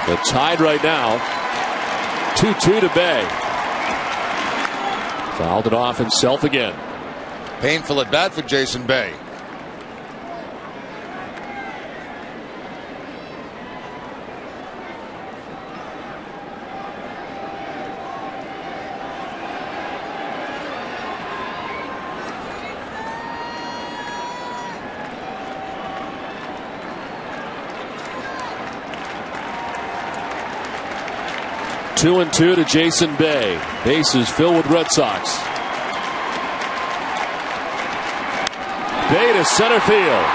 They're tied right now. 2-2 to Bay. Fouled it off himself again. Painful at bat for Jason Bay. Two and 2 to Jason Bay. Bases filled with Red Sox. Bay to center field.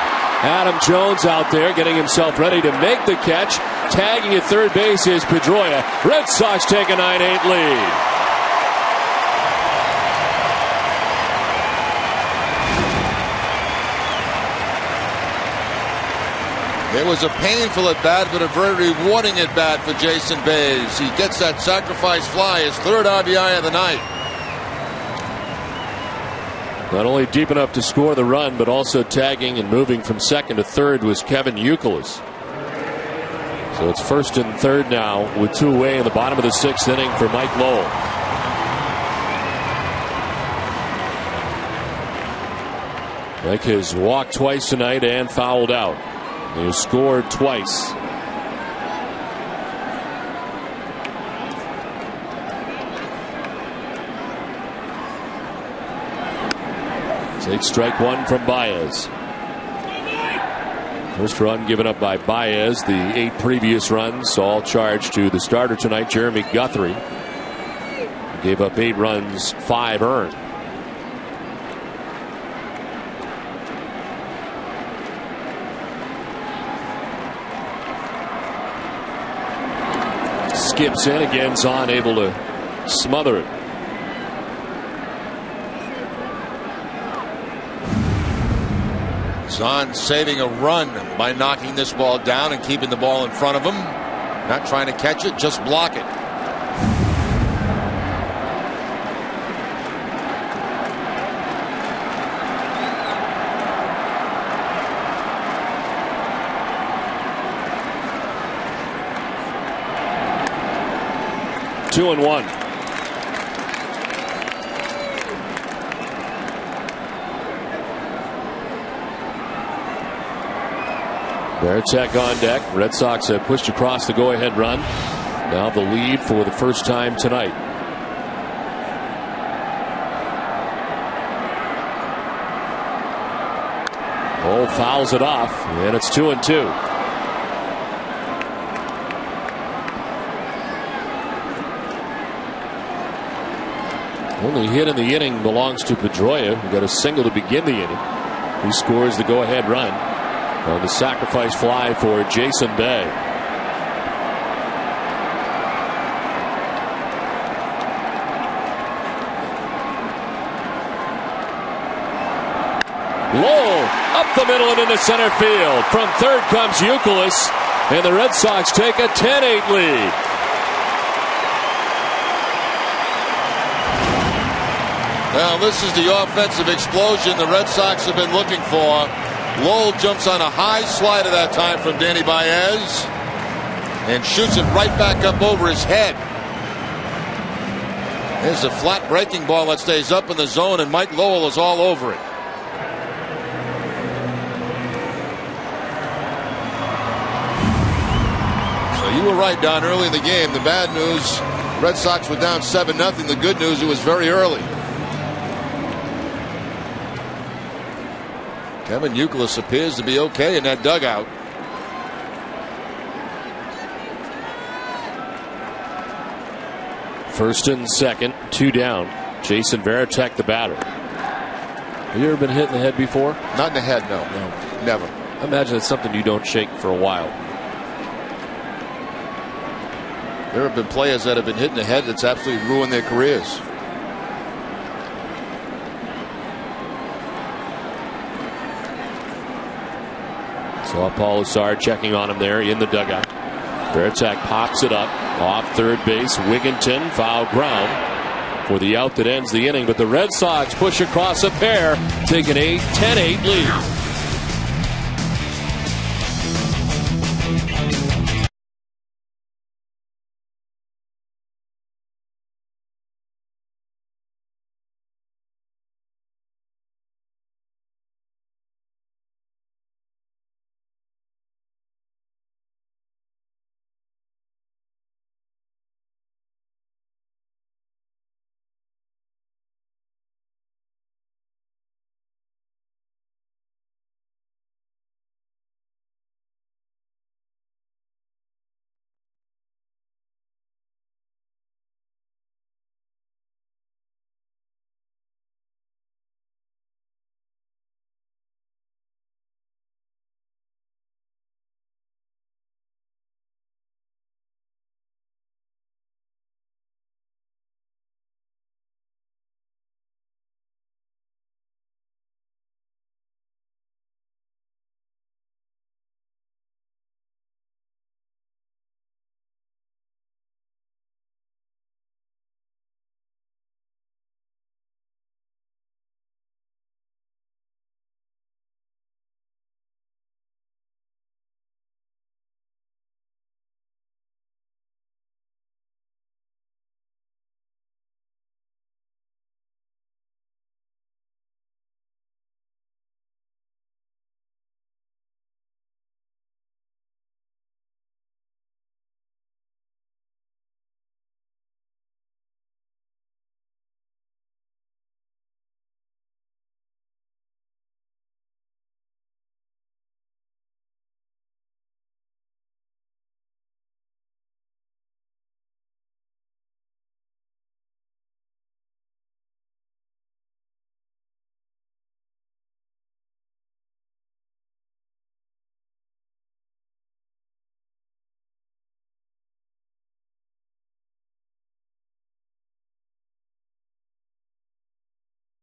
Adam Jones out there getting himself ready to make the catch. Tagging at third base is Pedroia. Red Sox take a 9-8 lead. It was a painful at bat, but a very rewarding at bat for Jason Bays. He gets that sacrifice fly, his 3rd RBI of the night. Not only deep enough to score the run, but also tagging and moving from second to third was Kevin Euclid. So it's 1st and 3rd now with 2 away in the bottom of the 6th inning for Mike Lowell. Mike has walked twice tonight and fouled out. He has scored twice. Take strike 1 from Baez. First run given up by Baez. The 8 previous runs all charged to the starter tonight, Jeremy Guthrie. Gave up 8 runs, 5 earned. skips in again. Zahn able to smother it. Zahn saving a run by knocking this ball down and keeping the ball in front of him. Not trying to catch it, just block it. Two and one. Varitek on deck. Red Sox have pushed across the go-ahead run. Now the lead for the first time tonight. Oh, fouls it off, and it's 2-2. Only hit in the inning belongs to Pedroia, who got a single to begin the inning. He scores the go-ahead run on the sacrifice fly for Jason Bay. Low up the middle and into center field. From third comes Youkilis, and the Red Sox take a 10-8 lead. Well, this is the offensive explosion the Red Sox have been looking for. Lowell jumps on a high slider that time from Danny Baez and shoots it right back up over his head. There's a flat breaking ball that stays up in the zone, and Mike Lowell is all over it. So you were right, Don, early in the game. The bad news, Red Sox were down 7-0. The good news, it was very early. Kevin Youkilis appears to be okay in that dugout. First and second, 2 down. Jason Varitek, the batter. Have you ever been hit in the head before? Not in the head, no. Never. I imagine it's something you don't shake for a while. There have been players that have been hit in the head that's absolutely ruined their careers. So Paul Lessard checking on him there in the dugout. Varitek pops it up off third base. Wigginton, foul ground for the out that ends the inning. But the Red Sox push across a pair, take an 10-8 lead.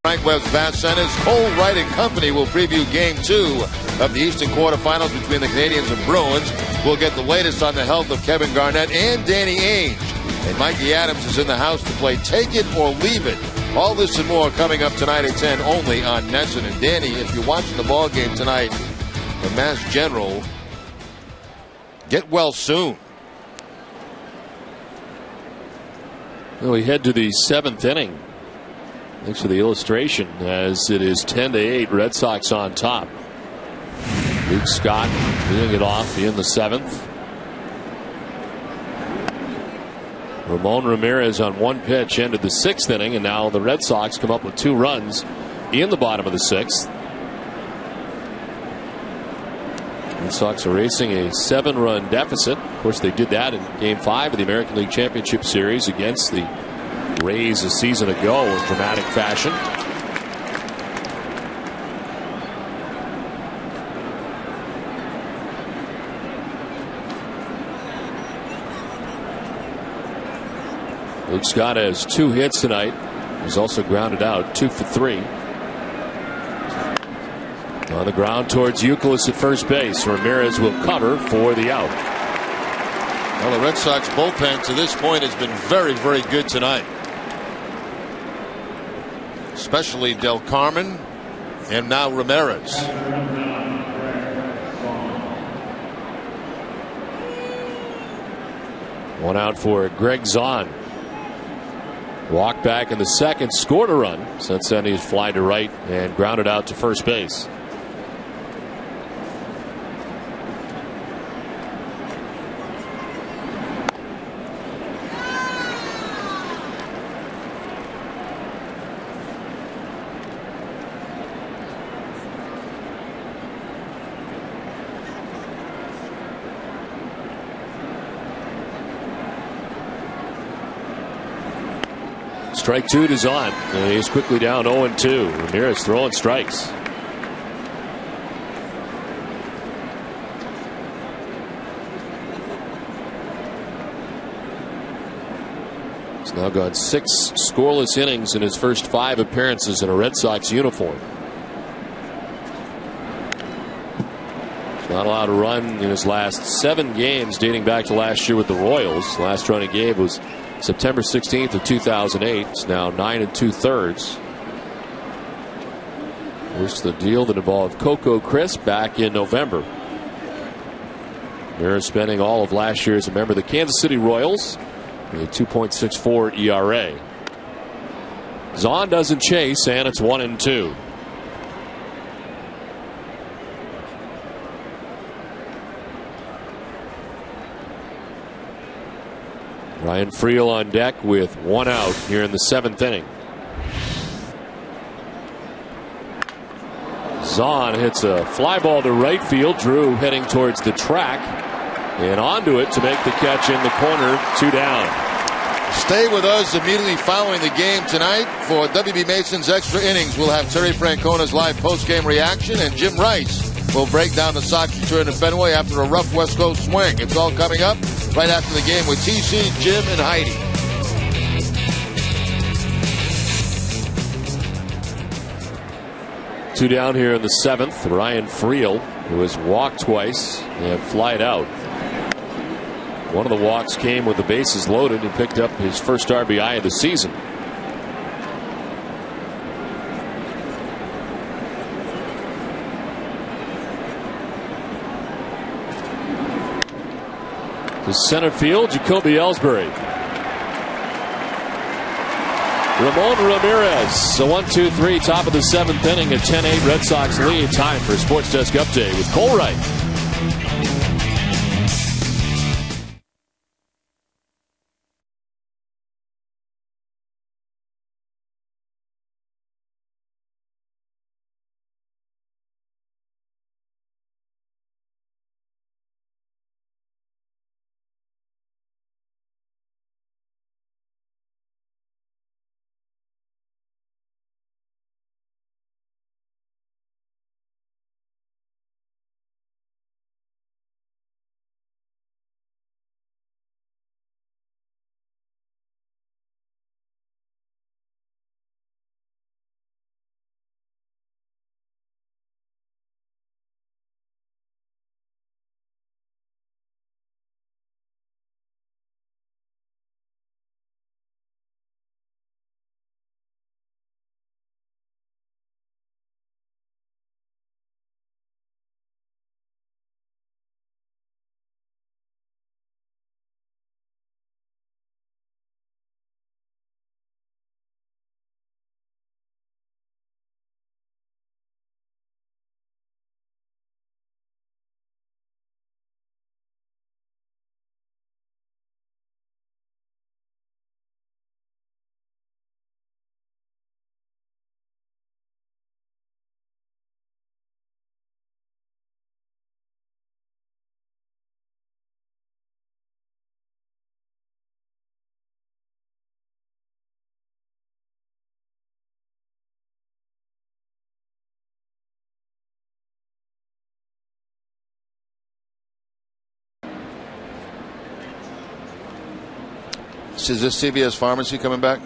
Frank Webb's Vast Centers. Cole Wright and company will preview Game 2 of the Eastern quarterfinals between the Canadians and Bruins. We'll get the latest on the health of Kevin Garnett and Danny Ainge. And Mikey Adams is in the house to play Take It or Leave It. All this and more coming up tonight at 10 only on NESN. And Danny, if you're watching the ball game tonight, the Mass General, get well soon. Well, we head to the 7th inning. Thanks for the illustration, as it is 10-8, Red Sox on top. Luke Scott leading it off in the 7th. Ramon Ramirez on one pitch ended the 6th inning, and now the Red Sox come up with 2 runs in the bottom of the 6th. Red Sox are racing a 7-run deficit. Of course, they did that in Game 5 of the American League Championship Series against the Rays a season ago in dramatic fashion. Luke Scott has 2 hits tonight. He's also grounded out 2 for 3. On the ground towards Youkilis at first base. Ramirez will cover for the out. Well, the Red Sox bullpen to this point has been very, very good tonight. Especially Del Carmen and now Ramirez. One out for Greg Zahn. Walked back in the 2nd, scored a run. Since then he's fly to right and grounded out to first base. Strike 2 to Zahn. He's quickly down 0-2. Ramirez throwing strikes. He's now gone 6 scoreless innings in his first 5 appearances in a Red Sox uniform. He's not allowed to run in his last 7 games dating back to last year with the Royals. Last run he gave was September 16th of 2008. It's now 9 2/3. Here's the deal that involved Coco Crisp back in November. Ramirez spending all of last year as a member of the Kansas City Royals. A 2.64 ERA. Zahn doesn't chase, and it's 1-2. Ryan Friel on deck with 1 out here in the 7th inning. Zahn hits a fly ball to right field. Drew heading towards the track and onto it to make the catch in the corner. 2 down. Stay with us immediately following the game tonight for WB Mason's Extra Innings. We'll have Terry Francona's live post-game reaction, and Jim Rice will break down the Sox return to Fenway after a rough West Coast swing. It's all coming up right after the game with TC, Jim, and Heidi. Two down here in the 7th. Ryan Friel, who has walked twice and flied out. One of the walks came with the bases loaded and picked up his first RBI of the season. To center field, Jacoby Ellsbury. Ramon Ramirez. A 1-2-3, top of the 7th inning, a 10-8 Red Sox lead. Time for a Sports Desk update with Cole Wright. Is this CVS Pharmacy coming back?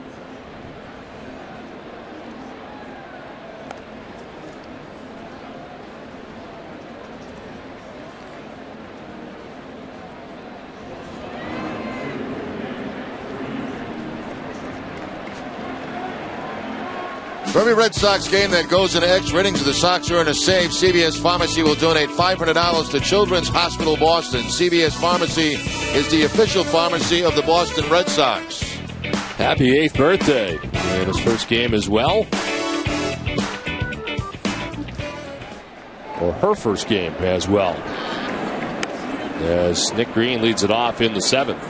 For every Red Sox game that goes into extra innings, the Sox earn a save. CVS Pharmacy will donate $500 to Children's Hospital Boston. CVS Pharmacy is the official pharmacy of the Boston Red Sox. Happy 8th birthday. And his first game as well. Or her first game as well. As Nick Green leads it off in the 7th.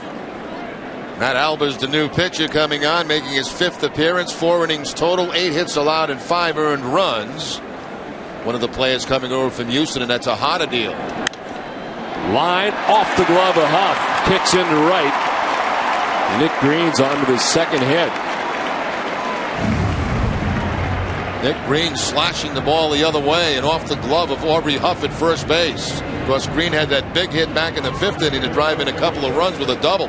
Matt Alba's the new pitcher coming on, making his 5th appearance. 4 innings total, 8 hits allowed, and 5 earned runs. One of the players coming over from Houston, and that's a Hada deal. Line off the glove of Huff. Kicks into right. Nick Green's onto the second hit. Nick Green slashing the ball the other way and off the glove of Aubrey Huff at first base. Of course, Green had that big hit back in the 5th inning to drive in a couple of runs with a double.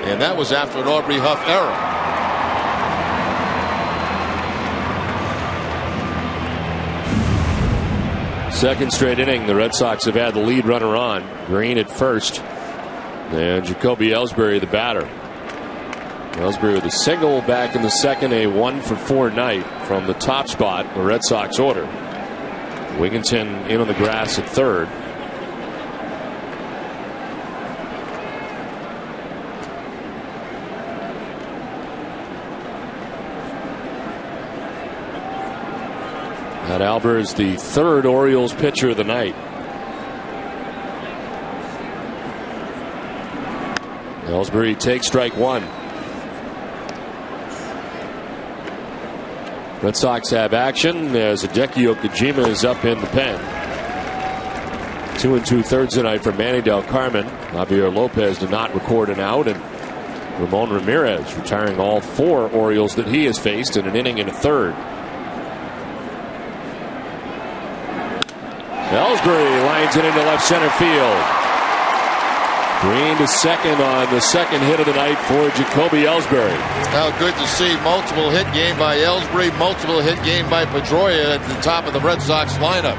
And that was after an Aubrey Huff error. Second straight inning, the Red Sox have had the lead runner on. Green at first. And Jacoby Ellsbury, the batter. Ellsbury with a single back in the 2nd, a 1-for-4 night from the top spot, the Red Sox order. Wigginton in on the grass at 3rd. Matt Albert is the 3rd Orioles pitcher of the night. Ellsbury takes strike 1. Red Sox have action as Hideki Okajima is up in the pen. 2 2/3 tonight for Manny Del Carmen. Javier Lopez did not record an out, and Ramon Ramirez retiring all 4 Orioles that he has faced in an inning and a 3rd. Ellsbury lines it into left center field. Green to second on the 2nd hit of the night for Jacoby Ellsbury. Now good to see multiple hit game by Ellsbury, multiple hit game by Pedroia at the top of the Red Sox lineup.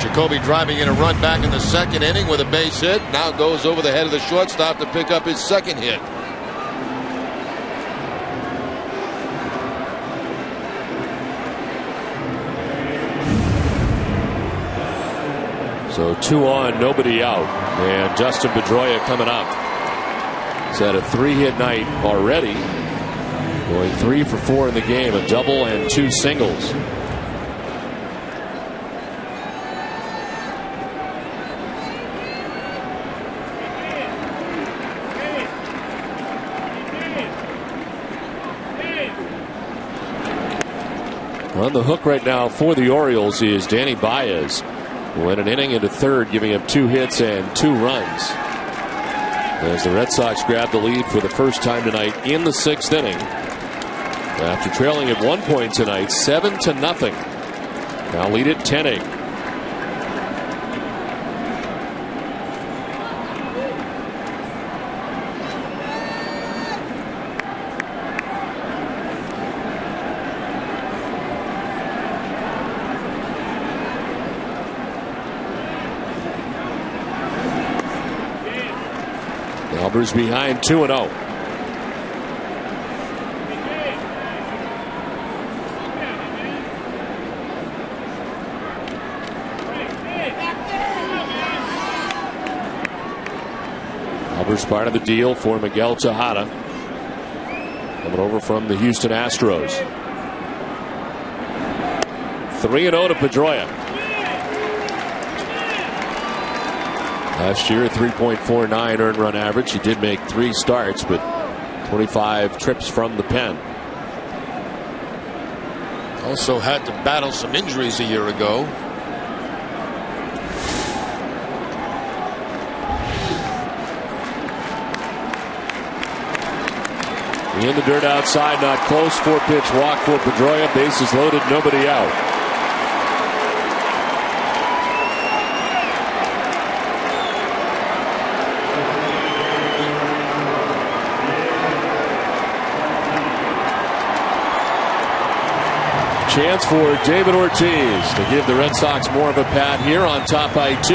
Jacoby driving in a run back in the 2nd inning with a base hit. Now goes over the head of the shortstop to pick up his 2nd hit. So 2 on, nobody out. And Justin Pedroia coming up. He's had a 3-hit night already. Going 3 for 4 in the game, a double and 2 singles. On the hook right now for the Orioles is Danny Baez, who went an inning into 3rd, giving up 2 hits and 2 runs. As the Red Sox grab the lead for the first time tonight in the 6th inning. After trailing at 1 point tonight, 7-0. Now lead at 10-8. Albers behind 2-0. Albers part of the deal for Miguel Tejada, coming over from the Houston Astros. 3-0 to Pedroia. Last year, 3.49 earned run average. He did make 3 starts, but 25 trips from the pen. Also had to battle some injuries a year ago. In the dirt outside, not close. 4-pitch walk for Pedroia. Bases loaded, nobody out. Chance for David Ortiz to give the Red Sox more of a pad here on top by 2.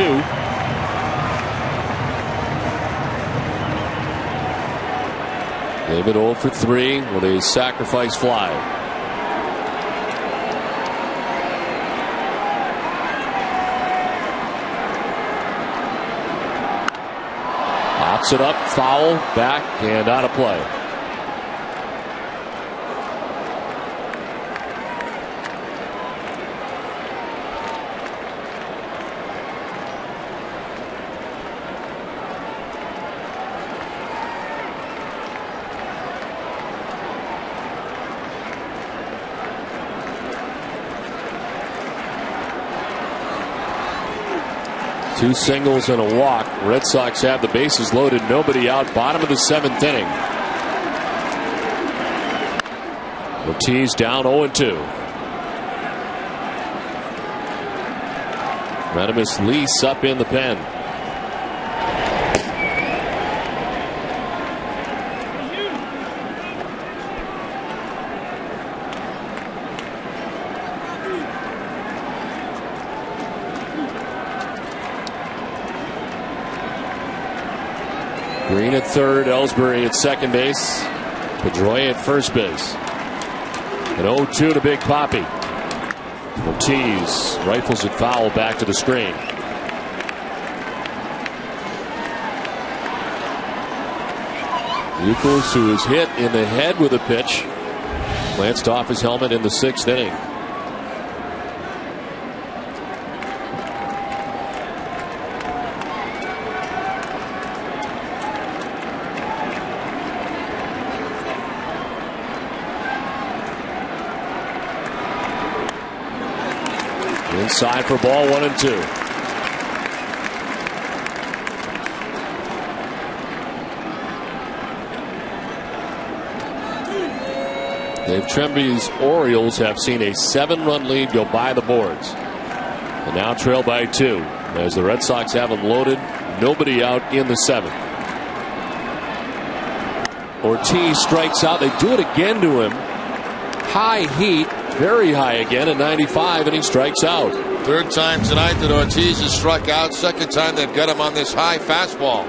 David 0 for 3 with a sacrifice fly. Pops it up, foul, back, and out of play. Two singles and a walk. Red Sox have the bases loaded, nobody out. Bottom of the 7th inning. Ortiz down 0-2. Radimus Lease up in the pen. Green at third, Ellsbury at second base, Pedroia at first base. An 0-2 to Big Papi. Ortiz rifles it foul back to the screen. Euclid, who is hit in the head with a pitch, glanced off his helmet in the 6th inning. Inside for ball 1-2. Dave Tremby's Orioles have seen a 7-run lead go by the boards and now trail by 2 as the Red Sox have them loaded, nobody out in the 7th. Ortiz strikes out. They do it again to him. High heat. Very high again at 95, and he strikes out. Third time tonight that Ortiz has struck out. Second time they've got him on this high fastball.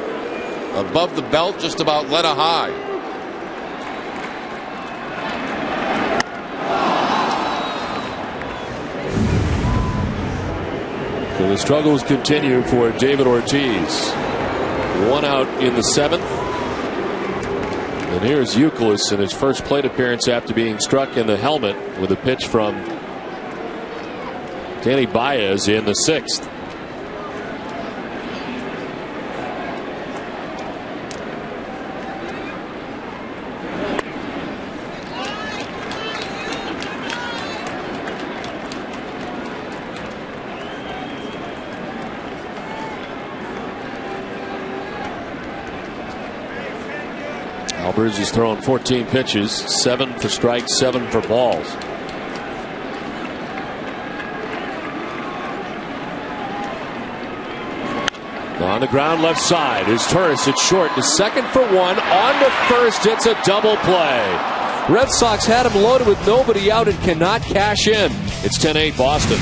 Above the belt, just about let a high. So the struggles continue for David Ortiz. 1 out in the 7th. And here's Euclid in his first plate appearance after being struck in the helmet with a pitch from Danny Baez in the 6th. Alberzi's thrown 14 pitches, 7 for strikes, 7 for balls. On the ground left side is Turris. It's short to second for 1. On to first. It's a double play. Red Sox had him loaded with nobody out and cannot cash in. It's 10-8 Boston.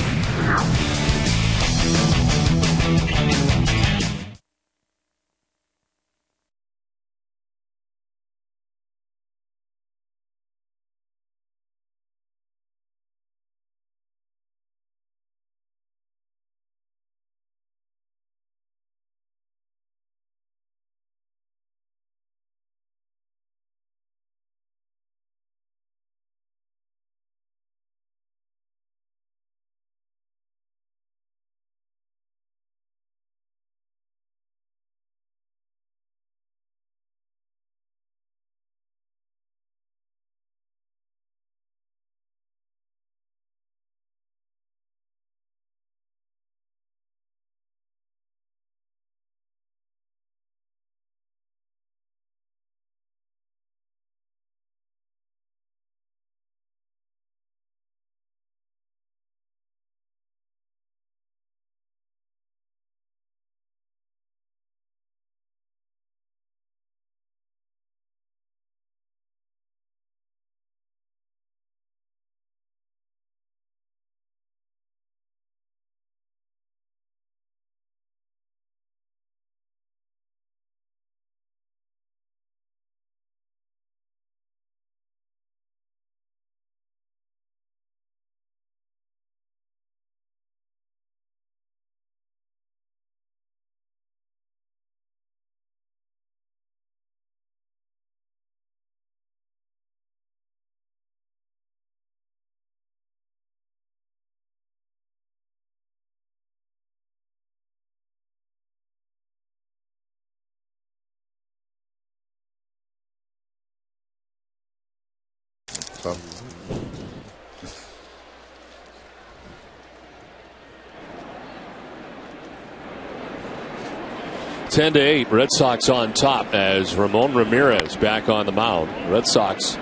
(10-8), Red Sox on top as Ramon Ramirez back on the mound. Red Sox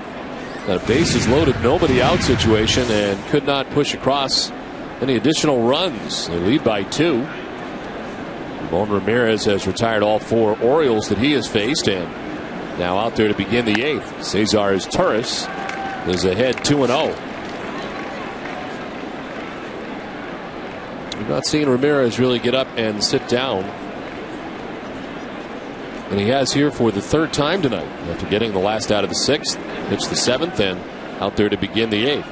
got a bases loaded, nobody out situation and could not push across any additional runs. They lead by 2. Ramon Ramirez has retired all 4 Orioles that he has faced, and now out there to begin the 8th. Cesar Torres is ahead 2-0. We've not seen Ramirez really get up and sit down. And he has here for the 3rd time tonight after getting the last out of the 6th. Pitched the 7th and out there to begin the 8th.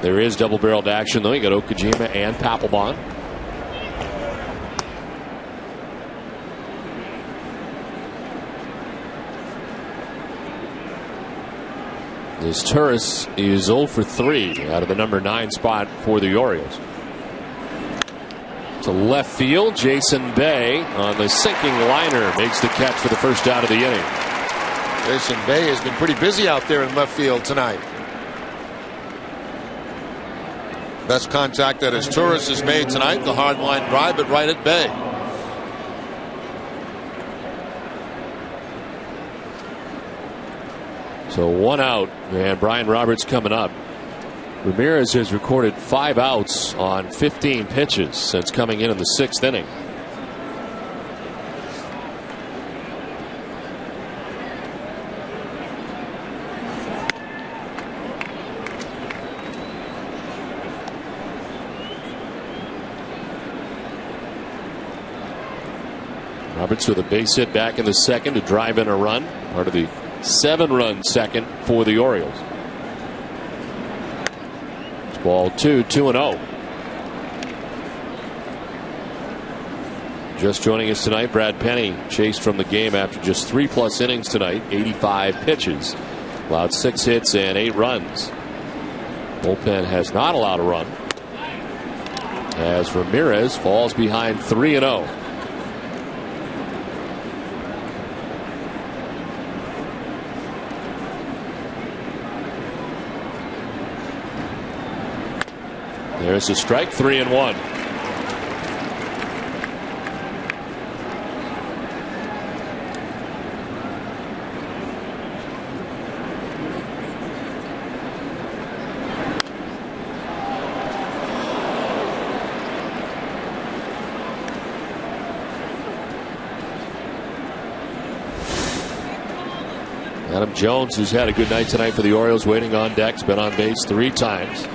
There is double-barreled action though. You got Okajima and Papelbon. This Turris is 0 for 3 out of the number 9 spot for the Orioles. To left field, Jason Bay on the sinking liner makes the catch for the first out of the inning. Jason Bay has been pretty busy out there in left field tonight. Best contact that his Turris has made tonight, the hard line drive, but right at Bay. So 1 out, and Brian Roberts coming up. Ramirez has recorded 5 outs on 15 pitches since coming in the 6th inning. Roberts with a base hit back in the 2nd to drive in a run, part of the 7-run second for the Orioles. It's ball 2, 2-0. Just joining us tonight, Brad Penny chased from the game after just 3+ innings tonight, 85 pitches, allowed 6 hits and 8 runs. Bullpen has not allowed a run as Ramirez falls behind 3-0. There's a strike, 3-1. Adam Jones, who's had a good night tonight for the Orioles, waiting on deck, has been on base 3 times.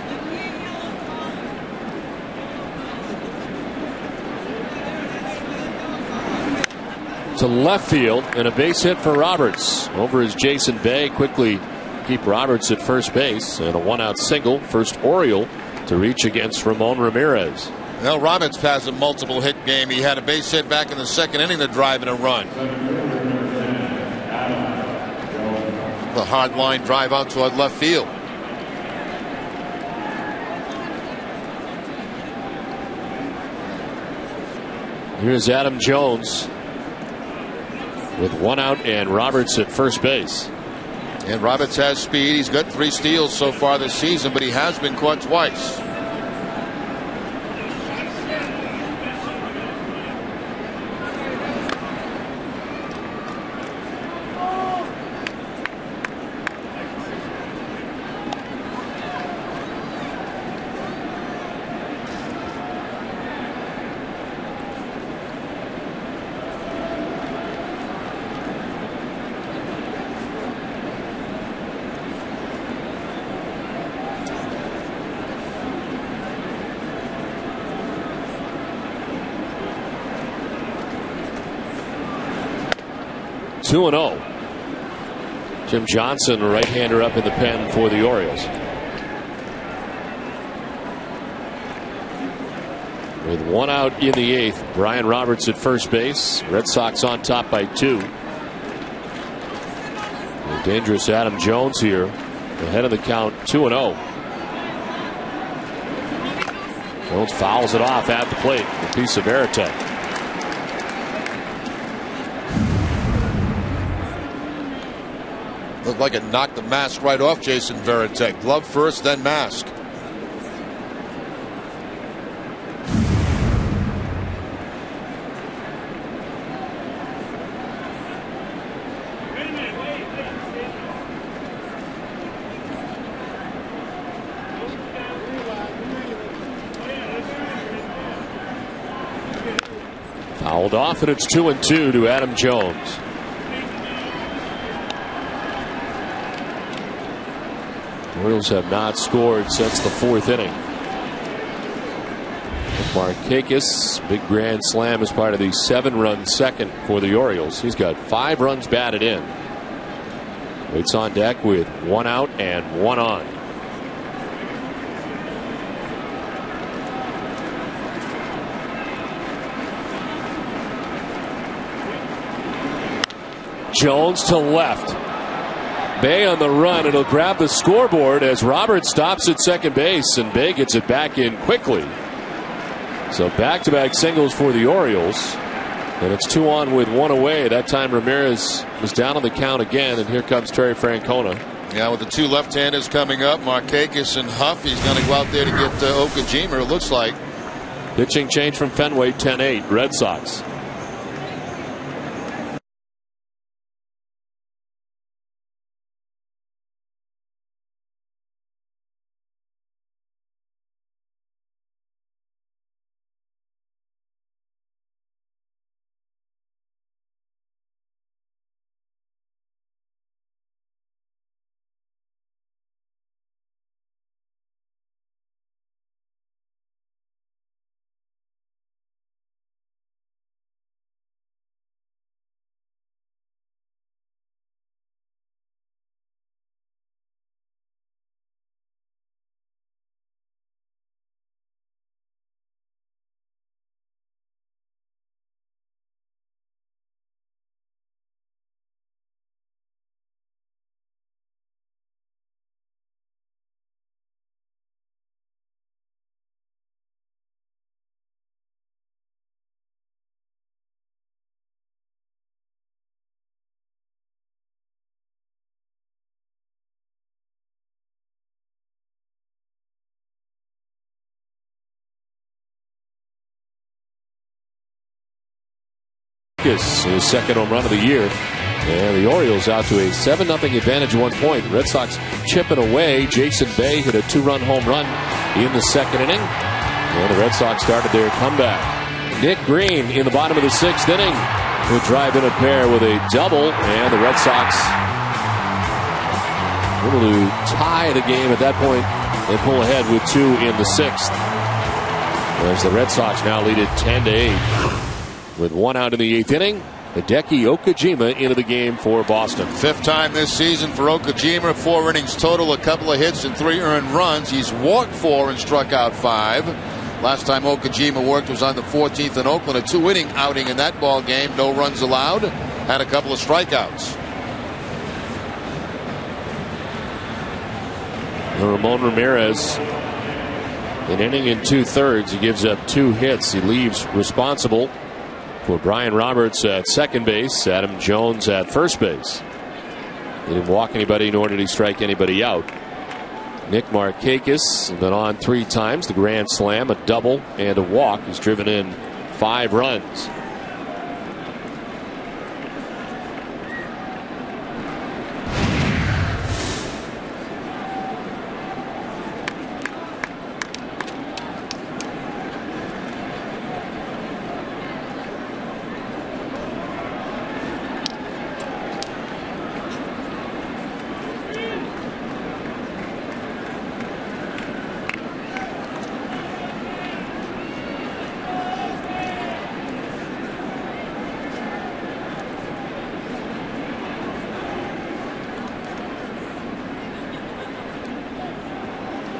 To left field and a base hit for Roberts. Over is Jason Bay. Quickly keep Roberts at first base, and a 1-out single. First Oriole to reach against Ramon Ramirez. Well, Roberts has a multiple hit game. He had a base hit back in the 2nd inning to drive in a run. The hard line drive out toward left field. Here's Adam Jones with 1 out and Roberts at first base. And Roberts has speed. He's got 3 steals so far this season, but he has been caught twice. Two and 0. Jim Johnson, right-hander, up in the pen for the Orioles. With 1 out in the 8th, Brian Roberts at first base. Red Sox on top by 2. The dangerous Adam Jones here, ahead of the count, 2-0. Jones fouls it off at the plate. A piece of Veritek. Looked like it knocked the mask right off Jason Varitek. Glove first, then mask. Fouled off, and it's 2-2 to Adam Jones. Orioles have not scored since the 4th inning. Markakis, big grand slam as part of the 7-run second for the Orioles. He's got 5 runs batted in. Waits on deck with 1 out and 1 on. Jones to left. Bay on the run. It'll grab the scoreboard as Roberts stops at second base, and Bay gets it back in quickly. So back-to-back singles for the Orioles, and it's 2 on with 1 away. That time Ramirez was down on the count again, and here comes Terry Francona. Yeah, with the 2 left-handers coming up, Markakis and Huff. He's going to go out there to get Okajima, it looks like. Pitching change from Fenway, 10-8, Red Sox. His second home run of the year. And the Orioles out to a 7-0 advantage at 1 point. Red Sox chipping away. Jason Bay hit a 2-run home run in the 2nd inning. And the Red Sox started their comeback. Nick Green in the bottom of the 6th inning would drive in a pair with a double. And the Red Sox able to tie the game at that point. They pull ahead with 2 in the 6th. As the Red Sox now lead it 10-8. With 1 out in the 8th inning, Hideki Okajima into the game for Boston. 5th time this season for Okajima. 4 innings total, a couple of hits and 3 earned runs. He's walked 4 and struck out 5. Last time Okajima worked was on the 14th in Oakland. A 2-inning outing in that ball game. No runs allowed. Had a couple of strikeouts. Ramon Ramirez, an inning and 2/3. He gives up 2 hits. He leaves responsible for Brian Roberts at second base, Adam Jones at first base. He didn't walk anybody, nor did he strike anybody out. Nick Markakis has been on 3 times, the grand slam, a double, and a walk. He's driven in 5 runs.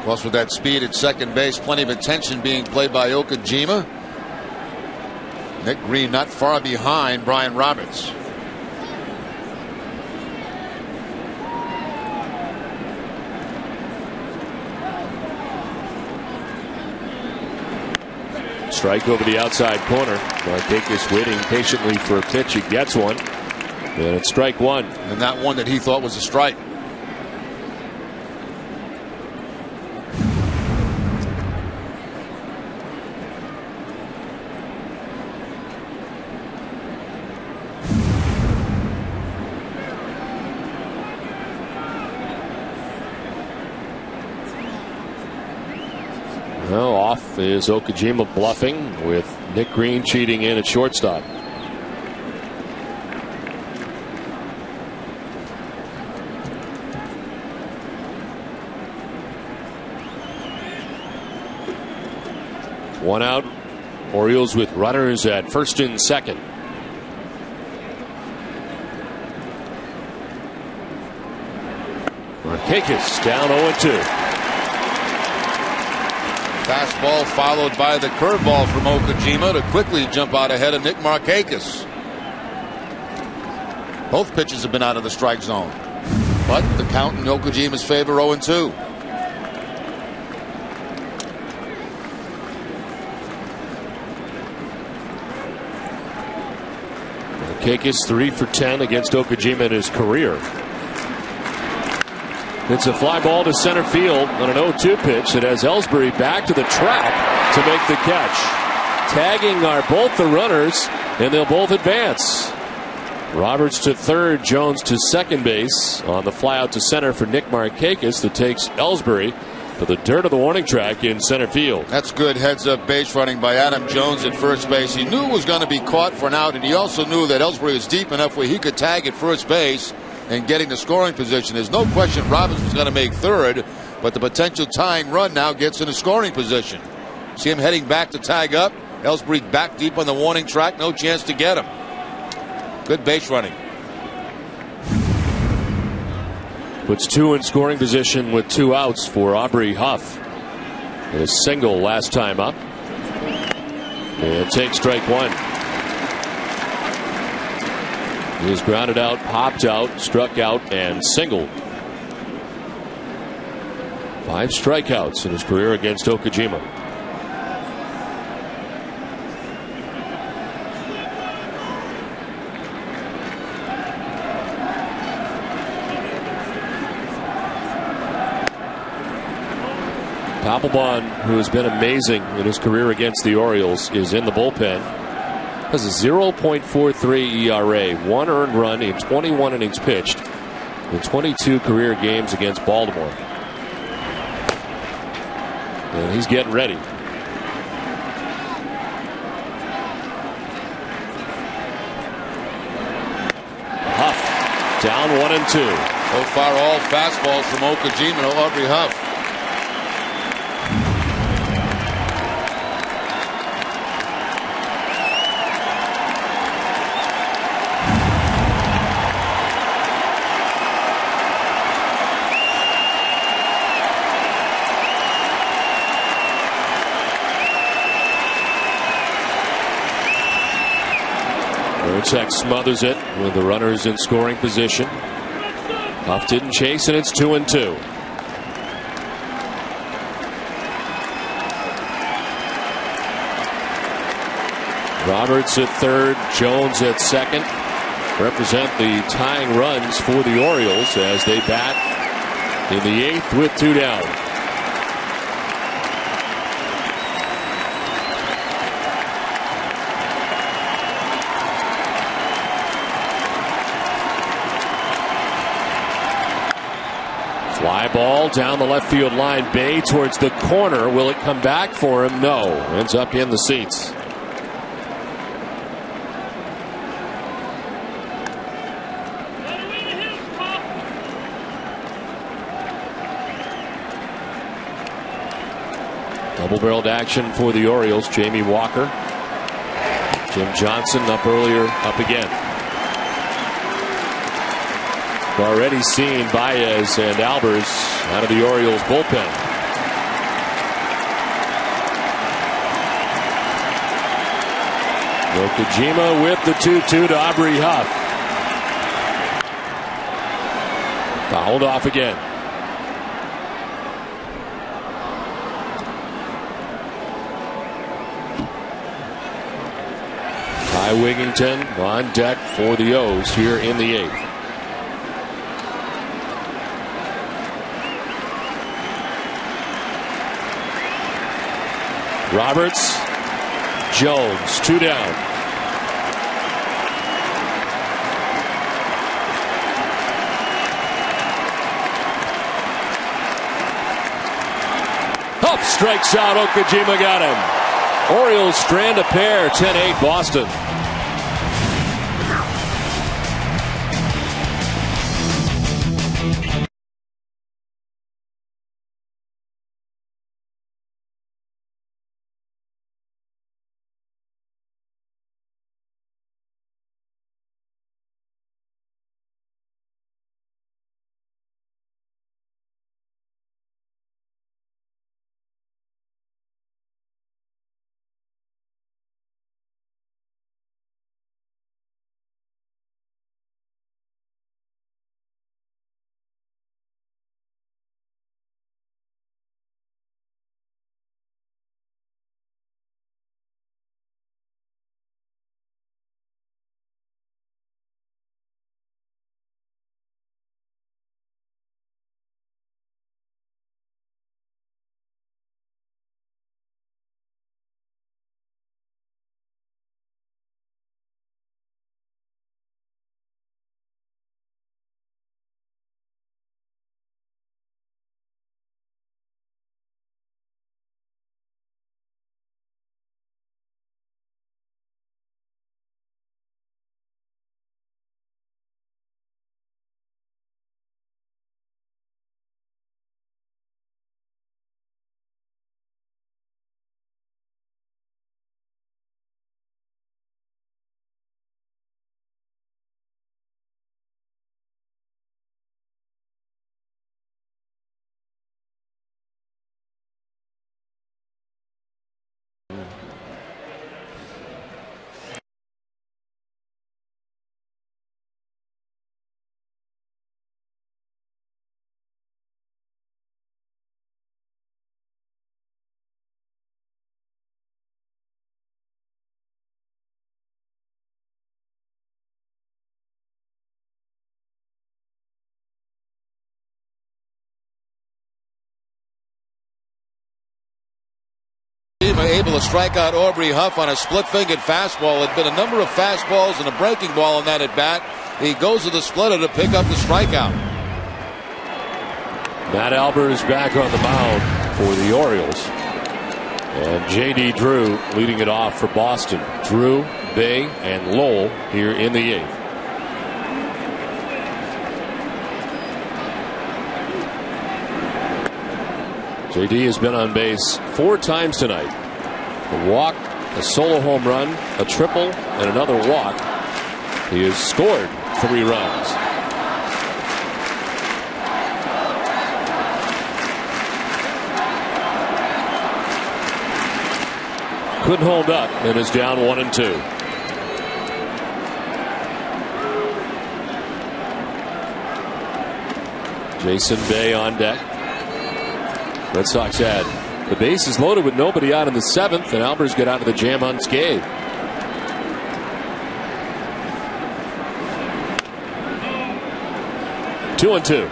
Plus, with that speed at second base, plenty of attention being played by Okajima. Nick Green not far behind Brian Roberts. Strike over the outside corner. Markakis waiting patiently for a pitch. He gets one. And it's strike one. And that one that he thought was a strike. Well, off is Okajima bluffing with Nick Green cheating in at shortstop. One out. Orioles with runners at first and second. Markakis down 0-2. Fastball followed by the curveball from Okajima to quickly jump out ahead of Nick Markakis. Both pitches have been out of the strike zone, but the count in Okajima's favor 0-2. Markakis 3 for 10 against Okajima in his career. It's a fly ball to center field on an 0-2 pitch that has Ellsbury back to the track to make the catch. Tagging are both the runners, and they'll both advance. Roberts to third, Jones to second base on the fly out to center for Nick Markakis that takes Ellsbury to the dirt of the warning track in center field. That's good heads-up base running by Adam Jones at first base. He knew it was going to be caught for an out, and he also knew that Ellsbury was deep enough where he could tag at first base and getting the scoring position. There's no question Roberts was going to make third, but the potential tying run now gets in a scoring position. See him heading back to tag up. Ellsbury back deep on the warning track. No chance to get him. Good base running. Puts two in scoring position with 2 outs for Aubrey Huff. A single last time up. And takes strike one. He was grounded out, popped out, struck out, and singled. 5 strikeouts in his career against Okajima. Papelbon, who has been amazing in his career against the Orioles, is in the bullpen. Has a 0.43 ERA, 1 earned run in 21 innings pitched in 22 career games against Baltimore. And he's getting ready. Huff down 1-2. So far, all fastballs from Okajima to Aubrey Huff. Check smothers it with the runners in scoring position. Huff didn't chase, and it's 2-2. Roberts at third, Jones at second represent the tying runs for the Orioles as they bat in the 8th with 2 down. Fly ball down the left field line. Bay towards the corner. Will it come back for him? No. Ends up in the seats. Double-barreled action for the Orioles. Jamie Walker. Jim Johnson up earlier, up again. We've already seen Baez and Albers out of the Orioles bullpen. Okajima with the 2-2 to Aubrey Huff. Fouled off again. Ty Wigington on deck for the O's here in the 8th. Roberts, Jones, 2 down. Up, strikes out. Okajima got him. Orioles strand a pair, 10-8 Boston. Able to strike out Aubrey Huff on a split-fingered fastball. Had been a number of fastballs and a breaking ball in that at bat. He goes to the splitter to pick up the strikeout. Matt Albers back on the mound for the Orioles. And J.D. Drew leading it off for Boston. Drew, Bay, and Lowell here in the 8th. J.D. has been on base 4 times tonight. A walk, a solo home run, a triple, and another walk. He has scored 3 runs. Couldn't hold up and is down 1-2. Jason Bay on deck. Red Sox had the bases loaded with nobody out in the 7th, and Albers get out of the jam unscathed. Two and two.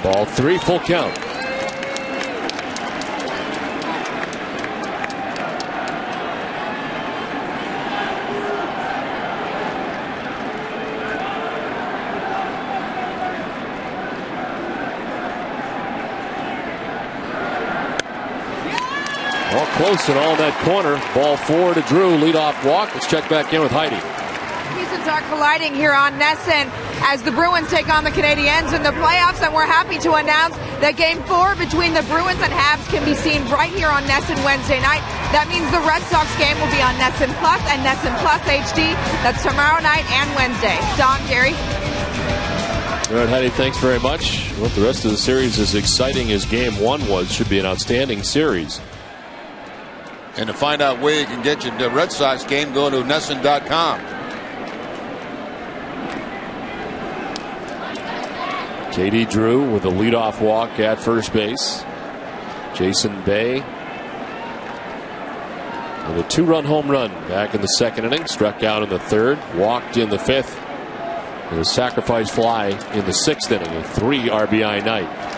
Ball 3, full count. All close and all in that corner. Ball 4 to Drew. Leadoff walk. Let's check back in with Heidi. Seasons are colliding here on NESN as the Bruins take on the Canadiens in the playoffs, and we're happy to announce that Game 4 between the Bruins and Habs can be seen right here on NESN Wednesday night. That means the Red Sox game will be on NESN Plus and NESN Plus HD. That's tomorrow night and Wednesday. Don, Gary. All right, Heidi, thanks very much. Well, the rest of the series, as exciting as Game 1 was, should be an outstanding series. And to find out where you can get your Red Sox game, go to NESN.com. J.D. Drew with a leadoff walk at first base. Jason Bay with a 2-run home run back in the second inning. Struck out in the third, walked in the fifth, and a sacrifice fly in the sixth inning. A 3 RBI night.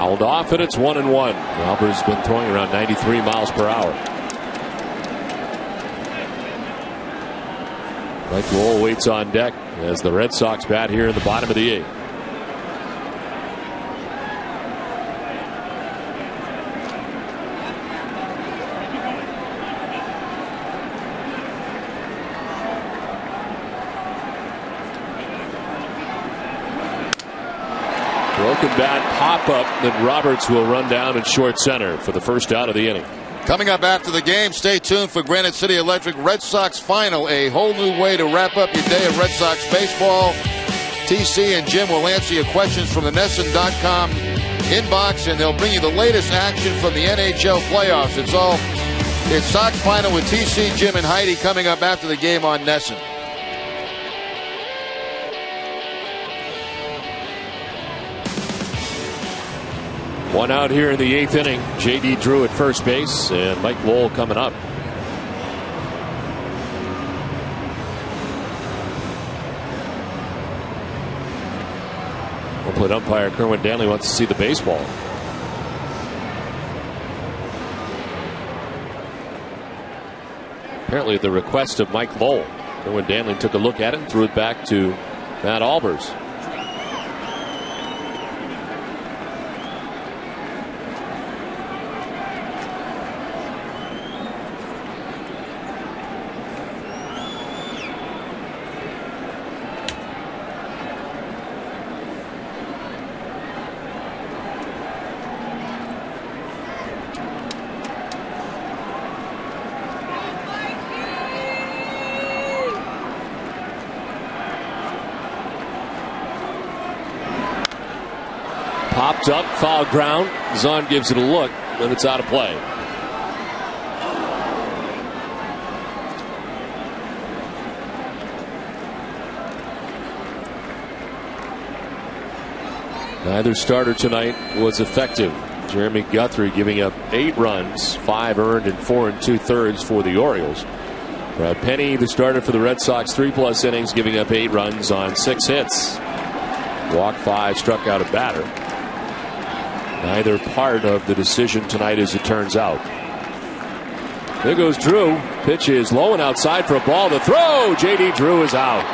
Fouled off, and it's 1-1. Albers been throwing around 93 miles per hour. Mike Lowell waits on deck as the Red Sox bat here in the bottom of the eighth. Broken bat pop up that Roberts will run down in short center for the first out of the inning. Coming up after the game, stay tuned for Granite City Electric Red Sox Final, a whole new way to wrap up your day of Red Sox baseball. TC and Jim will answer your questions from the NESN.com inbox, and they'll bring you the latest action from the NHL playoffs. It's Sox Final with TC, Jim, and Heidi coming up after the game on NESN. One out here in the eighth inning. J.D. Drew at first base, and Mike Lowell coming up. Oakland umpire Kerwin Danley wants to see the baseball. Apparently at the request of Mike Lowell. Kerwin Danley took a look at it and threw it back to Matt Albers. Popped up, foul ground. Zahn gives it a look, but it's out of play. Neither starter tonight was effective. Jeremy Guthrie giving up 8 runs, 5 earned and 4 2/3 for the Orioles. Brad Penny, the starter for the Red Sox, 3+ innings, giving up 8 runs on 6 hits. Walked 5, struck out a batter. Neither part of the decision tonight, as it turns out. There goes Drew. Pitch is low and outside for a ball. The throw. J.D. Drew is out.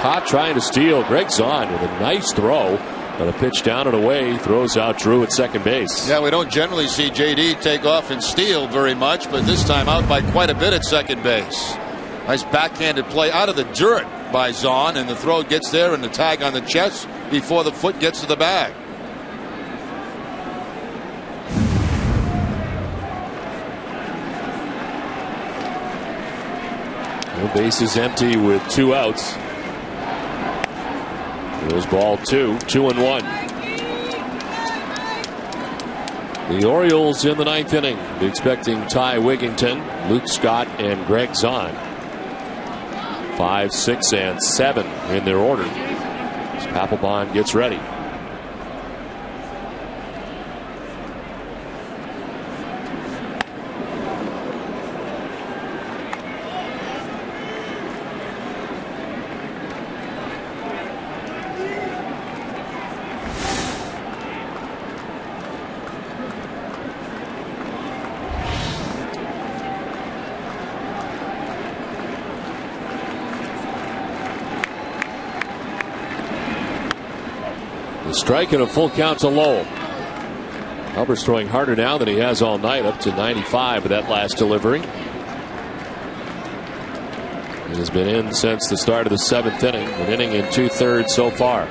Caught trying to steal. Greg Zahn with a nice throw. But a pitch down and away throws out Drew at second base. Yeah, we don't generally see J.D. take off and steal very much, but this time out by quite a bit at second base. Nice backhanded play out of the dirt by Zahn, and the throw gets there and the tag on the chest before the foot gets to the bag. The base is empty with 2 outs. There's ball 2, 2-1. The Orioles in the 9th inning, expecting Ty Wigington, Luke Scott, and Greg Zahn. 5, 6, and 7 in their order as Papelbon gets ready. Strike and a full count to Lowell. Albers throwing harder now than he has all night, up to 95 with that last delivery. He has been in since the start of the 7th inning, an inning and 2/3 so far.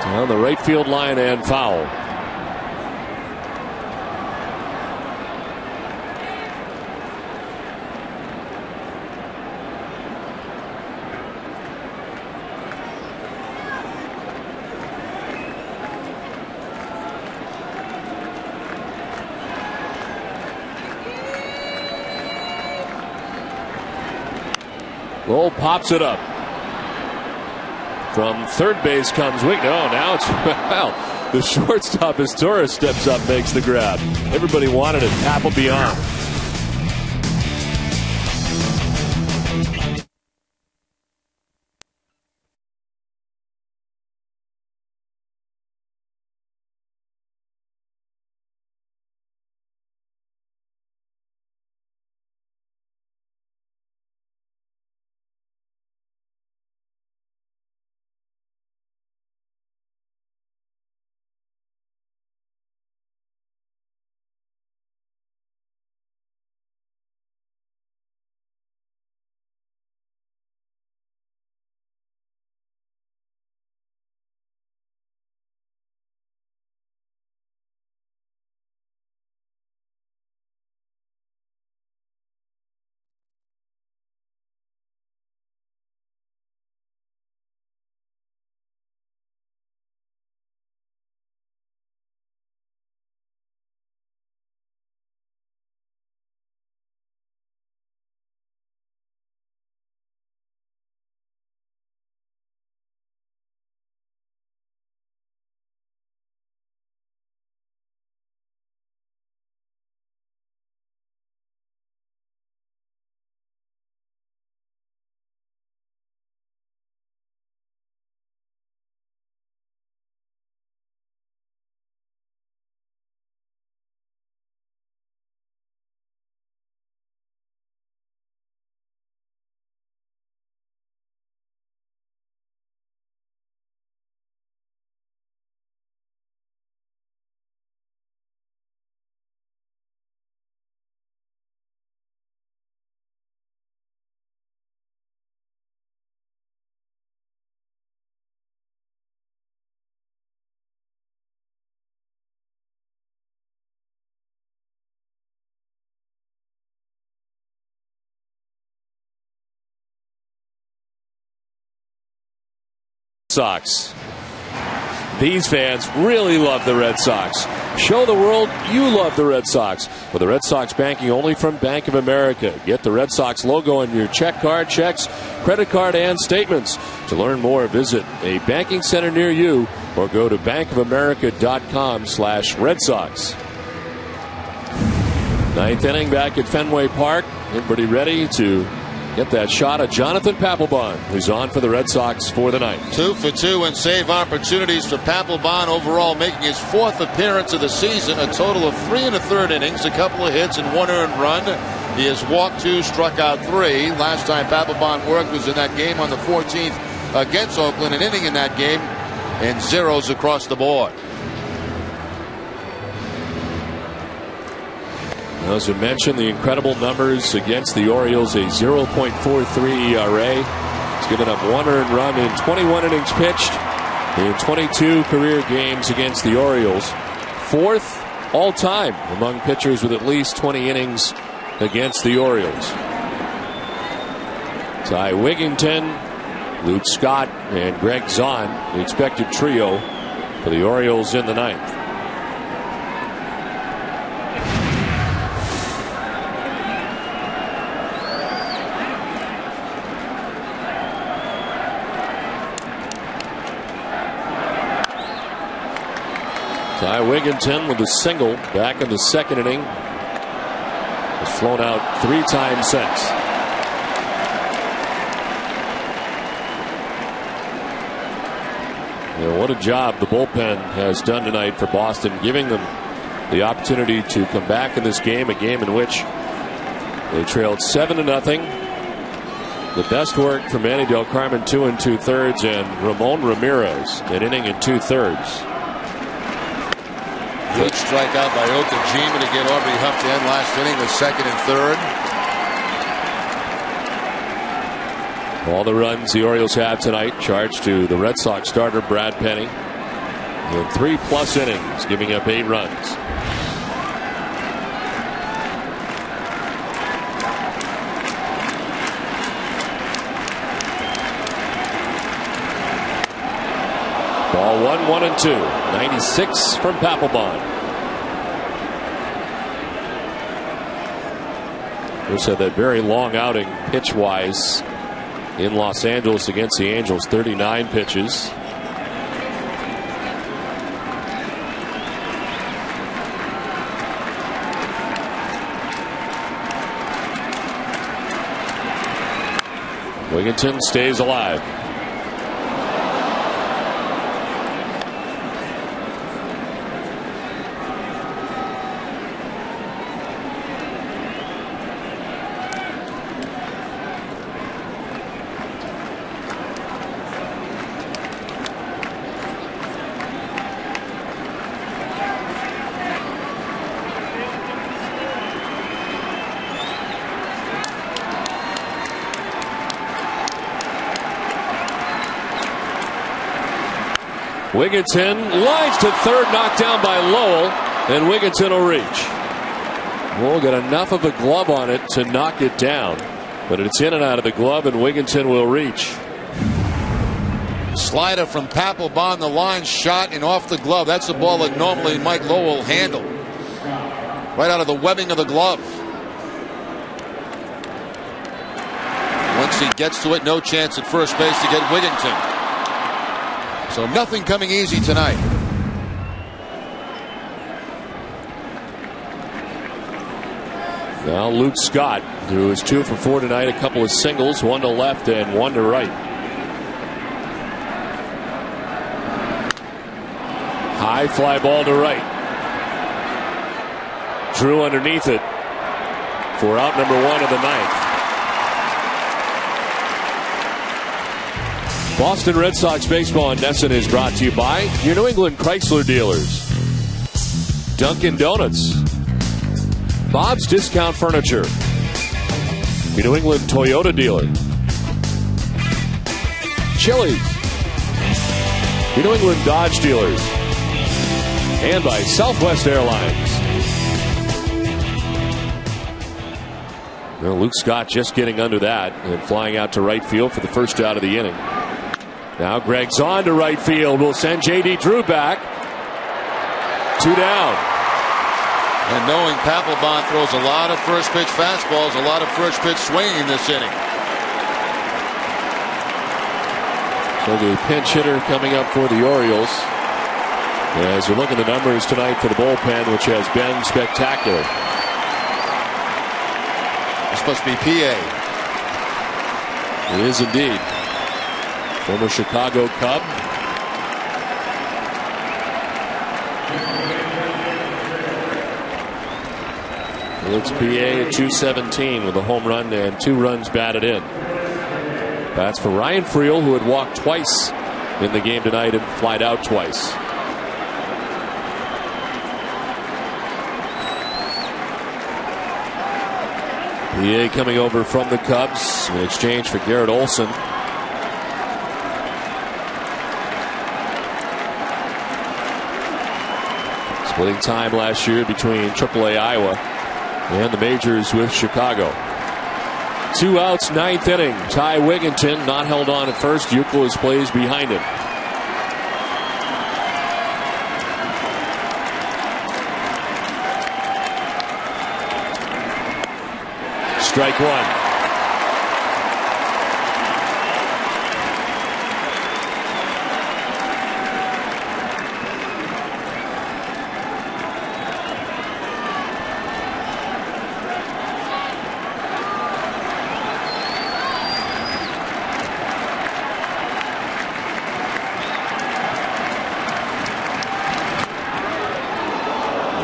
On the right field line and foul. Lowell pops it up. From third base comes Wig. No, now it's, well, the shortstop as Torres steps up, makes the grab. Everybody wanted it. Papelbon. Sox. These fans really love the Red Sox. Show the world you love the Red Sox. With the Red Sox banking only from Bank of America. Get the Red Sox logo on your check card, checks, credit card, and statements. To learn more, visit a banking center near you or go to bankofamerica.com/Red Sox. 9th inning back at Fenway Park. Everybody ready to get that shot at Jonathan Papelbon, who's on for the Red Sox for the night. 2 for 2 and save opportunities for Papelbon, overall making his 4th appearance of the season. A total of 3 1/3 innings, a couple of hits and 1 earned run. He has walked 2, struck out 3. Last time Papelbon worked was in that game on the 14th against Oakland. An inning in that game and zeros across the board. As we mentioned, the incredible numbers against the Orioles, a 0.43 ERA. He's given up 1 earned run in 21 innings pitched in 22 career games against the Orioles. 4th all-time among pitchers with at least 20 innings against the Orioles. Ty Wigington, Luke Scott, and Greg Zahn, the expected trio for the Orioles in the 9th. Ty Wigington with a single back in the 2nd inning. Has flown out 3 times since. You know, what a job the bullpen has done tonight for Boston, giving them the opportunity to come back in this game, a game in which they trailed 7-0. The best work from Manny Del Carmen, 2 2/3, and Ramon Ramirez, an inning and 2/3. strikeout by Okajima to get Aubrey Huff to end last inning with second and third. All the runs the Orioles have tonight charged to the Red Sox starter Brad Penny in 3+ innings, giving up 8 runs. Ball 1-1-2. 96 from Papelbon. Bruce had that very long outing pitch-wise in Los Angeles against the Angels. 39 pitches. Wigginton stays alive. Wigginton lines to third, knocked down by Lowell, and Wigginton will reach. Lowell got enough of a glove on it to knock it down, but it's in and out of the glove, and Wigginton will reach. Slider from Papelbon, the line shot and off the glove. That's a ball that normally Mike Lowell handled. Right out of the webbing of the glove. Once he gets to it, no chance at first base to get Wigginton. So nothing coming easy tonight. Now Luke Scott, who is 2 for 4 tonight, a couple of singles, 1 to left and 1 to right. High fly ball to right. Drew underneath it for out number 1 of the 9th. Boston Red Sox baseball in NESN is brought to you by your New England Chrysler dealers, Dunkin' Donuts, Bob's Discount Furniture, your New England Toyota dealer, Chili's, your New England Dodge dealers, and by Southwest Airlines. Well, Luke Scott just getting under that and flying out to right field for the first out of the inning. Now Greg Zahn to right field will send J.D. Drew back. 2 down. And knowing Papelbon throws a lot of first pitch fastballs, a lot of first pitch swinging this inning. So the pinch hitter coming up for the Orioles. As you look at the numbers tonight for the bullpen, which has been spectacular. It's supposed to be PA. It is indeed. Former Chicago Cub. Looks PA at 217 with a home run and 2 runs batted in. That's for Ryan Friel, who had walked twice in the game tonight and flied out twice. PA coming over from the Cubs in exchange for Garrett Olson. Splitting time last year between AAA Iowa and the majors with Chicago. 2 outs, 9th inning. Ty Wigginton not held on at first. Euclid plays behind him. Strike 1.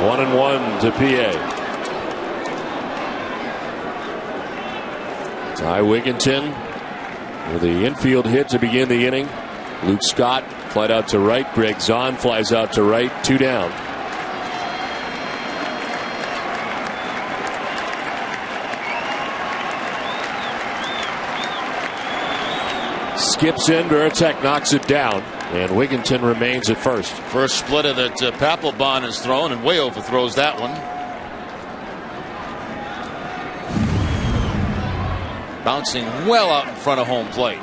One and one to PA. Ty Wigginton with the infield hit to begin the inning. Luke Scott flied out to right. Greg Zahn flies out to right. 2 down. skips in. Veritek knocks it down. And Wigginton remains at first. First splitter that Papelbon has thrown, and way overthrows that one. Bouncing well out in front of home plate.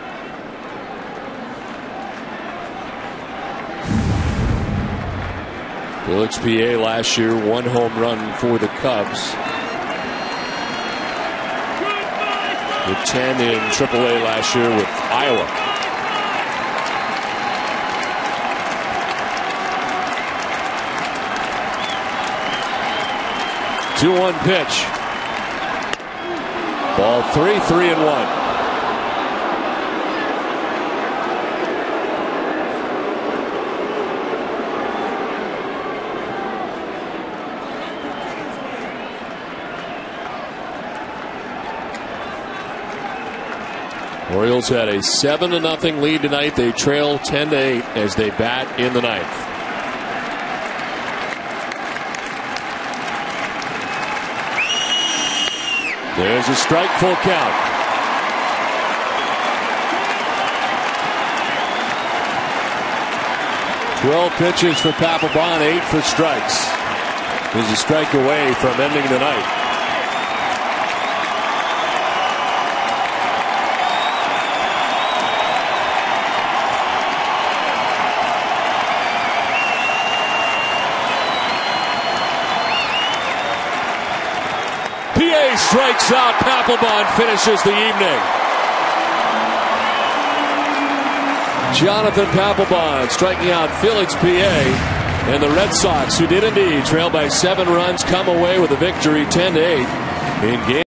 Felix P.A. last year, 1 home run for the Cubs. With 10 in AAA last year with Iowa. Two-one pitch. Ball 3, 3-1. Orioles had a 7-0 lead tonight. They trail 10-8 as they bat in the ninth. There's a strike, full count. "12 pitches for Papelbon, 8 for strikes." He's a strike away from ending the night. PA strikes out. Papelbon finishes the evening. Jonathan Papelbon striking out Felix PA, and the Red Sox, who did indeed trail by 7 runs, come away with a victory 10-8 in game.